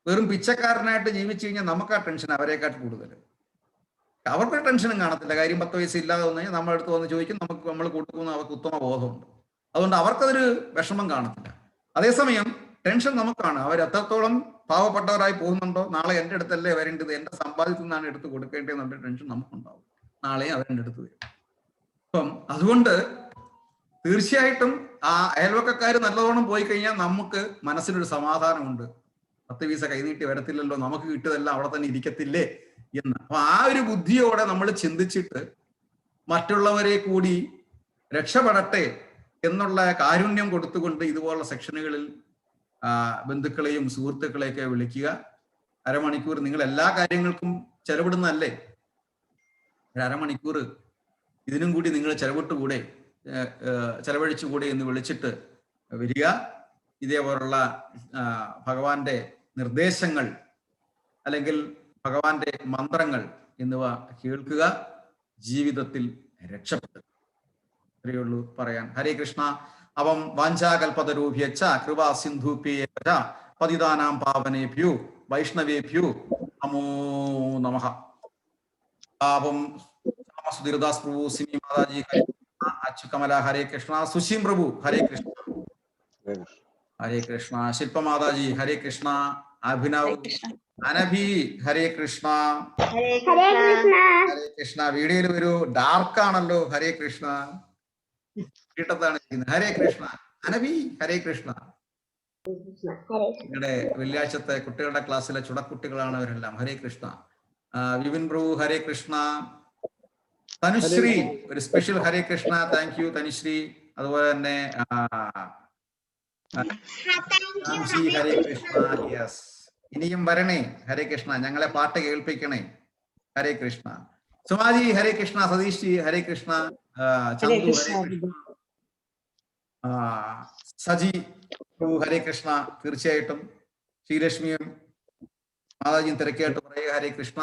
വെറും പിച്ചക്കാരനായിട്ട് ജീവിച്ചു കഴിഞ്ഞാൽ നമുക്ക് ആ ടെൻഷൻ അവരെക്കാട്ട് കൂടുതൽ. അവർക്കൊരു ടെൻഷനും കാണത്തില്ല. കാര്യം 10 വയസ്സില്ലാതെ വന്നു കഴിഞ്ഞാൽ നമ്മുടെ അടുത്ത് വന്ന് ചോദിക്കും, നമ്മൾ കൊടുക്കുന്ന അവർക്ക് ഉത്തമ ബോധമുണ്ട്. അതുകൊണ്ട് അവർക്കതൊരു വിഷമം കാണത്തില്ല. അതേസമയം ടെൻഷൻ നമുക്കാണ്. അവരെത്രത്തോളം പാവപ്പെട്ടവരായി പോകുന്നുണ്ടോ, നാളെ എൻ്റെ അടുത്തല്ലേ വരേണ്ടത്, എൻ്റെ സമ്പാദ്യത്തിൽ നിന്നാണ് എടുത്ത് കൊടുക്കേണ്ടതെന്നുള്ള ടെൻഷൻ നമുക്കുണ്ടാവും. നാളെയും അവരെൻ്റെ അടുത്ത് വരും. അപ്പം അതുകൊണ്ട് തീർച്ചയായിട്ടും ആ അയൽവക്കക്കാർ നല്ലവണ്ണം പോയി കഴിഞ്ഞാൽ നമുക്ക് മനസ്സിനൊരു സമാധാനമുണ്ട്. 10 പൈസ കൈനീട്ടി വരത്തില്ലല്ലോ, നമുക്ക് കിട്ടിയതെല്ലാം അവിടെ തന്നെ ഇരിക്കത്തില്ലേ എന്ന്. അപ്പൊ ആ ഒരു ബുദ്ധിയോടെ നമ്മൾ ചിന്തിച്ചിട്ട് മറ്റുള്ളവരെ കൂടി രക്ഷപ്പെടട്ടെ എന്നുള്ള കാരുണ്യം കൊടുത്തുകൊണ്ട് ഇതുപോലുള്ള സെക്ഷനുകളിൽ ബന്ധുക്കളെയും സുഹൃത്തുക്കളെയൊക്കെ വിളിക്കുക. അരമണിക്കൂർ നിങ്ങൾ എല്ലാ കാര്യങ്ങൾക്കും ചെലവിടുന്നതല്ലേ, ഒരു അരമണിക്കൂർ ഇതിനും കൂടി നിങ്ങൾ ചെലവഴിച്ചുകൂടെ എന്ന് വിളിച്ചിട്ട് വരിക. ഇതേപോലുള്ള ഭഗവാന്റെ നിർദ്ദേശങ്ങൾ അല്ലെങ്കിൽ ഭഗവാന്റെ മന്ത്രങ്ങൾ എന്നിവ കേൾക്കുക, ജീവിതത്തിൽ രക്ഷപ്പെടുക. ഇത്രയേ ഉള്ളൂ പറയാൻ. ഹരേ കൃഷ്ണ. അപ്പം വാഞ്ചാകൽപതരൂഭ്യച്ച കൃപാ സിന്ധുഭ്യേവ പതിതാനാം പാവനേഭ്യോ വൈഷ്ണവേഭ്യോ നമോ നമഃ. അപ്പം സുധീർദാസ് പ്രഭു, സിമി മാതാജി ഹരേ കൃഷ്ണ, അച്ചുകമല ഹരേ കൃഷ്ണ, സുശീം പ്രഭു ഹരേ കൃഷ്ണ ഹരേ കൃഷ്ണ, ശില്പ മാതാജി ഹരേ കൃഷ്ണ, അഭിനവ് അനഭി ഹരേ കൃഷ്ണ ഹരേ കൃഷ്ണ. വീഡിയോയിൽ ഒരു ഡാർക്ക് ആണല്ലോ. ഹരേ കൃഷ്ണ. കീട്ടത്താണ് ഇരിക്കുന്നത്. ഹരേ കൃഷ്ണ. അനഭി ഹരേ കൃഷ്ണ. നിങ്ങളുടെ വെള്ളിയാഴ്ചത്തെ കുട്ടികളുടെ ക്ലാസ്സിലെ ചുടക്കുട്ടികളാണ് അവരെല്ലാം. ഹരേ കൃഷ്ണ. വിപിൻ പ്രഭു ഹരേ കൃഷ്ണ. തനുശ്രീ ഒരു സ്പെഷ്യൽ ഹരേ കൃഷ്ണ. Thank U Tanushree. അതുപോലെ തന്നെ ഹരേ കൃഷ്ണ. യെസ്, ഇനിയും വരണേ. ഹരേ കൃഷ്ണ. ഞങ്ങളെ പാട്ട് കേൾപ്പിക്കണേ. ഹരേ കൃഷ്ണ. സുമാജി ഹരേ കൃഷ്ണ. സതീഷ് ജി ഹരേ കൃഷ്ണ. ചന്തു ഹരേ കൃഷ്ണ. സജി പ്രഭു ഹരേ കൃഷ്ണ. തീർച്ചയായിട്ടും ശ്രീലക്ഷ്മിയും മാതാജിയും തിരക്കായിട്ട് പറയുക. ഹരേ കൃഷ്ണ.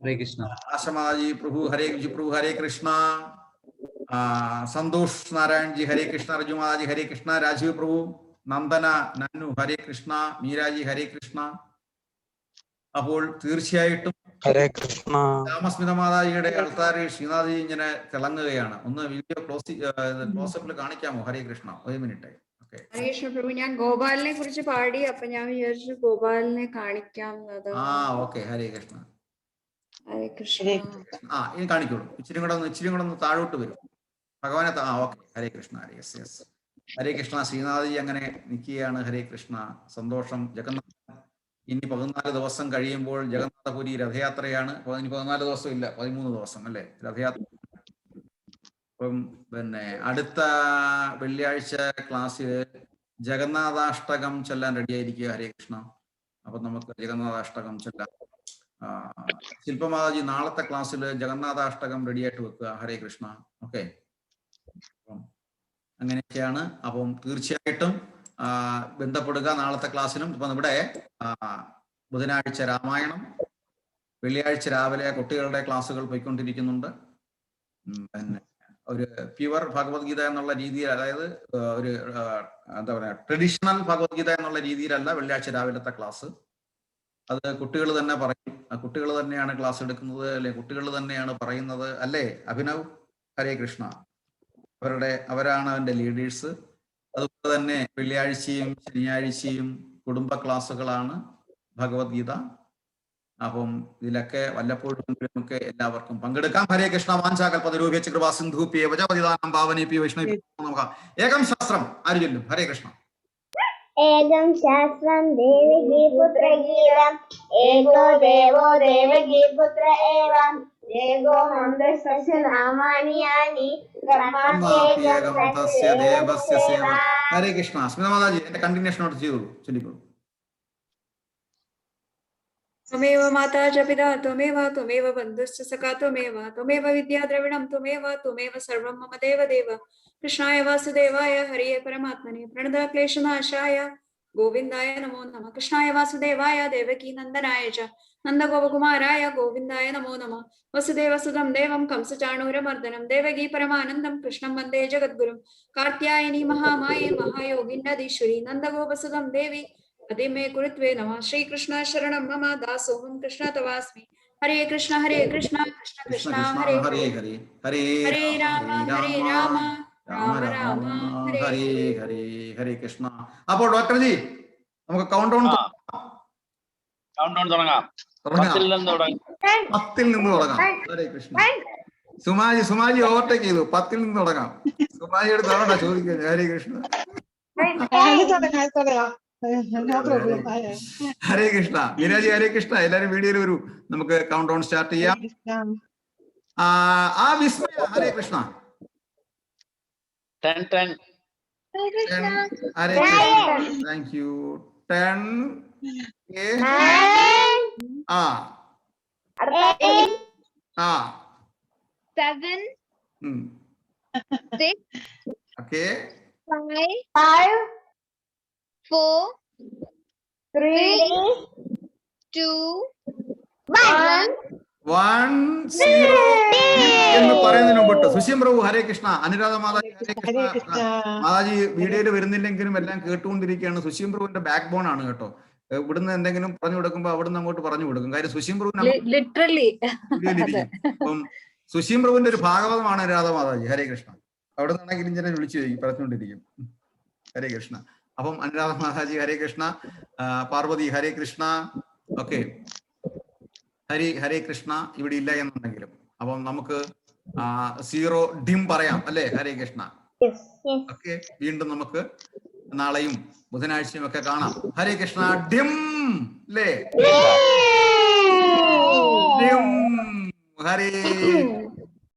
ഹരേ കൃഷ്ണ. ആശമാജി പ്രഭു ഹരേ കൃഷ്ണ. സന്തോഷ് നാരായൺ ജി ഹരേ കൃഷ്ണ. രജു മാതാജി ഹരേ കൃഷ്ണ. രാജീവ് പ്രഭു, നന്ദന, നന്നു ഹരേ കൃഷ്ണ. മീരാജി ഹരേ കൃഷ്ണ. അപ്പോൾ തീർച്ചയായിട്ടും ഹരേ കൃഷ്ണ. രാമസ്മിത മാതാജിയുടെ അൾത്താരിൽ ശ്രീനാഥി ഇങ്ങനെ തിളങ്ങുകയാണ്. ഒന്ന് വീഡിയോ ക്ലോസപ്പിൽ കാണിക്കാമോ? ഹരേ കൃഷ്ണ. ഒരു മിനിറ്റ്. ഓക്കെ. ഹരേ കൃഷ്ണ പ്രഭു. ഞാൻ ഗോപാലിനെ കുറിച്ച് പാടി, അപ്പൊ ഞാൻ വിചാരിച്ചു ഗോപാലിനെ കാണിക്കാം. ഓക്കെ. ഹരേ കൃഷ്ണ. ഹരേ കൃഷ്ണ. ഇനി കാണിക്കോളൂ. ഇച്ചിരി കൂടെ ഒന്ന് താഴോട്ട് വരും. ഭഗവാനെ ഓക്കെ. ഹരേ കൃഷ്ണ. Yes yes. ഹരേ കൃഷ്ണ. ശ്രീനാഥി അങ്ങനെ നിൽക്കുകയാണ്. ഹരേ കൃഷ്ണ. സന്തോഷം. ജഗന്നാഥ് ഇനി 14 ദിവസം കഴിയുമ്പോൾ ജഗന്നാഥപുരി രഥയാത്രയാണ്. ഇനി 14 ദിവസം ഇല്ല, 13 ദിവസം അല്ലേ രഥയാത്ര. അപ്പം പിന്നെ അടുത്ത വെള്ളിയാഴ്ച ക്ലാസ്സിൽ ജഗന്നാഥാഷ്ടകം ചൊല്ലാൻ റെഡി ആയിരിക്കുക. ഹരേ കൃഷ്ണ. അപ്പൊ നമുക്ക് ജഗന്നാഥാഷ്ടകം ചൊല്ലാം. ശില്പമാതാജി നാളത്തെ ക്ലാസ്സിൽ ജഗന്നാഥാഷ്ടകം റെഡി ആയിട്ട് വെക്കുക. ഹരേ കൃഷ്ണ. ഓക്കെ. അങ്ങനെയൊക്കെയാണ്. അപ്പം തീർച്ചയായിട്ടും ബന്ധപ്പെടുക നാളത്തെ ക്ലാസ്സിലും. ഇപ്പം ഇവിടെ ബുധനാഴ്ച രാമായണം, വെള്ളിയാഴ്ച രാവിലെ കുട്ടികളുടെ ക്ലാസ്സുകൾ പോയിക്കൊണ്ടിരിക്കുന്നുണ്ട്. പിന്നെ ഒരു പ്യുവർ ഭഗവത്ഗീത എന്നുള്ള രീതിയിൽ, അതായത് ഒരു എന്താ പറയാ ട്രഡീഷണൽ ഭഗവത്ഗീത എന്നുള്ള രീതിയിലല്ല വെള്ളിയാഴ്ച രാവിലത്തെ ക്ലാസ്. അത് കുട്ടികൾ തന്നെ പറയും. കുട്ടികൾ തന്നെയാണ് ക്ലാസ് എടുക്കുന്നത്, അല്ലെ കുട്ടികൾ തന്നെയാണ് പറയുന്നത്, അല്ലേ അഭിനവ്? ഹരേ കൃഷ്ണ. അവരാണ് അതിന്റെ ലീഡേഴ്സ്. അതുപോലെ തന്നെ വെള്ളിയാഴ്ചയും ശനിയാഴ്ചയും കുടുംബ ക്ലാസ്സുകളാണ് ഭഗവത്ഗീത. അപ്പം ഇതിലൊക്കെ വല്ലപ്പോഴും ഒക്കെ എല്ലാവർക്കും പങ്കെടുക്കാം. ഹരേ കൃഷ്ണ. വാഞ്ചാകൽപതരൂഭ്യശ്ച കൃപാ സിന്ധുഭ്യേവ പതിതാനാം പാവനേഭ്യോ വൈഷ്ണവേഭ്യോ നമഃ. ഏകം ശാസ്ത്രം ആര് ചൊല്ലും? ഹരേ കൃഷ്ണ. ഏകം ശാസ്ത്രം ദേവകീ പുത്രഗീതം ഏകോ ദേവോ ദേവകീ പുത്ര ഏവം ഏകോ മന്ത്രസ്യ നാമാനി യാനി ബ്രഹ്മാപ്യേകം തസ്യ ദേവസ്യ സേവ. ഹരേ കൃഷ്ണ. സ്മിത മാതാജി എന്റെ കണ്ടിന്യൂഷനോട് ചെയ്തോളൂ, ചൊല്ലിക്കോളൂ. त्वमेव माता च पिता त्वमेव त्वमेव बन्धुश्च सखा त्वमेव विद्या द्रविणं त्वमेव सर्वं मम देव कृष्णाय वासुदेवाय हरिये परमात्मने प्रणतक्लेशनाशाय गोविन्दाय नमो नमः। कृष्णाय वासुदेवाय देवकी नन्दनाय च नन्दगोपकुमाराय गोविन्दाय नमो नमः। वसुदेवसुतं देवं कंसचाणूरमर्दनं देवकी परमानन्दं कृष्णं वन्दे जगद्गुरुं। कार्त्यायनी महामाये महायोगिन्नदीश्वरी नन्दगोपसुतं देवी अदि मे कुरुत्वे नमः। श्री कृष्ण शरणं मम दासोऽहं कृष्ण तवास्मि। हरे कृष्ण कृष्ण कृष्ण हरे हरे हरे राम राम राम ഹരേ ഹരേ. ഹരേ കൃഷ്ണ. അപ്പോൾ ഡോക്ടർ ജി നമുക്ക് കൗണ്ട് ഡൗൺ തുടങ്ങാം. 10 നിന്ന് തുടങ്ങാം. ഹരേ കൃഷ്ണ. സുമാജി ഓവർടേക്ക് ചെയ്തു. 10 നിന്ന് തുടങ്ങാം. സുമാജിയുടെ തവണ ചോദിക്കുക. ഹരേ കൃഷ്ണ. ഹരേ കൃഷ്ണ. മീരാജി ഹരേ കൃഷ്ണ. എല്ലാരും വീഡിയോയിൽ വരൂ. നമുക്ക് കൗണ്ട് ഡൗൺ സ്റ്റാർട്ട് ചെയ്യാം. ആ വിസ്മയ ഹരേ കൃഷ്ണ. 10 ഹരേ കൃഷ്ണ. Thank you. 10. ആ 7 6 ഓക്കെ 5 4 3 2 1 10 എന്ന് പറയുന്നതിന് മുമ്പിട്ട് സുശീം പ്രഭു ഹരേ കൃഷ്ണ, അനുരാധ മാതാജി ഹരേ കൃഷ്ണ. മാതാജി വീഡിയോയിൽ വരുന്നില്ലെങ്കിലും എല്ലാം കേട്ടുകൊണ്ടിരിക്കുകയാണ്. സുശീം പ്രഭുവിന്റെ ബാക്ക് ബോൺ ആണ് കേട്ടോ. ഇവിടുന്ന് എന്തെങ്കിലും പറഞ്ഞു കൊടുക്കുമ്പോ അവിടുന്ന് അങ്ങോട്ട് പറഞ്ഞു കൊടുക്കും. കാര്യം സുശീം പ്രഭു ലിറ്ററലി. അപ്പം സുശീം പ്രഭുവിന്റെ ഒരു ഭാഗവതമാണ് അനുരാധ മാതാജി ഹരേ കൃഷ്ണ. അവിടെ നിന്നാണെങ്കിൽ ഇങ്ങനെ വിളിച്ചു പറഞ്ഞുകൊണ്ടിരിക്കും. ഹരേ കൃഷ്ണ. അപ്പം അനുരാധ മാതാജി ഹരേ കൃഷ്ണ, പാർവതി ഹരേ കൃഷ്ണ. ഓക്കെ, ഹരേ കൃഷ്ണ ഇവിടെ ഇല്ല എന്നുണ്ടെങ്കിലും അപ്പം നമുക്ക് 0 ഡിം പറയാം അല്ലേ? ഹരേ കൃഷ്ണ. ഓക്കെ, വീണ്ടും നമുക്ക് നാളെയും ബുധനാഴ്ചയും ഒക്കെ കാണാം. ഹരേ കൃഷ്ണ. ഡിം അല്ലേ? ഡിം. ഹരേ